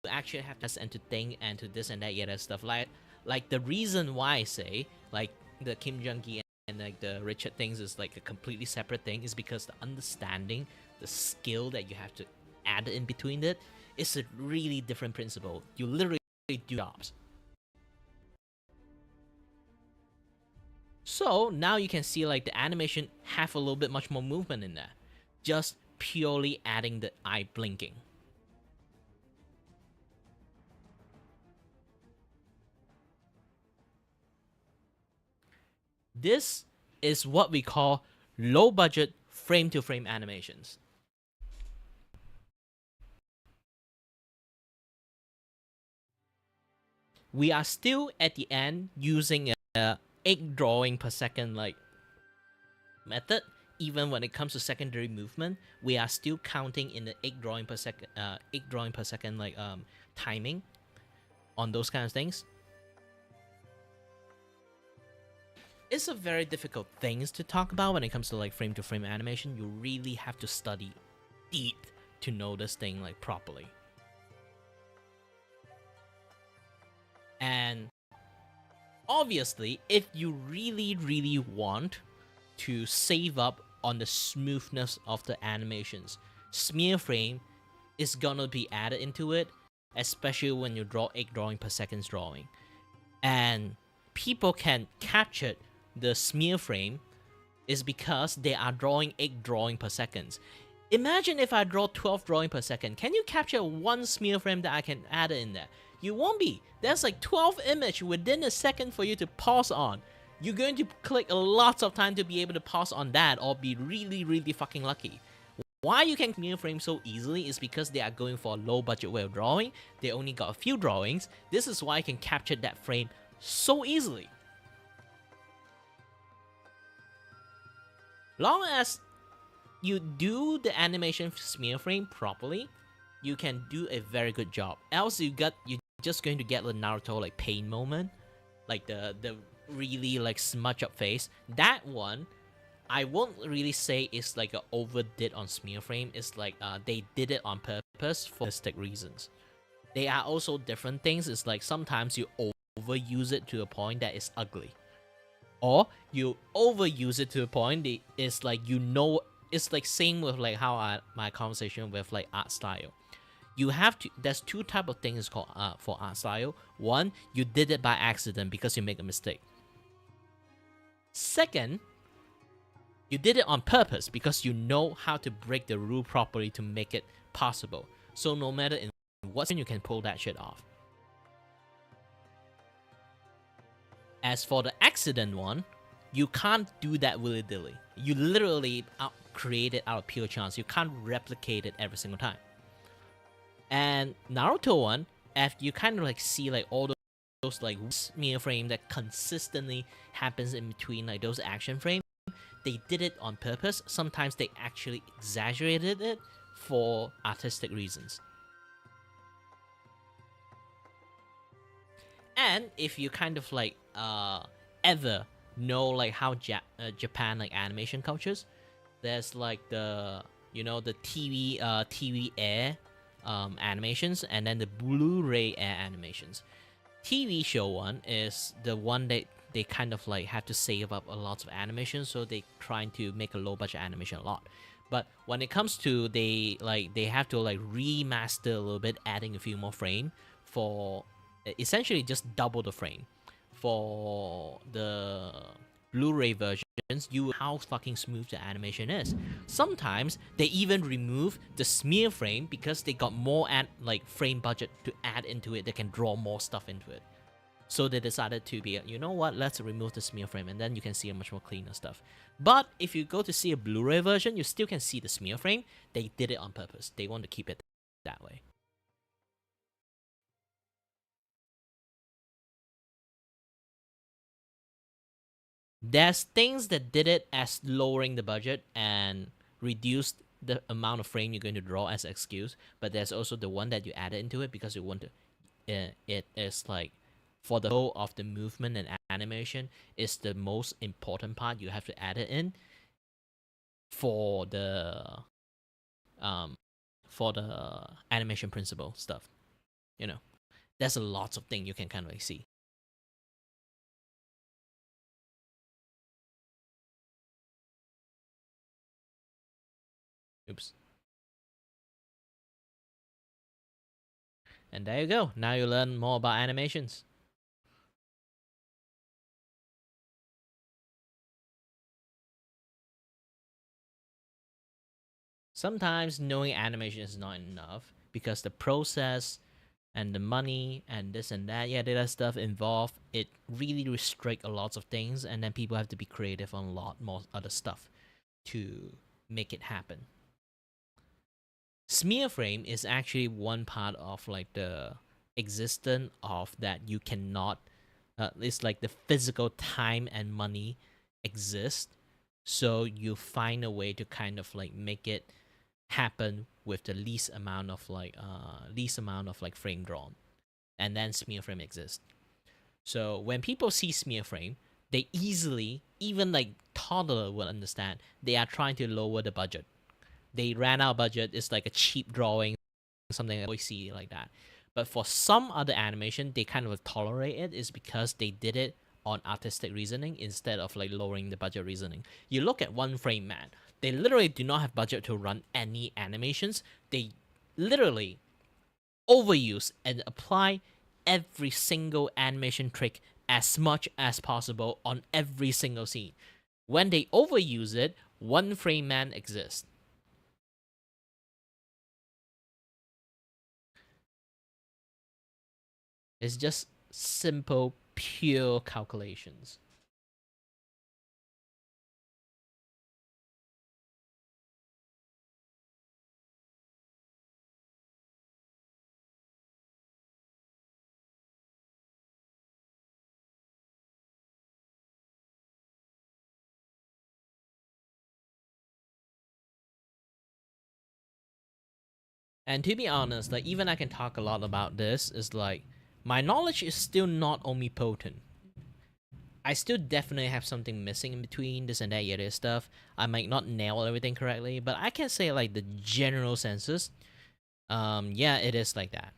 actually have to and to think and to this and that yet stuff. Like the reason why I say like the Kim Jong-gi and like the Richard things is like a completely separate thing is because the understanding, the skill that you have to add in between it is a really different principle. You literally do jobs. So now you can see like the animation have a little bit much more movement in there, just purely adding the eye blinking. This is what we call low budget frame to frame animations. We are still at the end using a 8 drawing per second like method. Even when it comes to secondary movement, we are still counting in the 8 drawing per second like timing on those kind of things. It's a very difficult things to talk about when it comes to like frame to frame animation. You really have to study deep to know this thing like properly. And obviously, if you really want to save up on the smoothness of the animations, smear frame is gonna be added into it, especially when you draw 8 drawing per second drawing. And people can capture the smear frame is because they are drawing 8 drawing per second. Imagine if I draw 12 drawing per second. Can you capture one smear frame that I can add in there? You won't be. There's like 12 images within a second for you to pause on. You're going to click a lot of time to be able to pause on that or be really fucking lucky. Why you can smear frame so easily is because they are going for a low budget way of drawing. They only got a few drawings. This is why I can capture that frame so easily. Long as you do the animation smear frame properly, you can do a very good job. Else you're just going to get the Naruto like pain moment, like the really like smudge up face. That one, I won't really say it's like a overdid on smear frame. It's like they did it on purpose for artistic reasons. They are also different things. It's like sometimes you overuse it to a point that is ugly, or you overuse it to a point that it's like it's like same with like how my conversation with like art style. You have to. There's two type of things called for art style. One, you did it by accident because you make a mistake. Second, you did it on purpose because you know how to break the rule properly to make it possible. So no matter in what you can pull that shit off. As for the accident one, you can't do that willy-nilly. You literally create it out of pure chance. You can't replicate it every single time. And Naruto one, after you kind of like see like all those like smear frame that consistently happens in between like those action frames, they did it on purpose. Sometimes they actually exaggerated it for artistic reasons. And if you kind of like ever know like how Japan like animation cultures, there's like the the TV air animations and then the Blu-ray air animations. TV show one is the one that they kind of like have to save up a lot of animation, so they trying to make a low budget animation a lot. But when it comes to they have to like remaster a little bit, adding a few more frame for essentially just double the frame. For the Blu-ray version, you how fucking smooth the animation is. Sometimes they even remove the smear frame because they got more frame budget to add into it. They can draw more stuff into it. So they decided to be, you know what, let's remove the smear frame, and then you can see a much more cleaner stuff. But if you go to see a Blu-ray version, you still can see the smear frame. They did it on purpose. They want to keep it that way. There's things that did it as lowering the budget and reduced the amount of frame you're going to draw as excuse, but there's also the one that you added into it because you want to. It is like for the whole of the movement and animation is the most important part. You have to add it in for the animation principle stuff. You know, there's a lots of things you can kind of like see. Oops. And there you go. Now you learn more about animations. Sometimes knowing animation is not enough because the process and the money and this and that, yeah, that stuff involved, it really restrict a lot of things, and then people have to be creative on a lot more other stuff to make it happen. Smear frame is actually one part of like the existence of that you cannot it's like the physical time and money exist, so you find a way to kind of like make it happen with the least amount of like frame drawn, and then smear frame exists. So when people see smear frame, they easily, even like toddler will understand, they are trying to lower the budget. They ran out of budget. It's like a cheap drawing, something that we see like that. But for some other animation, they kind of tolerate it is because they did it on artistic reasoning instead of like lowering the budget reasoning. You look at One Frame Man, they literally do not have budget to run any animations. They literally overuse and apply every single animation trick as much as possible on every single scene. When they overuse it, One Frame Man exists. It's just simple, pure calculations. And to be honest, like even I can talk a lot about this, is like my knowledge is still not omnipotent. I still definitely have something missing in between this and that yada stuff. I might not nail everything correctly, but I can say like the general senses. Yeah, it is like that.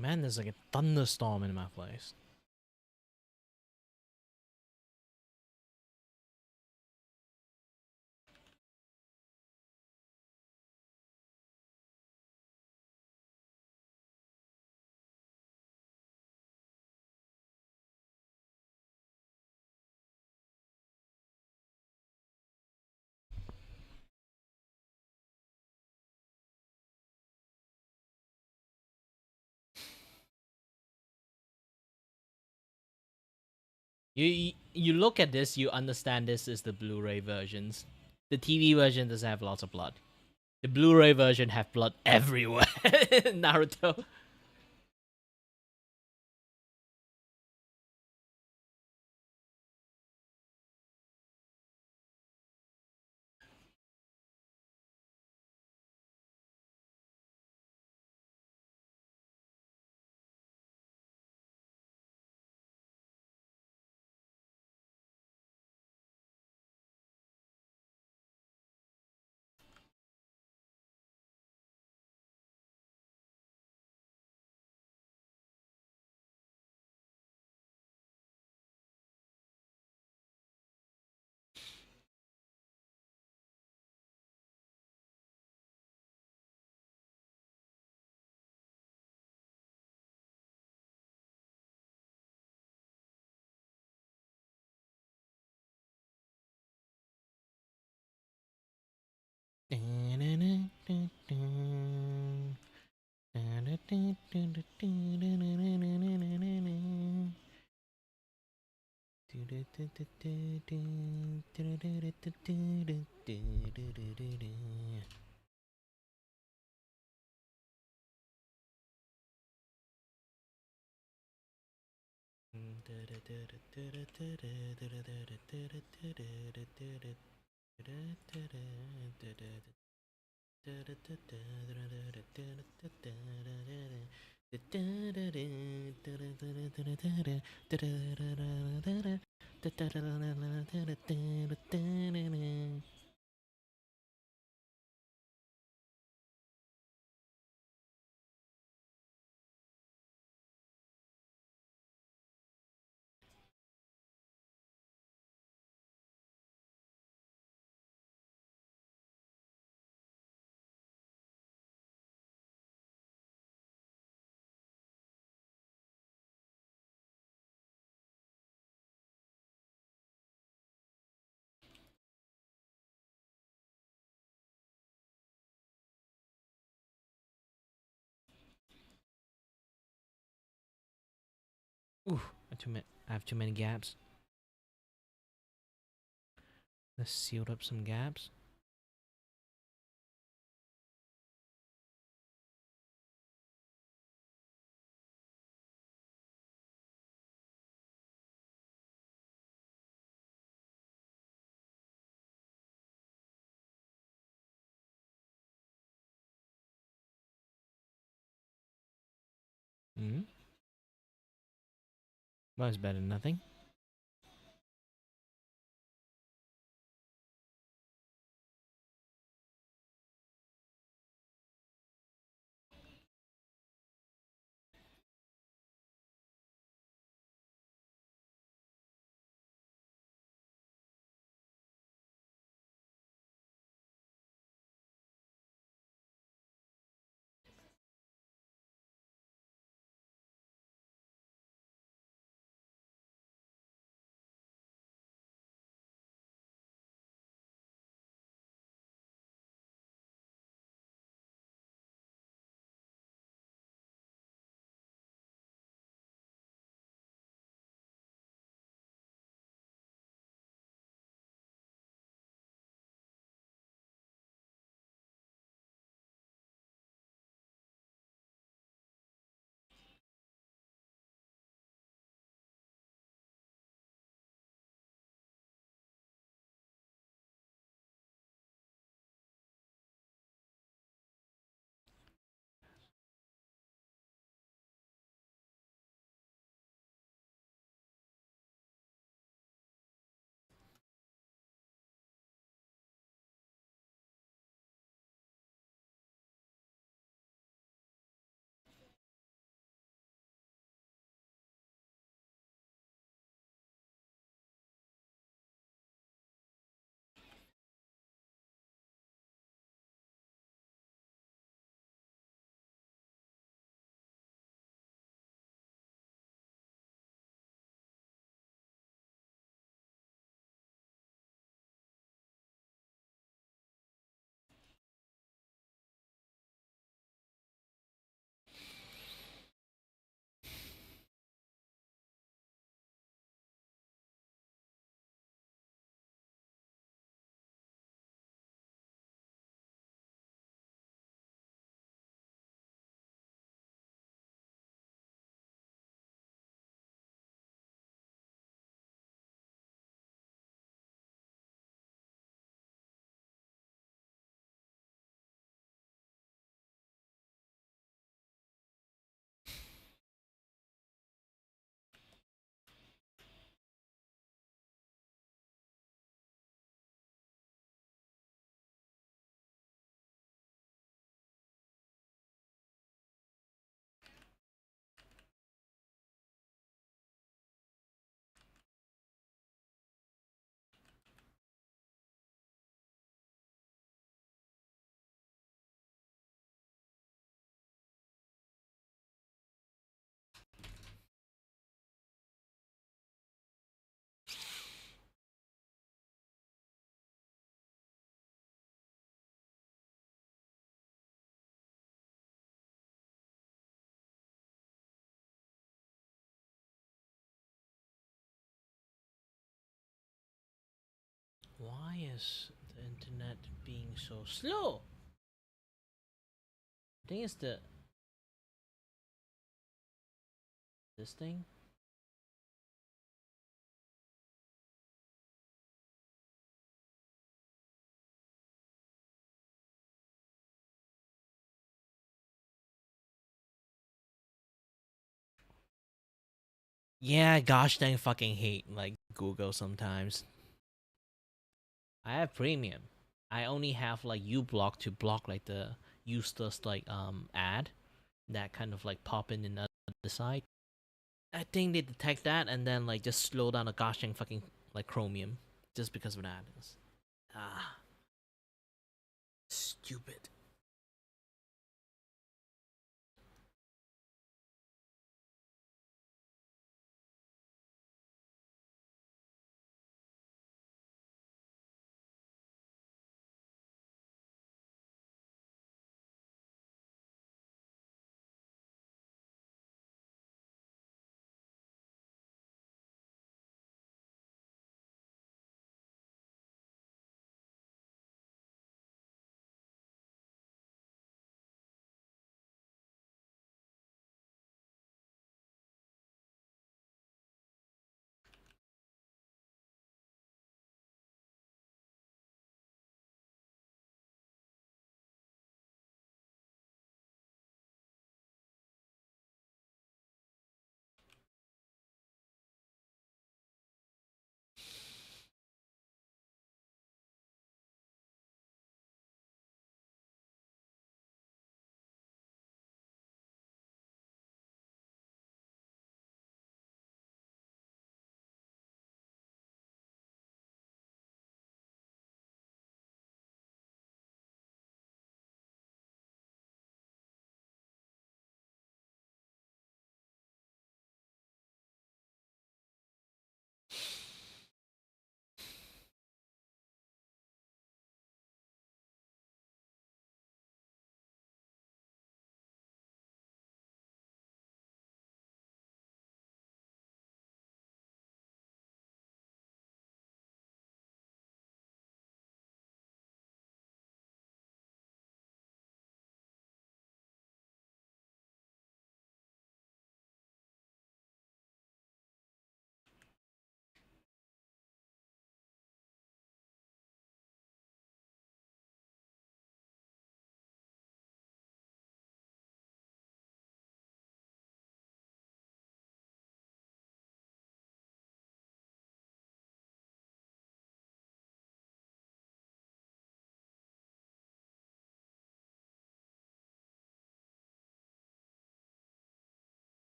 Man, there's like a thunderstorm in my place. You look at this, you understand this is the Blu-ray versions. The TV version doesn't have lots of blood. The Blu-ray version have blood everywhere. Naruto. Ooh, I have too many gaps. Let's seal up some gaps. Hmm. Well, it's better than nothing. Why is the internet being so slow? I think it's this thing. Yeah, gosh dang fucking hate like Google sometimes. I have premium. I only have like uBlock to block like the useless like ad that kind of like pop in the other side. I think they detect that and then like just slow down the gosh dang fucking like Chromium just because of that. Ah, stupid.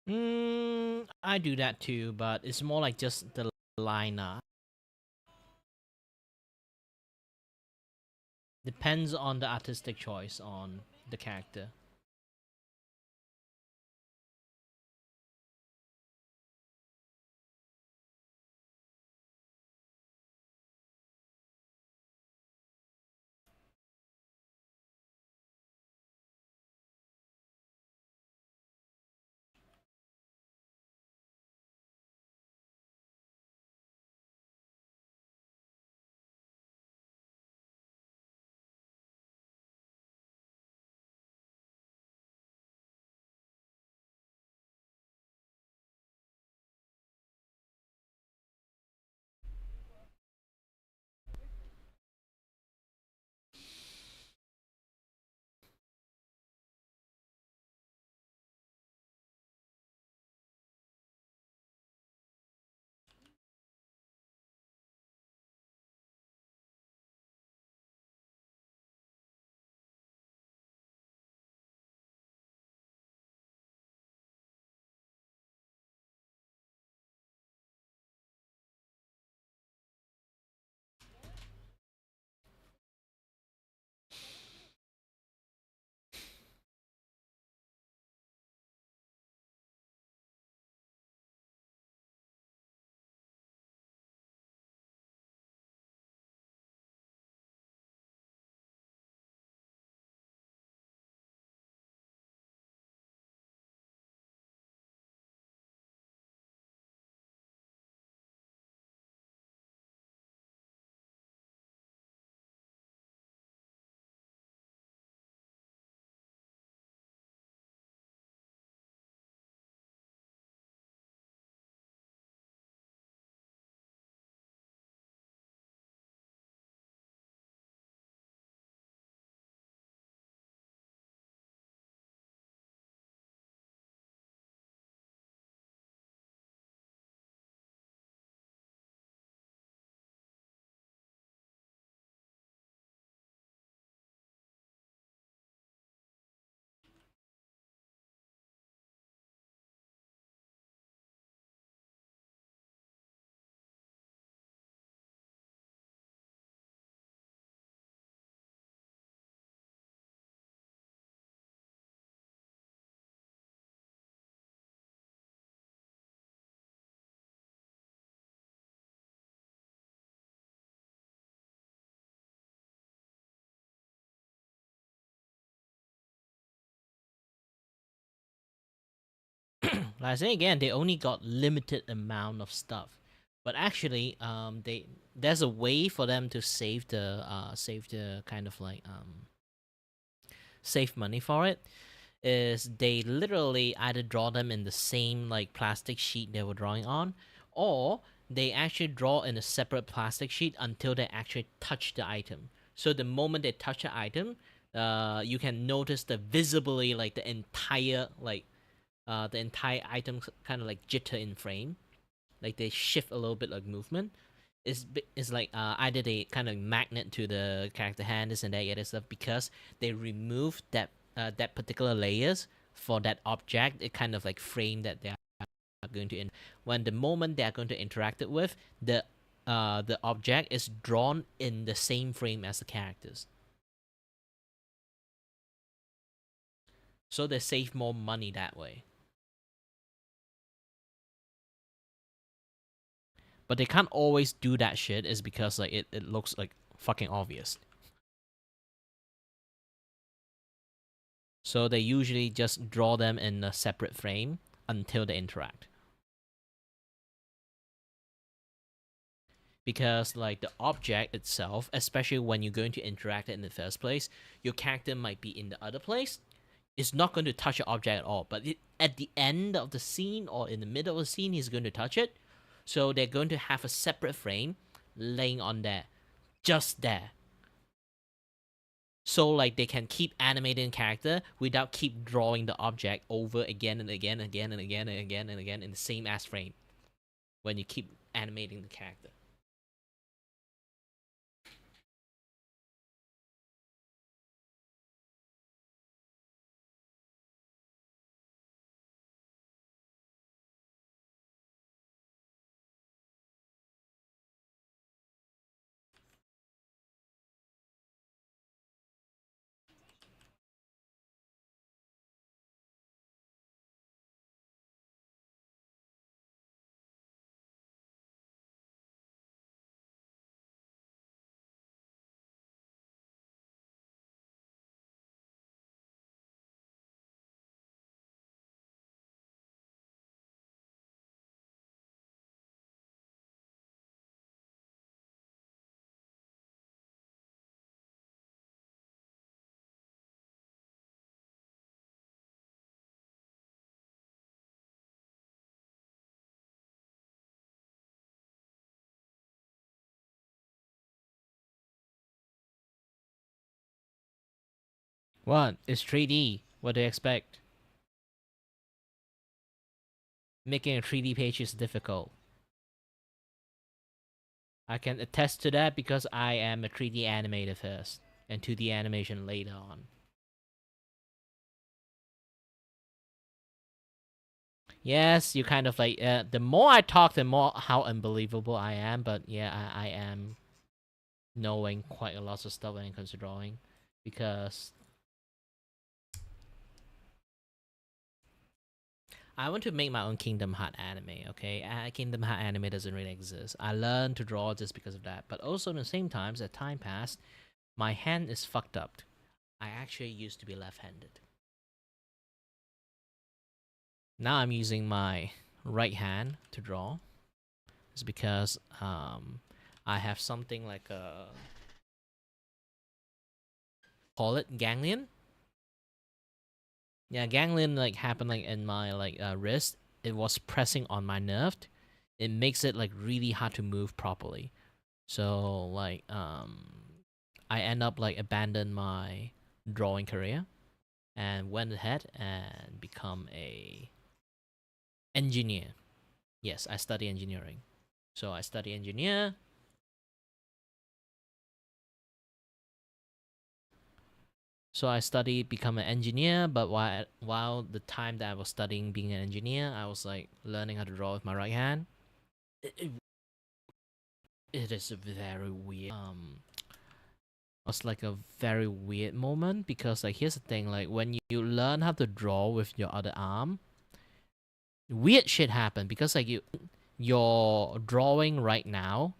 I do that too, but it's more like just the lineup. Depends on the artistic choice on the character. Like I say again, they only got limited amount of stuff, but actually, there's a way for them to save the kind of like save money for it. Is they literally either draw them in the same like plastic sheet they were drawing on, or they actually draw in a separate plastic sheet until they actually touch the item. So the moment they touch the item, you can notice the visibly like the entire item kind of like jitter in frame, like they shift a little bit like movement. It's like either they kind of magnet to the character hand, this and that other stuff, because they remove that particular layers for that object. It kind of like frame that they are going to when the moment they are going to interact it with the object is drawn in the same frame as the characters, so they save more money that way. But they can't always do that shit, is because like it looks like fucking obvious. So they usually just draw them in a separate frame until they interact. Because like the object itself, especially when you're going to interact it in the first place, your character might be in the other place. It's not going to touch the object at all. But at the end of the scene or in the middle of the scene, he's going to touch it. So they're going to have a separate frame laying on there, just there. So like they can keep animating character without keep drawing the object over again and again and again and again and again and again in the same ass frame when you keep animating the character. What? It's 3D. What do you expect? Making a 3D page is difficult. I can attest to that because I am a 3D animator first and 2D animation later on. Yes, you kind of like the more I talk, the more how unbelievable I am. But yeah, I am knowing quite a lot of stuff when it comes to drawing, because I want to make my own Kingdom Heart anime. Okay, Kingdom Heart anime doesn't really exist. I learned to draw just because of that. But also at the same time, as time passed, my hand is fucked up. I actually used to be left-handed. Now I'm using my right hand to draw. It's because I have something like a, call it ganglion. Yeah, ganglion like happened like in my like wrist. It was pressing on my nerve. It makes it like really hard to move properly. So like I end up like abandon my drawing career and went ahead and become a engineer. Yes, I study engineering. So I study engineer. So I studied become an engineer, but while the time that I was studying being an engineer, I was like learning how to draw with my right hand. It is a very weird it was like a very weird moment, because like here's the thing, like when you learn how to draw with your other arm, weird shit happen, because like your drawing right now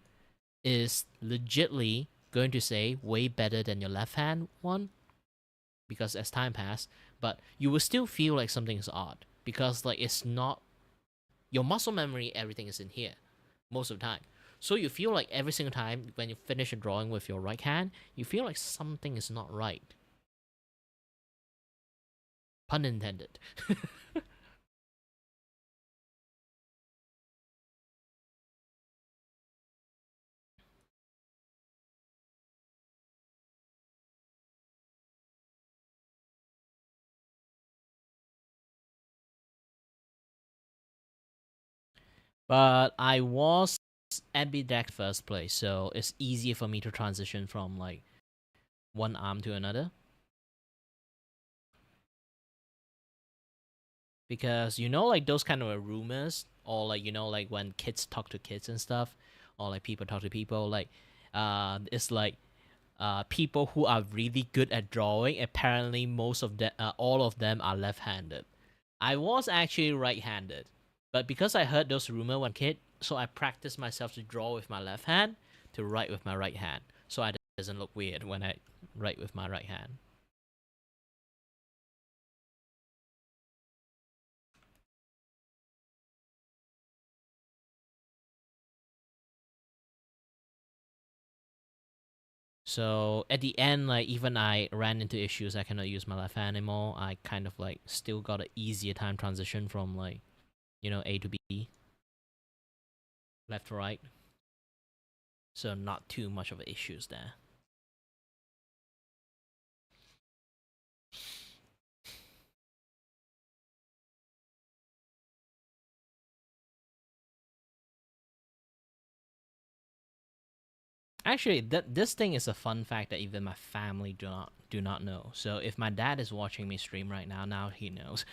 is legitly going to say way better than your left hand one, because as time passed, but you will still feel like something is odd, because like it's not Your muscle memory, everything is in here most of the time. So you feel like every single time when you finish a drawing with your right hand, you feel like something is not right. Pun intended. But I was ambidextrous first place, so it's easier for me to transition from like one arm to another. Because like those kind of rumors, or like like when kids talk to kids and stuff, or like people talk to people, like it's like people who are really good at drawing, apparently most of them, all of them are left-handed. I was actually right-handed, but because I heard those rumors when kid, so I practiced myself to draw with my left hand, to write with my right hand, so it doesn't look weird when I write with my right hand. So at the end, like even I ran into issues, I cannot use my left hand anymore. I kind of like still got an easier time transition from like, A to B, left to right. So not too much of issues there. Actually, this thing is a fun fact that even my family do not know. So if my dad is watching me stream right now he knows.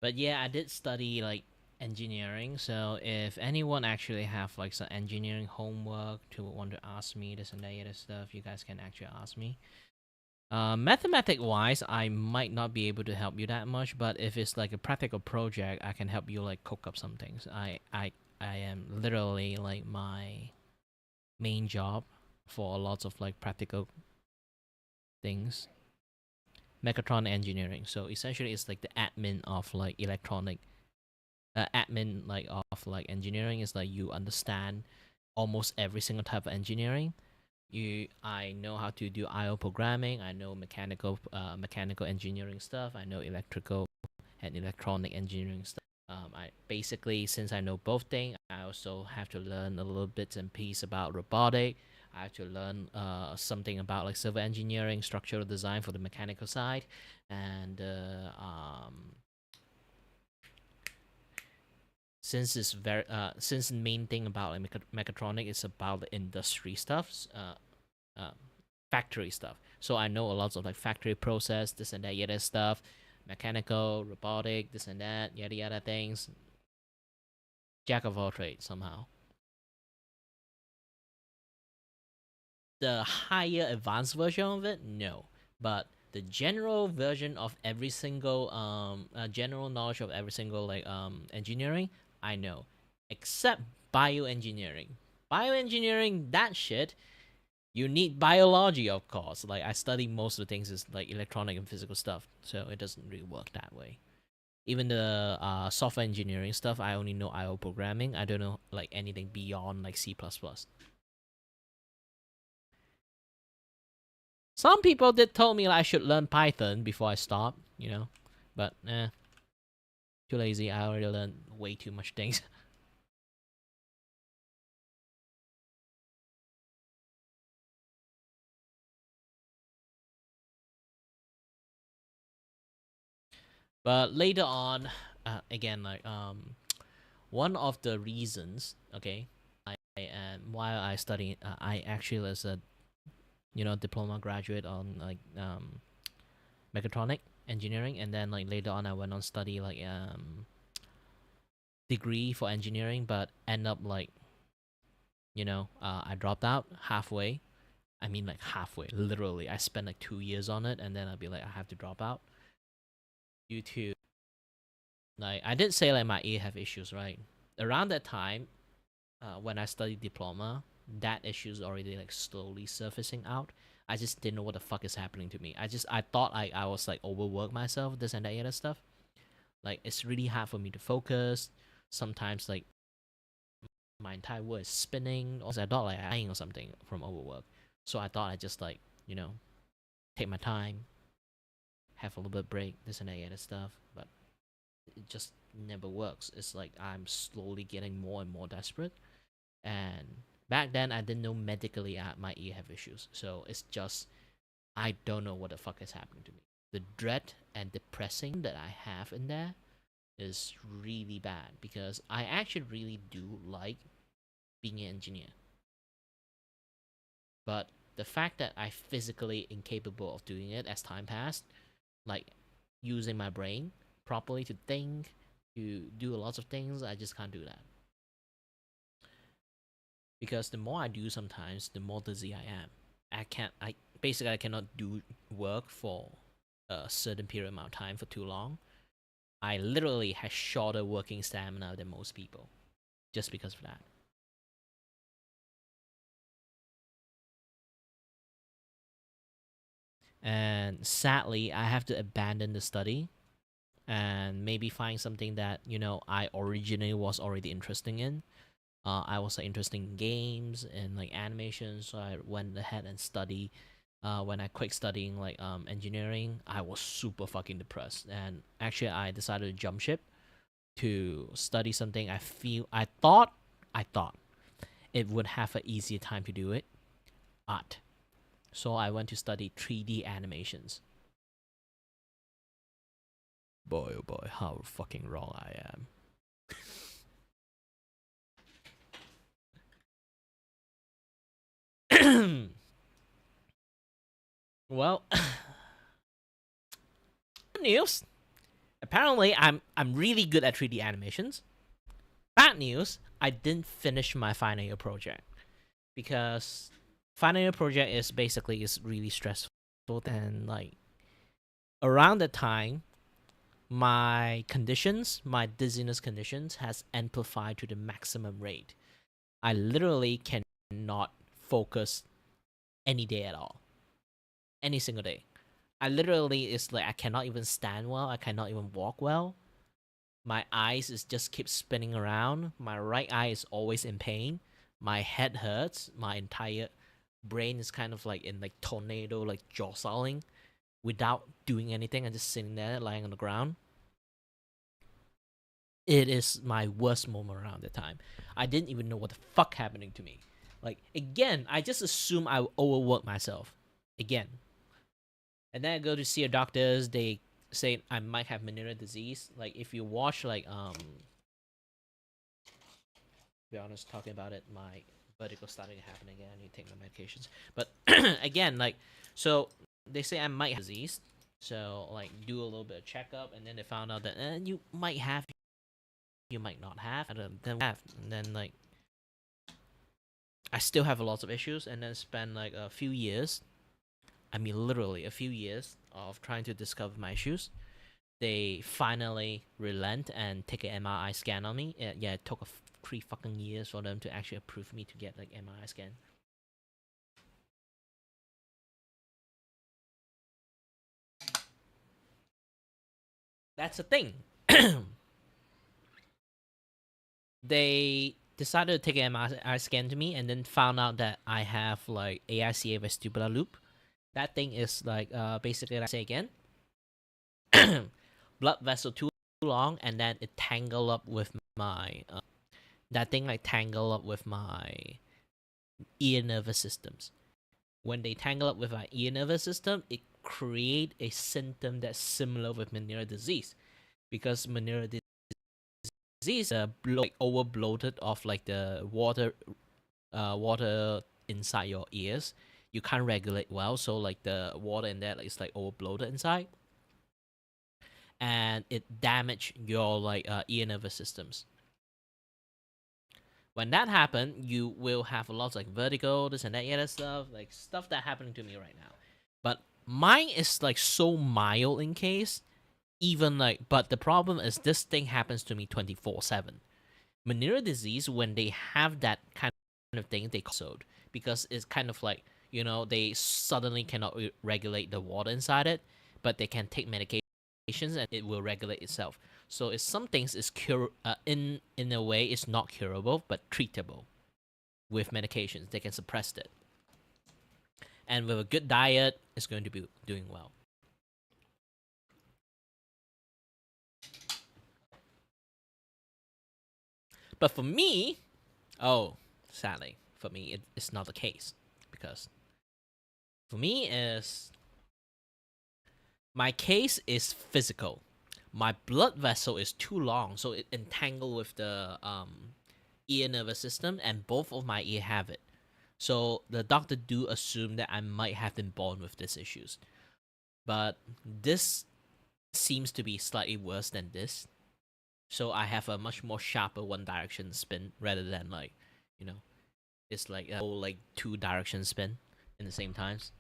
But yeah, I did study like engineering. So if anyone actually have like some engineering homework to want to ask me this and that other stuff, you guys can actually ask me. Mathematic wise, I might not be able to help you that much, but if it's like a practical project, I can help you like cook up some things. I am literally like my main job for lots of like practical things. Mechatronic engineering. So essentially, it's like the admin of like electronic, admin like of like engineering is like you understand almost every single type of engineering. I know how to do I/O programming. I know mechanical engineering stuff. I know electrical and electronic engineering stuff. I basically, since I know both things, I also have to learn a little bits and piece about robotic. I have to learn something about like civil engineering, structural design for the mechanical side, and since the main thing about like mechatronic is about the industry stuff, uh, factory stuff. So I know a lot of like factory process, this and that, yada stuff, mechanical, robotic, this and that, yada yada things. Jack of all trades somehow. The higher advanced version of it, no, but the general version of every single general knowledge of every single like engineering, I know, except bioengineering. Bioengineering, that shit, you need biology, of course. Like I study most of the things is like electronic and physical stuff, so it doesn't really work that way. Even the software engineering stuff, I only know I/O programming. I don't know like anything beyond like C++. Some people did tell me like, I should learn Python before I stop, but too lazy. I already learned way too much things. But later on, again, like one of the reasons, okay, I am while I study, I actually was a diploma graduate on like mechatronic engineering, and then like later on I went on study like degree for engineering, but end up like I dropped out halfway. I mean like halfway, literally. I spent like 2 years on it, and then I'd be like I have to drop out due to like I did say like my ear have issues, right? Around that time, when I studied diploma, that issue's already like slowly surfacing out. I just didn't know what the fuck is happening to me. I thought I was like overwork myself, this and that other stuff. Like it's really hard for me to focus. Sometimes like my entire world is spinning. Also, I thought like I'm dying or something from overwork. So I thought I just like take my time, have a little bit break, this and that other stuff. But it just never works. It's like I'm slowly getting more and more desperate. And back then, I didn't know medically my ear have issues. So it's just I don't know what the fuck is happening to me. The dread and depressing that I have in there is really bad because I actually really do like being an engineer. But the fact that I physically incapable of doing it as time passed, like using my brain properly to think, to do lots of things, I just can't do that. Because the more I do sometimes, the more dizzy I am. I cannot do work for a certain period amount of time for too long. I literally have shorter working stamina than most people just because of that. And sadly, I have to abandon the study and maybe find something that I originally was already interested in. I was interested in games and like animation, so I went ahead and study. When I quit studying like engineering, I was super fucking depressed, and actually I decided to jump ship to study something I thought it would have an easier time to do it, art. So I went to study 3D animations. Boy, oh boy, how fucking wrong I am. Well, good news. Apparently, I'm really good at 3D animations. Bad news, I didn't finish my final year project because final year project is really stressful, and like around that time, my dizziness conditions has amplified to the maximum rate. I literally cannot focus any day at all, any single day. I literally is like I cannot even stand well. I cannot even walk well. My eyes is just keep spinning around. My right eye is always in pain. My head hurts. My entire brain is kind of like in like tornado, like jostling, without doing anything. I'm just sitting there, lying on the ground. It is my worst moment around the time. I didn't even know what the fuck happening to me. Like again, I just assume I overworked myself. Again. And then I go to see a doctors, they say I might have Meniere's disease. Like if you watch like to be honest, talking about it, my vertigo starting to happen again. I need to take my medications. But again, like so they say I might have disease. So like do a little bit of checkup, and then they found out that you might have, you might not have. And then like I still have a lot of issues, and then spend like a few years. I mean, literally a few years of trying to discover my issues. They finally relent and take an MRI scan on me. Yeah, it took 3 fucking years for them to actually approve me to get like MRI scan. That's the thing. They decided to take an MRI scan to me, and then found out that I have like AICA vestibular loop. That thing is like basically, like say again, blood vessel too long, and then it tangle up with my that thing like tangle up with my ear nervous systems. When they tangle up with my ear nervous system, it create a symptom that's similar with Meniere's disease, because Meniere's disease like over bloated of like the water inside your ears. You can't regulate well, so like the water in there like, is like over bloated inside. and it damage your like ear nervous systems. When that happen, you will have a lot of like vertigo, this and that, other stuff, like stuff that happening to me right now. But mine is like so mild in case, even like, but the problem is this thing happens to me 24/7. Venereal disease, when they have that kind of thing, they code because it's kind of like, they suddenly cannot regulate the water inside it, but they can take medications and it will regulate itself. So it's some things is in a way it's not curable but treatable with medications. They can suppress it, and with a good diet, it's going to be doing well. But for me, sadly, for me, it's not the case because for me is my case is physical. My blood vessel is too long, so it entangled with the ear nervous system, and both of my ear have it. So the doctor do assume that I might have been born with these issues, but this seems to be slightly worse than this. So I have a much more sharper one direction spin rather than like, it's like a whole like two direction spin in the same times.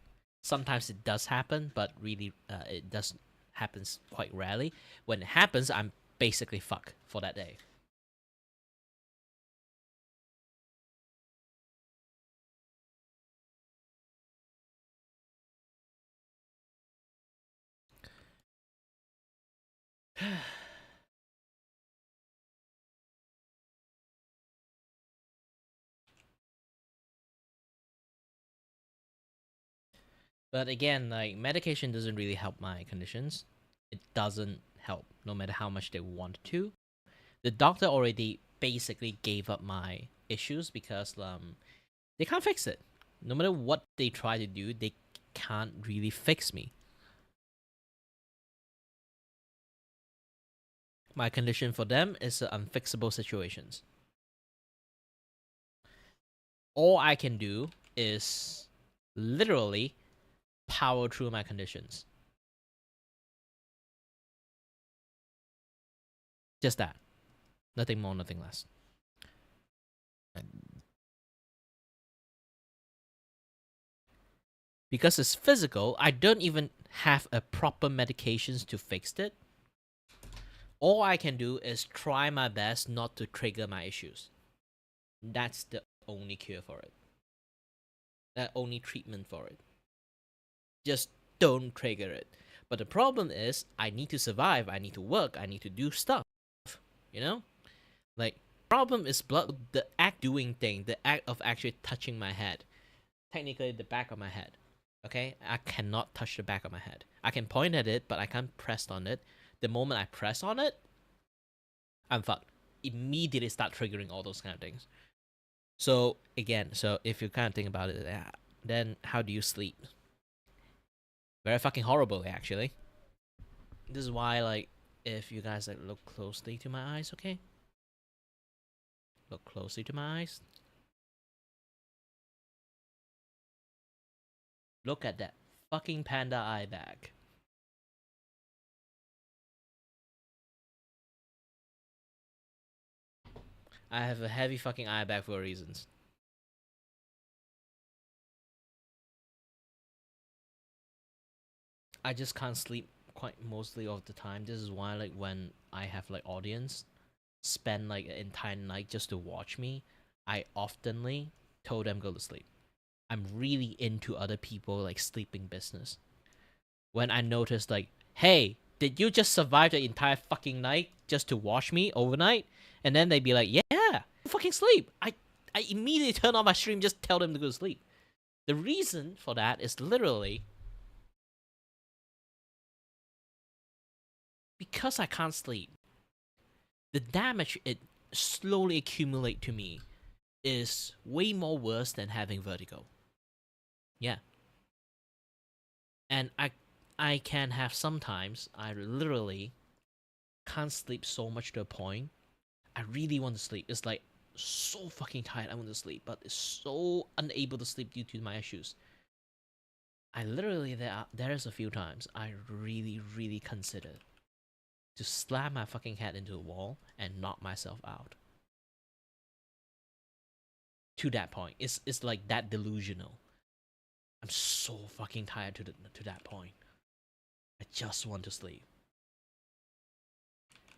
Sometimes it does happen, but really it does happens quite rarely. When it happens, I'm basically fucked for that day. But again, like medication doesn't really help my conditions. It doesn't help, no matter how much they want to. The doctor already basically gave up my issues because they can't fix it. No matter what they try to do, they can't really fix me. My condition for them is unfixable situations. All I can do is literally power through my conditions. Just that. Nothing more, nothing less. Because it's physical, I don't even have a proper medications to fix it. All I can do is try my best not to trigger my issues. That's the only cure for it. That only treatment for it. Just don't trigger it. But the problem is, I need to survive. I need to work. I need to do stuff. You know, like problem is blood. The act doing thing. The act of actually touching my head. Technically, the back of my head. Okay, I cannot touch the back of my head. I can point at it, but I can't press on it. The moment I press on it, I'm fucked. Immediately start triggering all those kind of things. So again, if you kind of think about it, then how do you sleep? Very fucking horrible, actually. This is why, like, if you guys like look closely to my eyes, okay? Look closely to my eyes. Look at that fucking panda eye bag. I have a heavy fucking eye bag for reasons. I just can't sleep quite mostly of the time. This is why, like, when I have like audience spend like an entire night just to watch me, I oftenly told them go to sleep. I'm really into other people like sleeping business. When I noticed like, hey, did you just survive the entire fucking night just to watch me overnight? And then they'd be like, yeah, fucking sleep. I immediately turn on my stream, just tell them to go to sleep. The reason for that is literally because I can't sleep. The damage it slowly accumulate to me is way more worse than having vertigo. Yeah. And I can have sometimes I literally can't sleep so much to a point. I really want to sleep. It's like so fucking tired I want to sleep, but it's so unable to sleep due to my issues. I literally there's a few times I really considered to slam my fucking head into the wall and knock myself out. To that point, it's like that delusional. I'm so fucking tired to that point. I just want to sleep.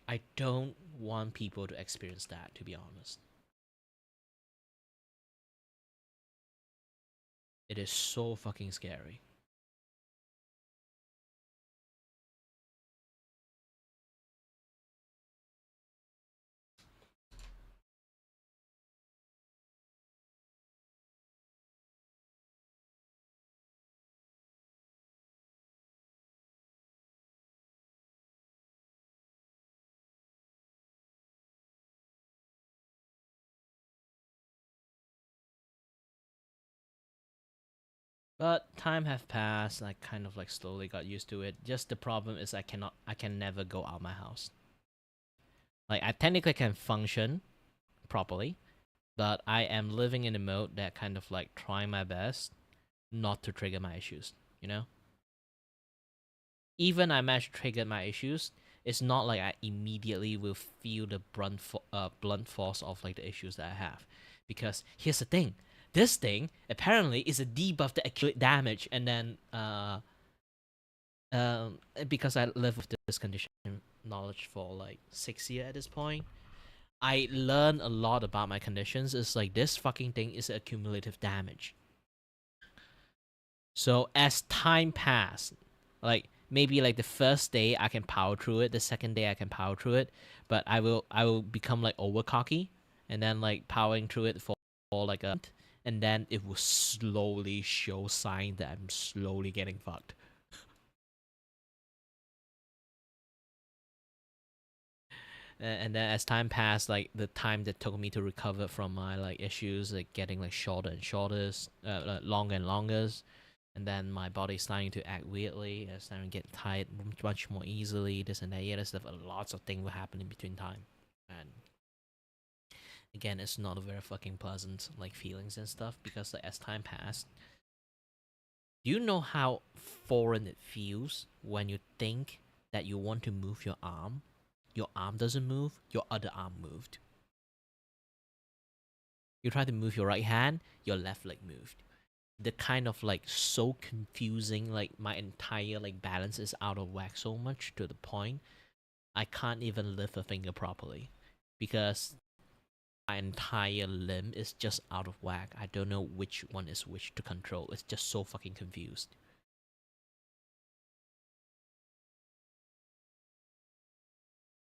I don't want people to experience that, to be honest. It is so fucking scary. But time have passed. I kind of like slowly got used to it. Just the problem is I can never go out my house. Like I technically can function properly, but I am living in a mode that kind of like trying my best not to trigger my issues. You know, even I manage to trigger my issues, it's not like I immediately will feel the blunt force of like the issues that I have, because here's the thing: this thing apparently is a debuff that accumulate damage, and then because I live with this condition knowledge for like 6 years at this point, I learn a lot about my conditions. It's like this fucking thing is accumulative damage. So as time passed, like maybe like the first day I can power through it, the second day I can power through it, but I will become like over cocky, and then like powering through it for like a, and then it will slowly show sign that I'm slowly getting fucked. And then as time passed, like the time that took me to recover from my like issues, like getting like shorter and shorter, longer and longer, and then my body's starting to act weirdly, it's starting to get tired much more easily, this and that. Yeah, there's stuff, lots of things will happen in between time, and again, it's not a very fucking pleasant like feelings and stuff, because like as time passed, do you know how foreign it feels when you think that you want to move your arm doesn't move, your other arm moved. You try to move your right hand, your left leg moved. The kind of like so confusing, like my entire like balance is out of whack so much to the point I can't even lift a finger properly, because my entire limb is just out of whack. I don't know which one is which to control. It's just so fucking confused.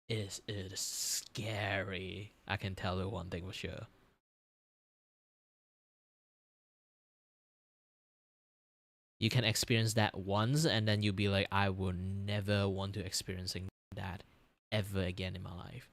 It is scary. I can tell you one thing for sure. You can experience that once, and then you'll be like, I will never want to experiencing that ever again in my life.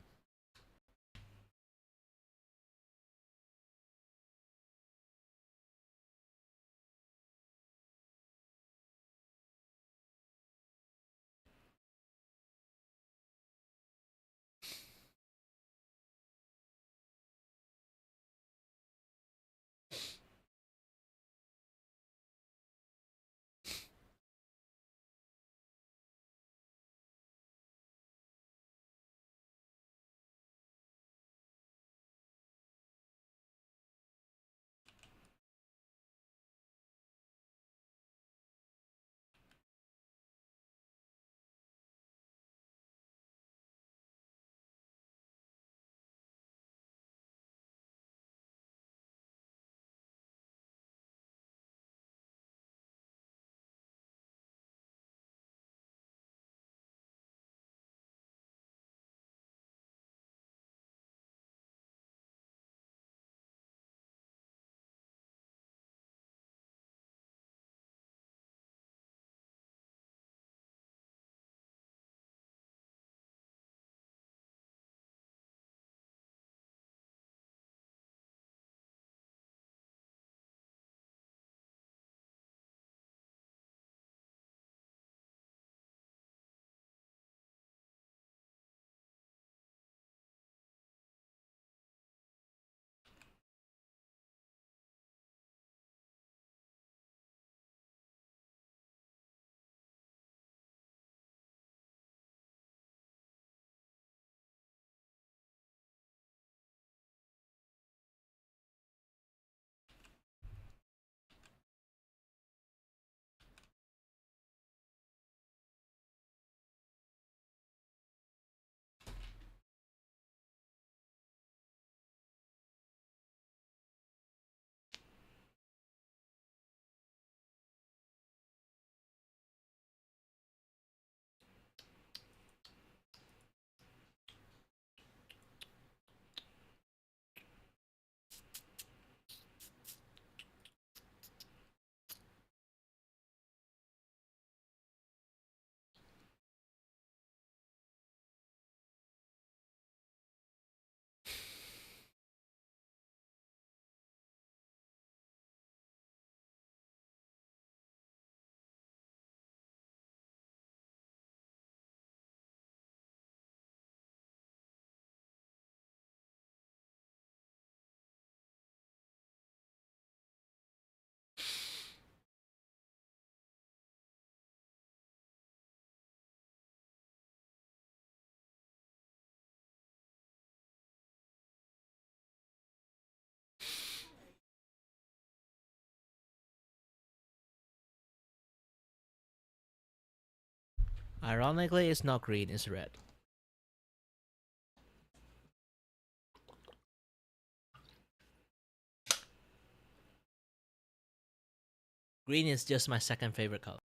Ironically, it's not green, it's red. Green is just my second favorite color.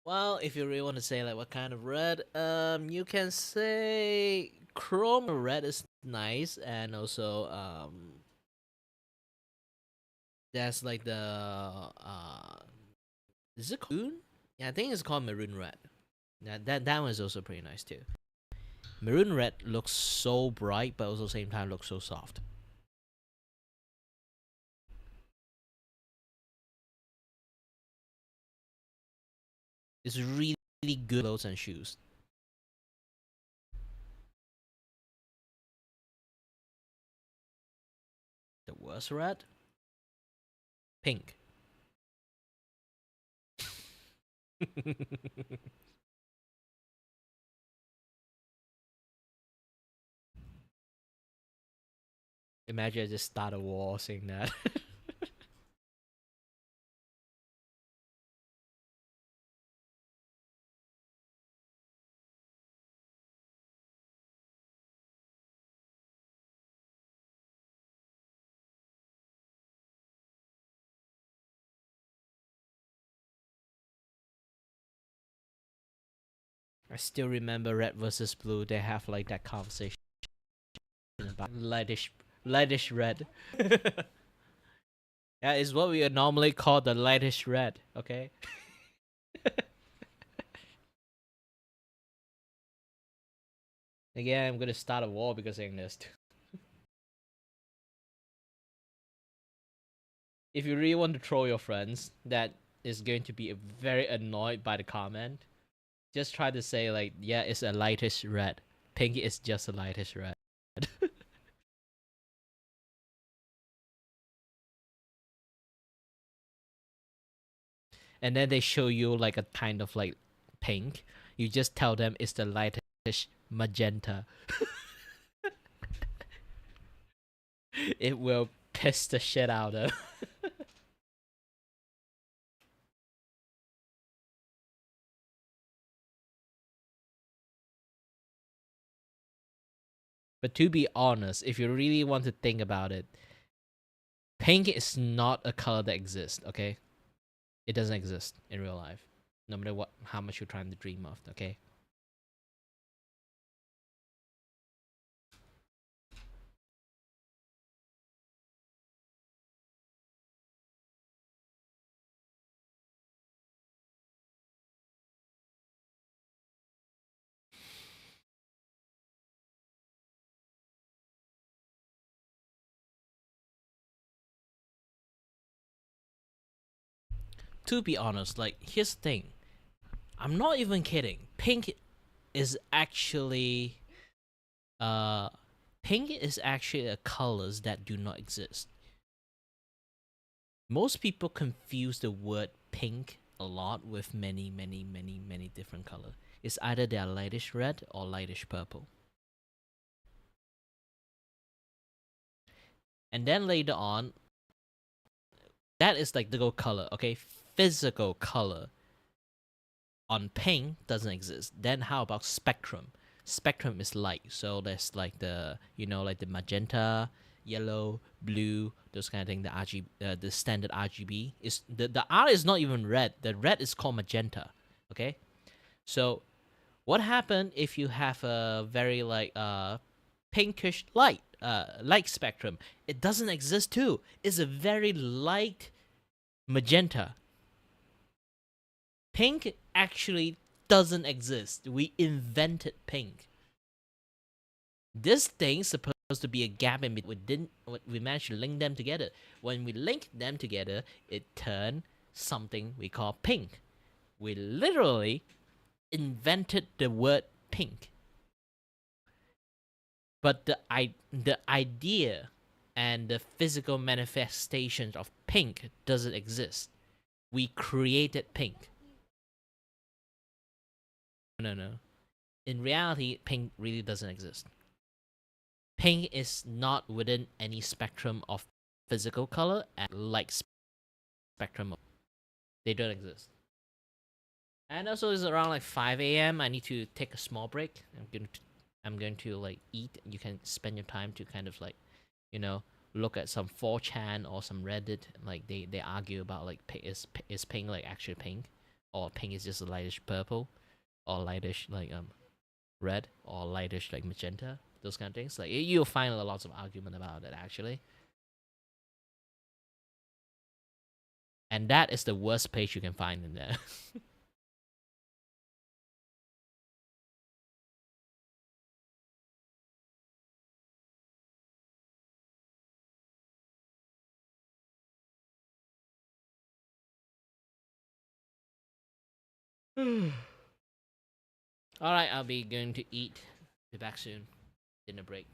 Well, if you really want to say like what kind of red, you can say chrome red is nice, and also that's like the is it maroon? Yeah, I think it's called maroon red. That one is also pretty nice too. Maroon red looks so bright, but also at the same time looks so soft. It's really good clothes and shoes. The worst red? Pink. Imagine I just start a war saying that. I still remember red versus blue. They have like that conversation about lightish red. Yeah, it's what we normally call the lightish red. Okay. Again, I'm gonna start a war because saying this. If you really want to troll your friends, that is going to be very annoyed by the comment. Just try to say like, yeah, it's a lightish red. Pink is just a lightish red. And then they show you like a kind of like pink. You just tell them it's the lightish magenta. It will piss the shit out of. But to be honest, if you really want to think about it, pink is not a color that exists, okay? It doesn't exist in real life. No matter what how much you're trying to dream of, okay? To be honest, like here's the thing. I'm not even kidding. Is actually uh pink is actually a colors that do not exist. Most people confuse the word pink a lot with many different colors. It's either they are lightish red or lightish purple. And then later on, that is like the color, okay? Physical color on pink doesn't exist. Then how about spectrum? Spectrum is light, so there's like the like the magenta, yellow, blue, those kind of thing. The RGB, the standard RGB is the R is not even red. The red is called magenta. Okay, so what happened if you have a very like pinkish light spectrum? It doesn't exist too. It's a very light magenta. Pink actually doesn't exist. We invented pink. This thing supposed supposed to be a gap in between. We managed to link them together. When we linked them together, it turned something we call pink. We literally invented the word pink. But the idea and the physical manifestations of pink doesn't exist. We created pink. No. In reality, pink really doesn't exist. Pink is not within any spectrum of physical color and light spectrum. They don't exist. And also, it's around like 5 a.m. I need to take a small break. I'm going to like eat. You can spend your time to kind of like, you know, look at some 4chan or some Reddit. Like they argue about like is pink like actually pink, or pink is just a lightish purple, or lightish like red, or lightish like magenta. Those kind of things. Like you'll find a lots of argument about it actually. And that is the worst page you can find in there. All right, I'll be going to eat. Be back soon. Dinner break.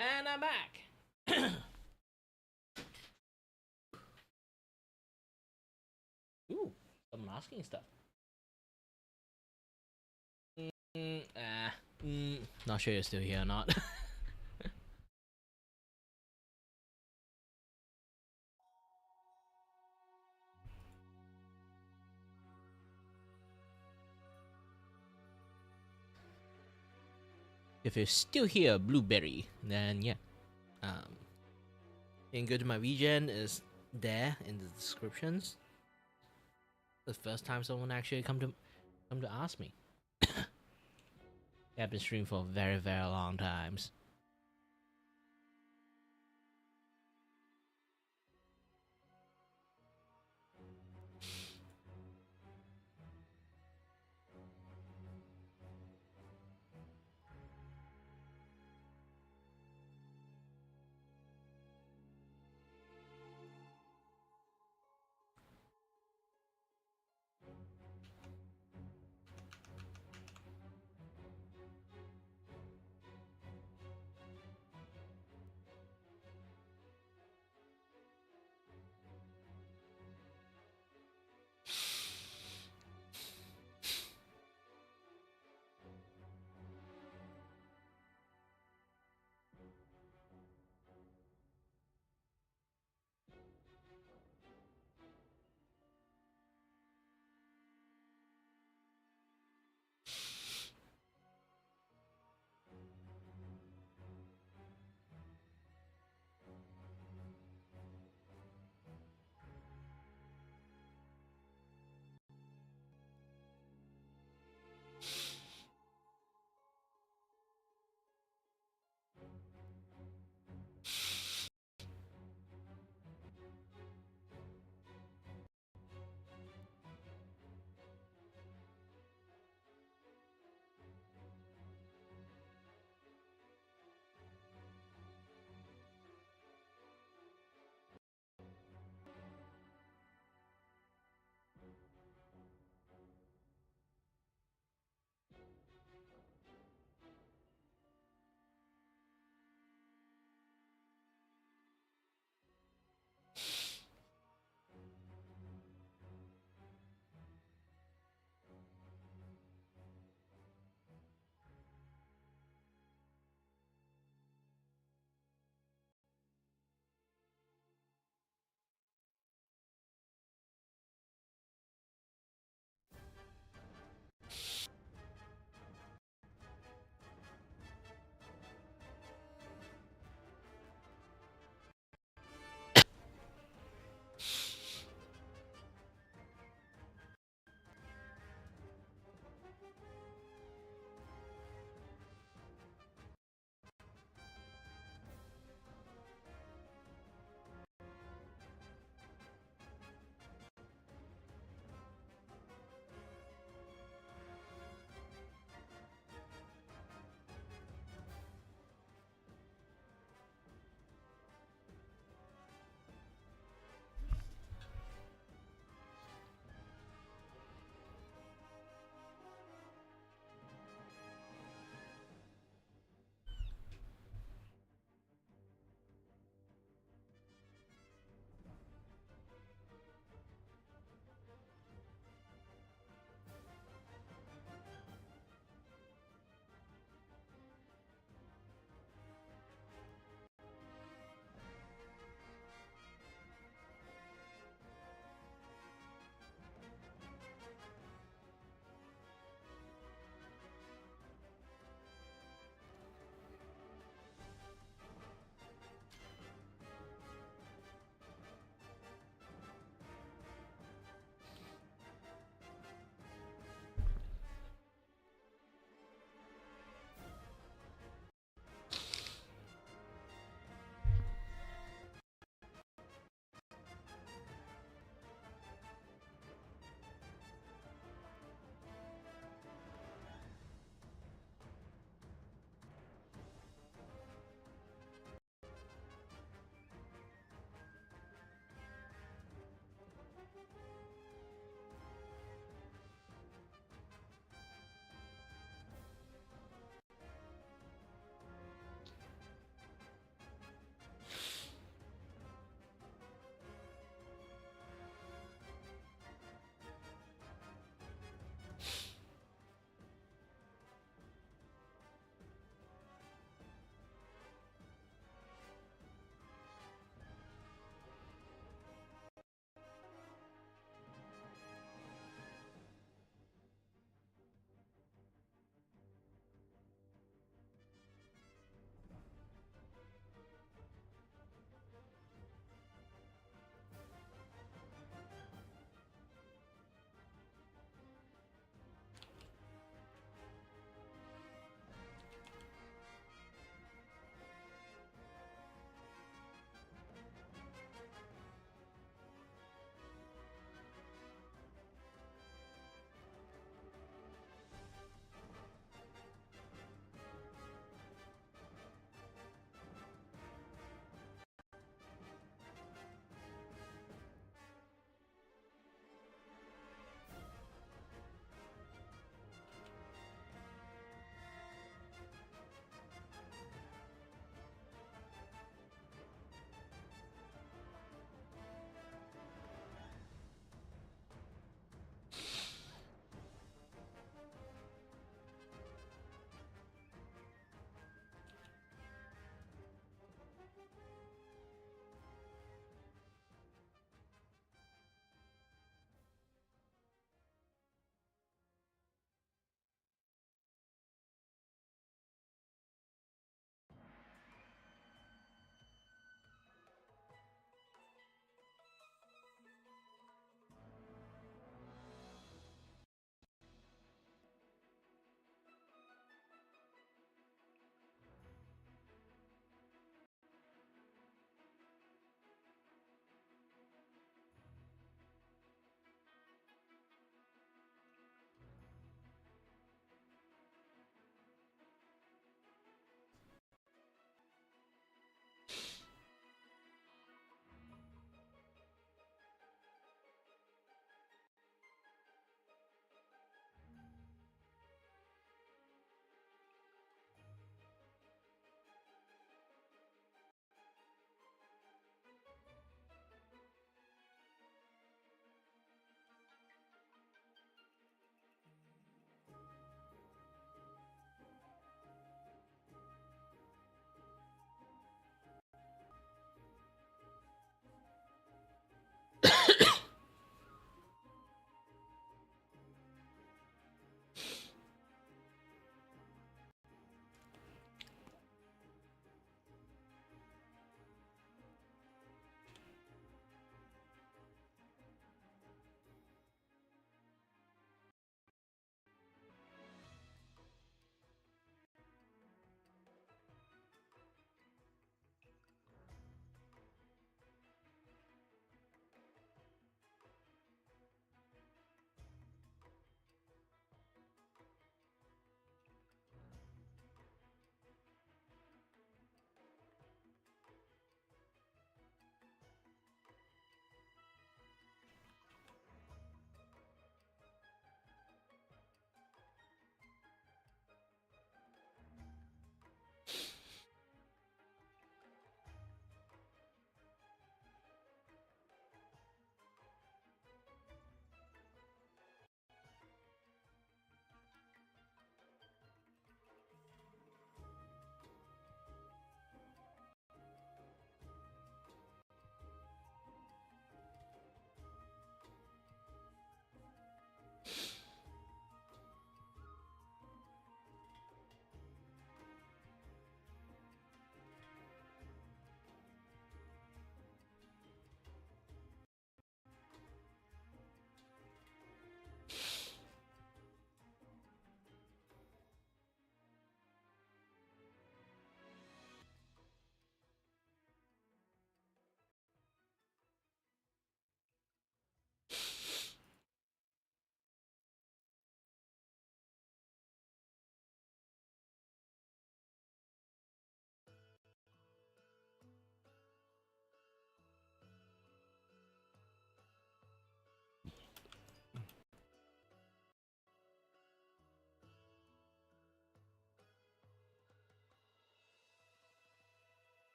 And I'm back. Ooh, someone asking stuff. Not sure you're still here or not. If you're still here, Blueberry, then yeah. Um, you can go to my regen is there in the descriptions. The first time someone actually come to ask me. I've been streaming for a very, very long times.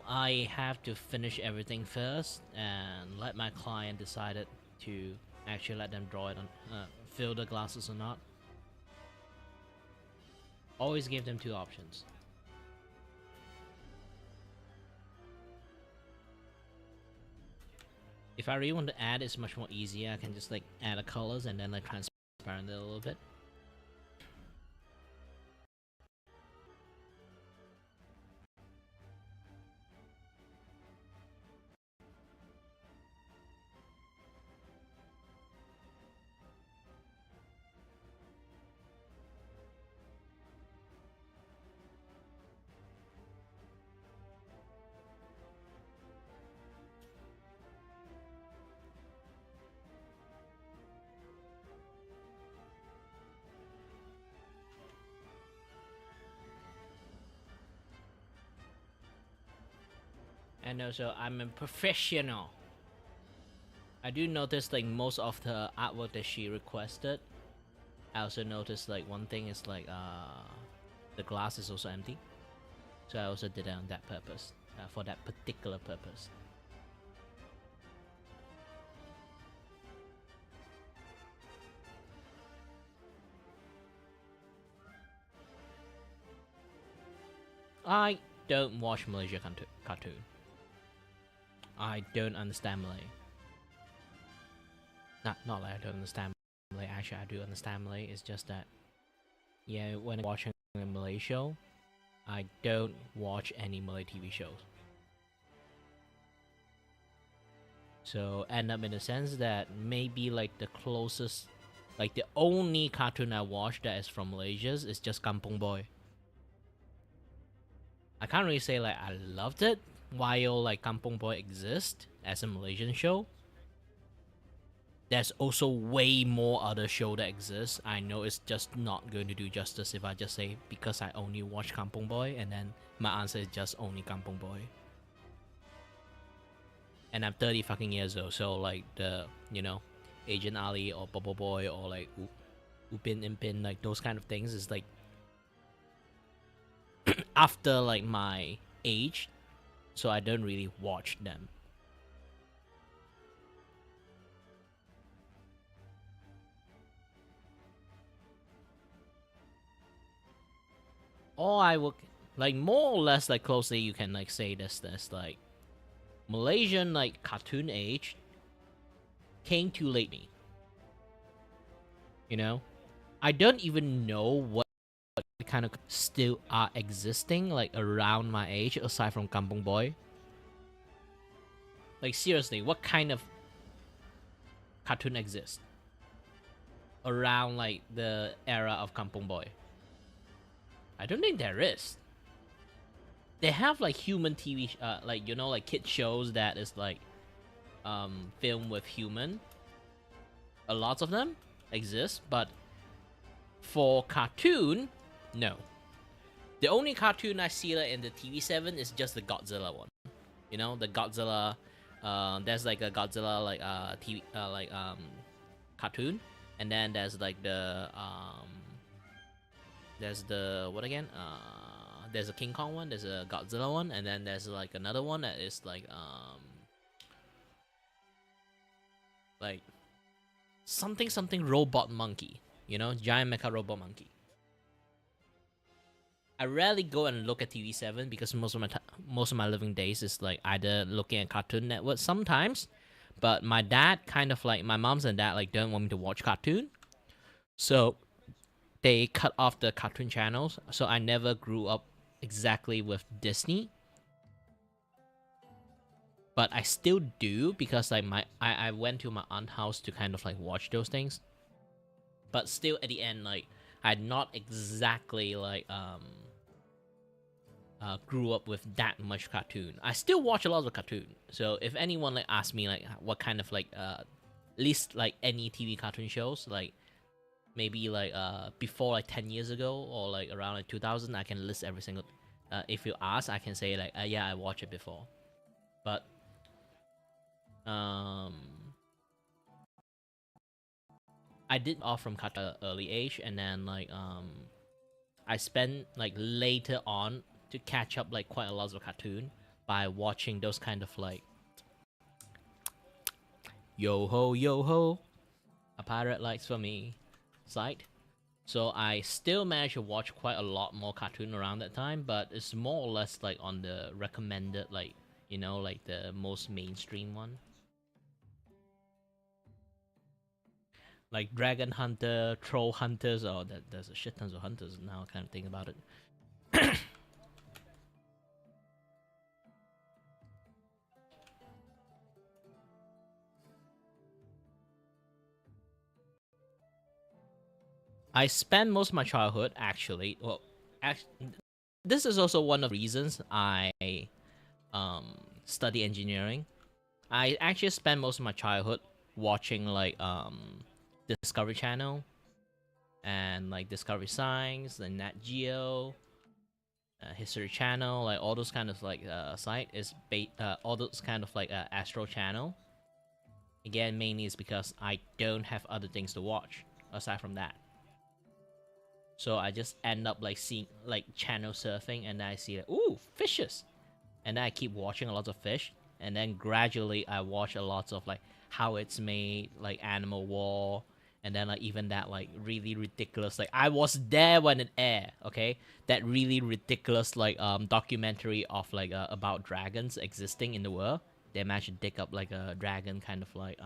I have to finish everything first and let my client decide it to actually let them draw it on, fill the glasses or not. Always give them two options. If I really want to add, it's much more easier. I can just like add the colors and then like transparent it a little bit. And also, I'm a professional. I do notice like most of the artwork that she requested. I also noticed like one thing is like the glass is also empty. So I also did it on that purpose, for that particular purpose. I don't watch Malaysia cartoon. I don't understand Malay. Not like I don't understand Malay. Actually, I do understand Malay. It's just that, yeah, when I'm watching a Malay show, I don't watch any Malay TV shows. So end up in the sense that maybe like the closest, like the only cartoon I watch that is from Malaysia is just Kampung Boy. I can't really say like I loved it while like Kampung Boy exists as a Malaysian show. There's also way more other show that exists. I know it's just not going to do justice if I just say because I only watch Kampung Boy, and then my answer is just only Kampung Boy. And I'm 30 fucking years old, so like the, you know, Agent Ali or Bobo Boy or like Upin Impin, like those kind of things is like after like my age, so I don't really watch them. Or I would like more or less like closely you can like say this like Malaysian like cartoon age came too late me. You know? I don't even know what kind of still are existing like around my age aside from Kampung Boy. Like seriously, what kind of cartoon exists around like the era of Kampung Boy? I don't think there is. They have like human TV, like, you know, like kid shows that is like filmed with human. A lot of them exist, but for cartoon, no. The only cartoon I see like in the TV7 is just the Godzilla one. You know, the Godzilla. There's like a Godzilla like TV cartoon, and then there's like the there's the what again? There's a King Kong one, there's a Godzilla one, and then there's like another one that is like something robot monkey, you know, giant mecha robot monkey. I rarely go and look at TV7 because most of my living days is like either looking at Cartoon Network sometimes, but my dad kind of like my mom's and dad like don't want me to watch cartoon, so they cut off the cartoon channels. So I never grew up exactly with Disney, but I still do because like I went to my aunt's house to kind of like watch those things, but still at the end like I not exactly like grew up with that much cartoon. I still watch a lot of cartoon. So if anyone like asks me like what kind of like least like any TV cartoon shows, like maybe like before like 10 years ago or like around like 2000, I can list every single if you ask, I can say like yeah, I watched it before. But I did off from cartoon early age, and then like I spent like later on to catch up like quite a lot of cartoon. by watching those kind of like yo ho, a pirate likes for me site. So I still managed to watch quite a lot more cartoon around that time, but it's more or less like on the recommended, like, you know, like the most mainstream one. Like Dragon Hunter, Troll Hunters, oh, there's a shit tons of hunters now, kind of think about it. I spent most of my childhood actually. Well, this is also one of the reasons I study engineering. I actually spent most of my childhood watching like Discovery Channel and like Discovery Science and Nat Geo, History Channel, like all those kind of like site is all those kind of like Astro Channel. Again, mainly is because I don't have other things to watch aside from that. So I just end up like seeing like channel surfing, and then I see like, ooh, fishes, and then I keep watching a lot of fish, and then gradually I watch a lot of like how it's made, like Animal War, and then like even that like really ridiculous, like I was there when it aired, okay, that really ridiculous like documentary of like about dragons existing in the world. They managed to dig up like a dragon kind of like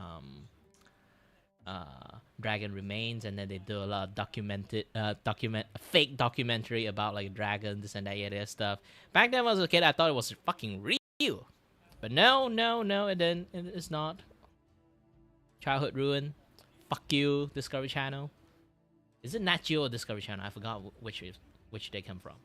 dragon remains, and then they do a lot of fake documentary about like dragons and that yada stuff. Back then when I was a kid, I thought it was fucking real, but no, it's not. Childhood ruin. Fuck you, Discovery Channel. Is it Nat Geo or Discovery Channel? I forgot which they come from.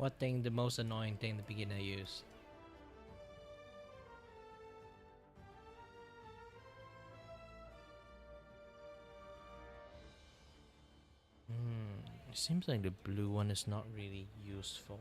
What thing, the most annoying thing the beginner used? It seems like the blue one is not really useful.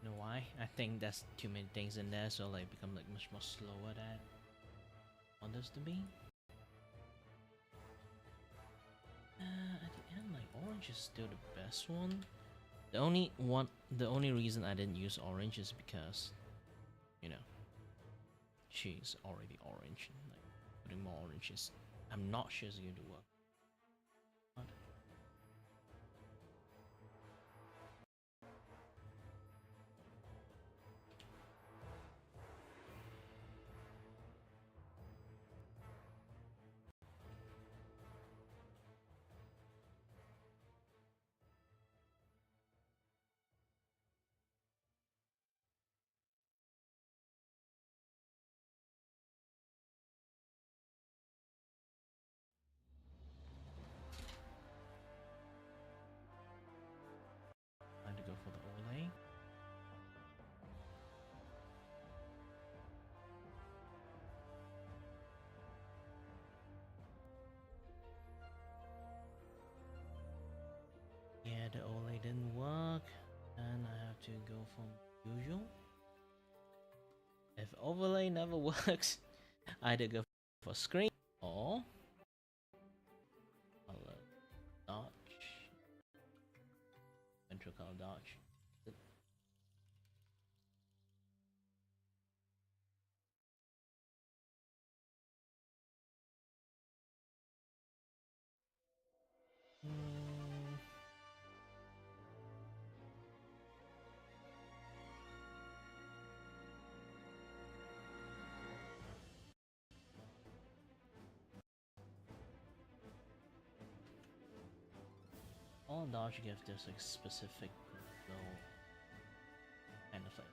You know why? I think that's too many things in there, so like become like much more slower than I want this to be. At the end, like orange is still the best one. The only reason I didn't use orange is because, you know, she's already orange. Like putting more oranges, I'm not sure it's going to work. What? I had to go for the overlay. Yeah, the overlay didn't work, and I have to go from usual. If overlay never works, I either go for screen or color dodge, ventral color dodge. Mm, all dodge gives this a specific glow kind of like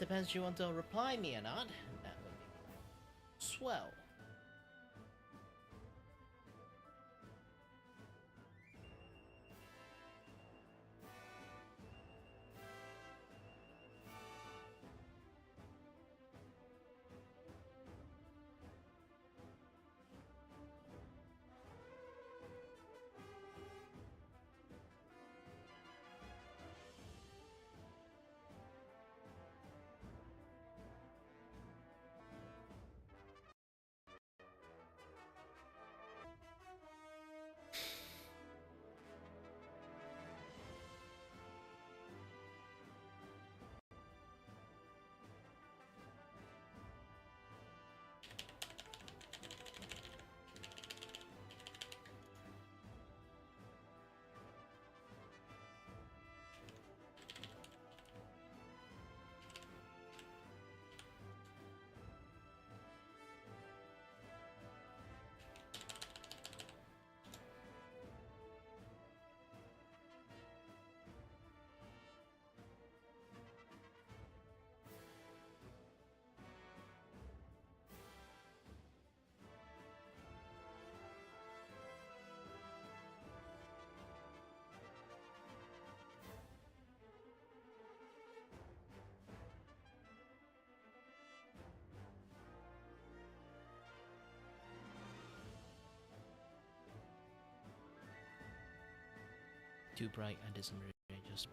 depends if you want to reply me or not. That would be swell. Too bright, I did some just.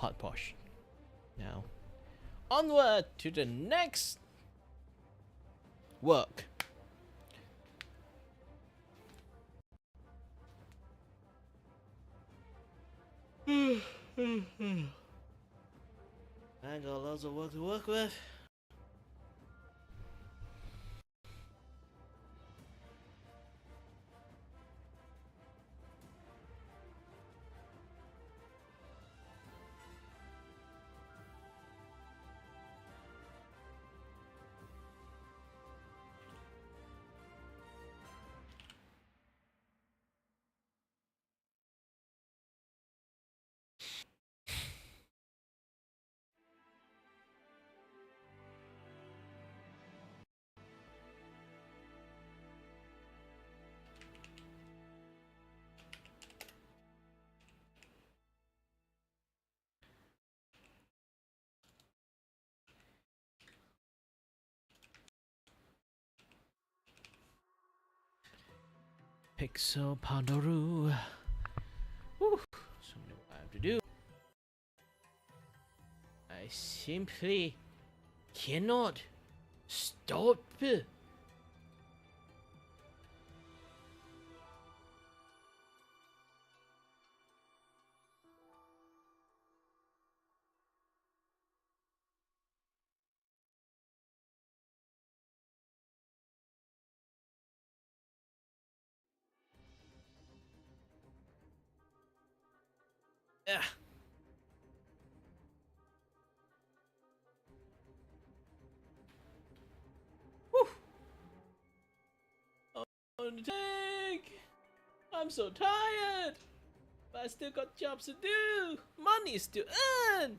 Hot posh. Now, onward to the next work. I got lots of work to work with. Pixel Pandaru. Whew, so many I have to do. I simply cannot stop. Yeah. Whew. On the tank. I'm so tired. But I still got jobs to do. Money's to earn.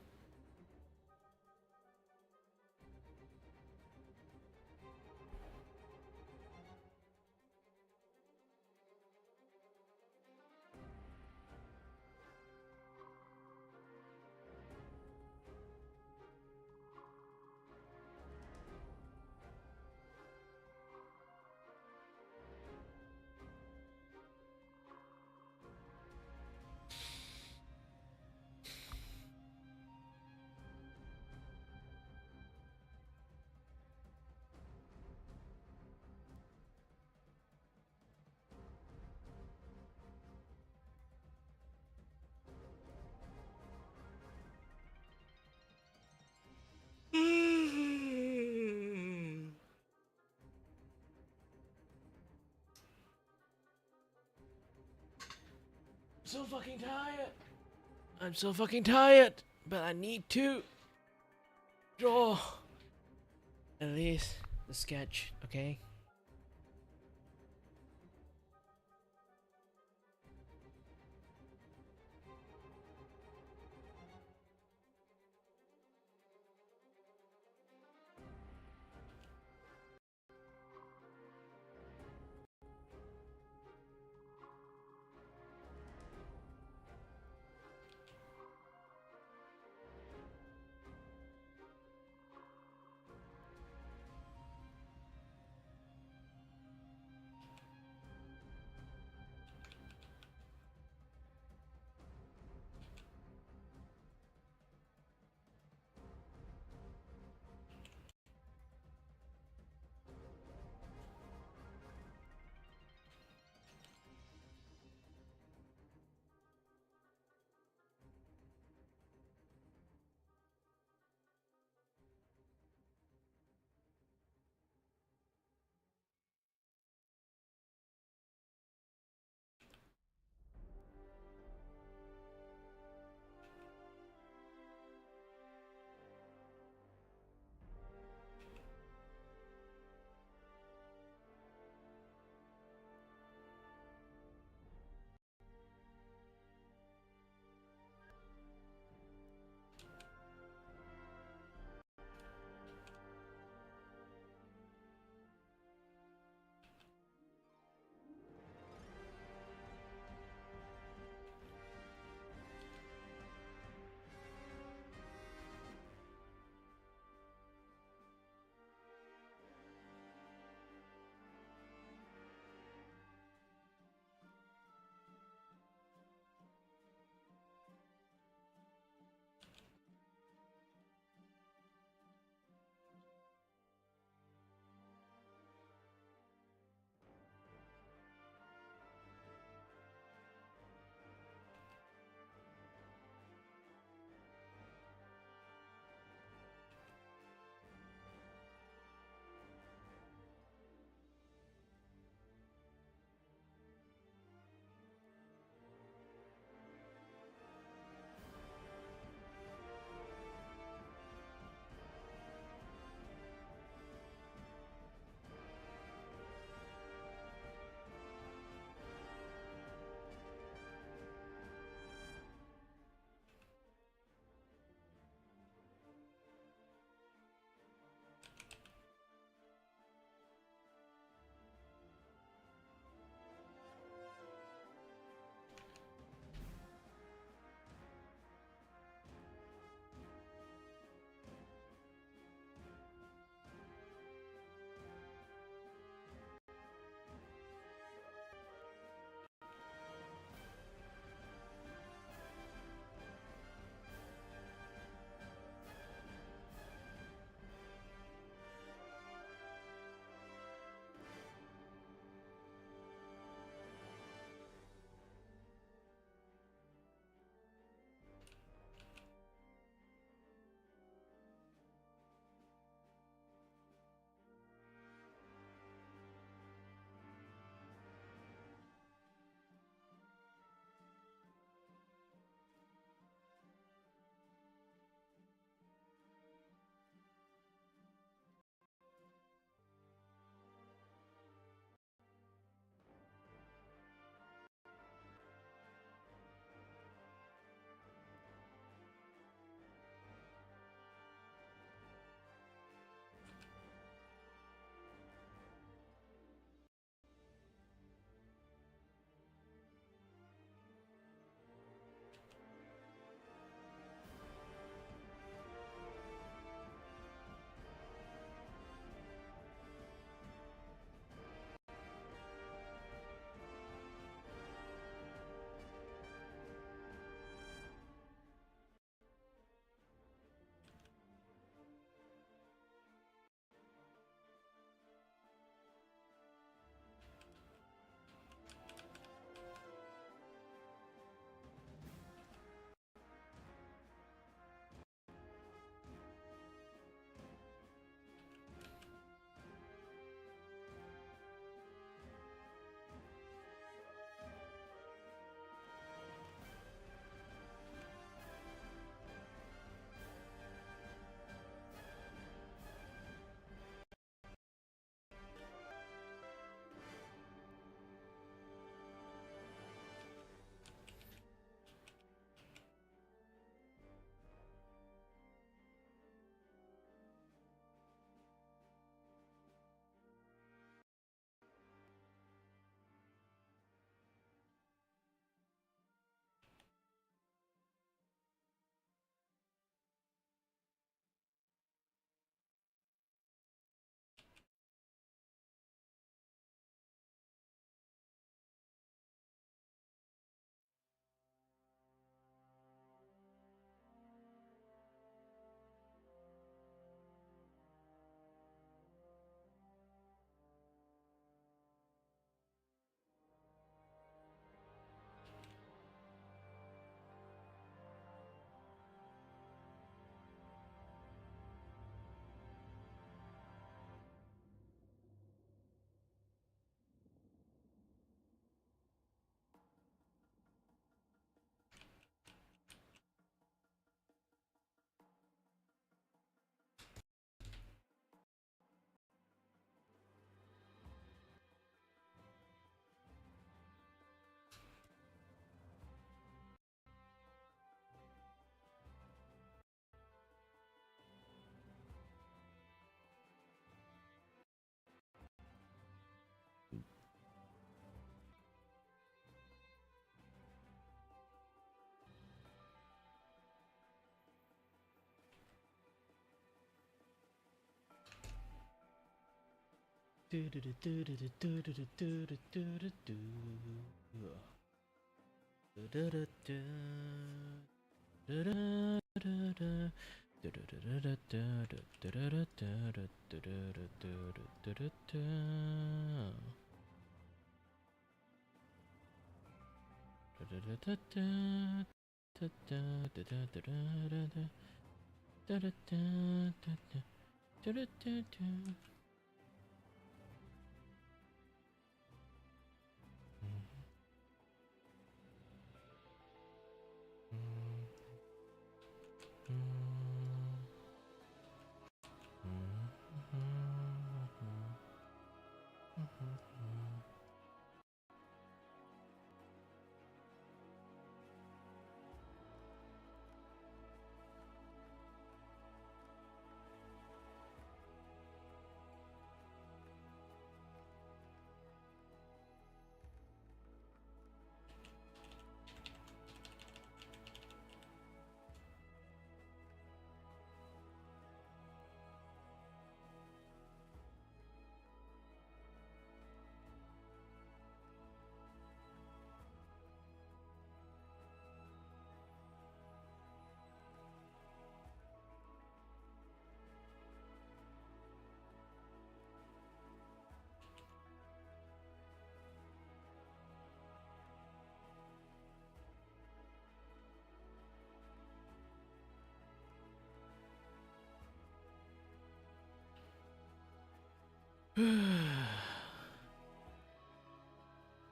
So fucking tired. I'm so fucking tired. But I need to draw at least the sketch, okay?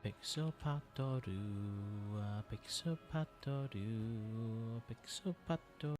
Pixel patoru, pixel patoru, pixel patoru.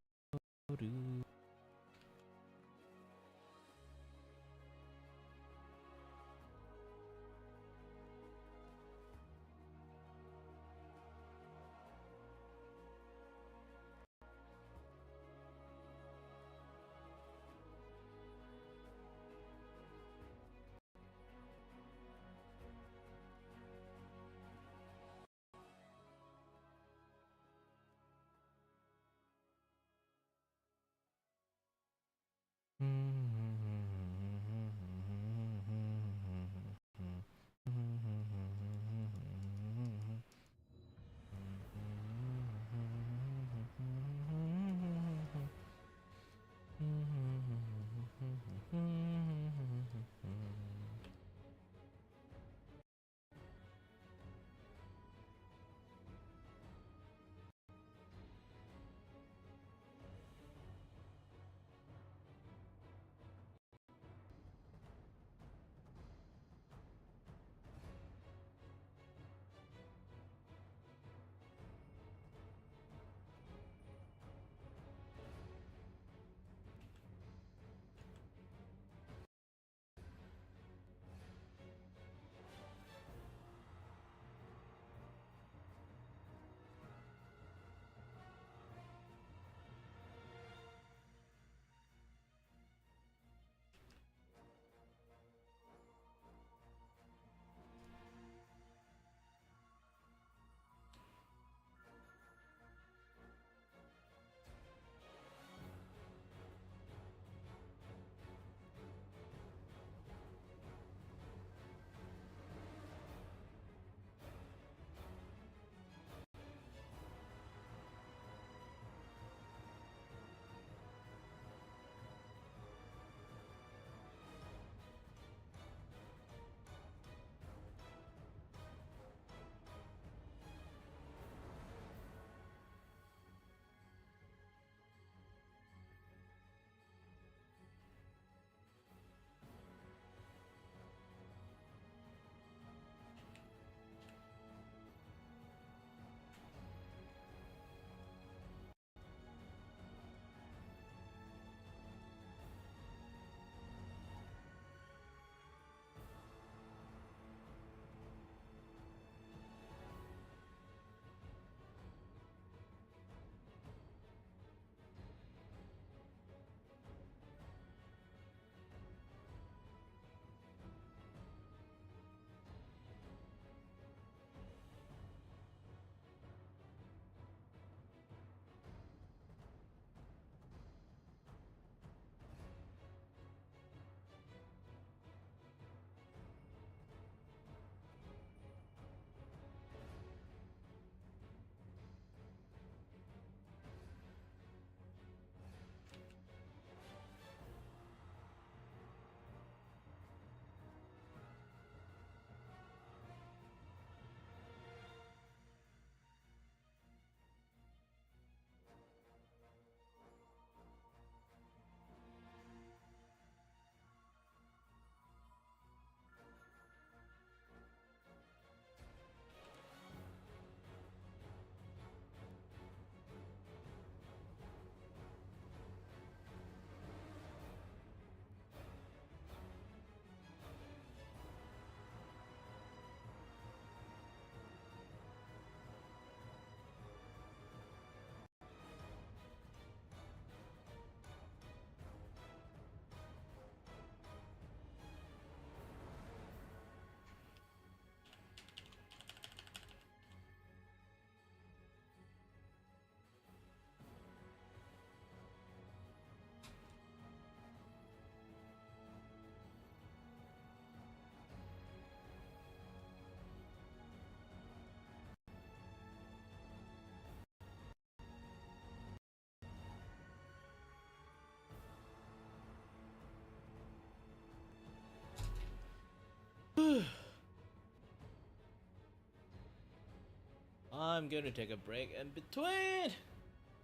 I'm going to take a break in between.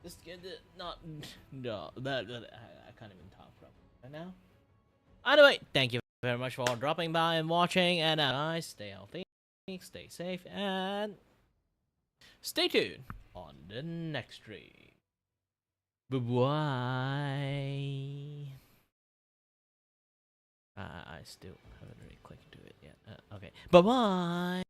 Just get it. Not. No. I can't even talk properly right now. Anyway, thank you very much for dropping by and watching. And guys, stay healthy, stay safe, and stay tuned on the next stream. Bye-bye. I still haven't really clicked to it yet. Okay. Bye-bye.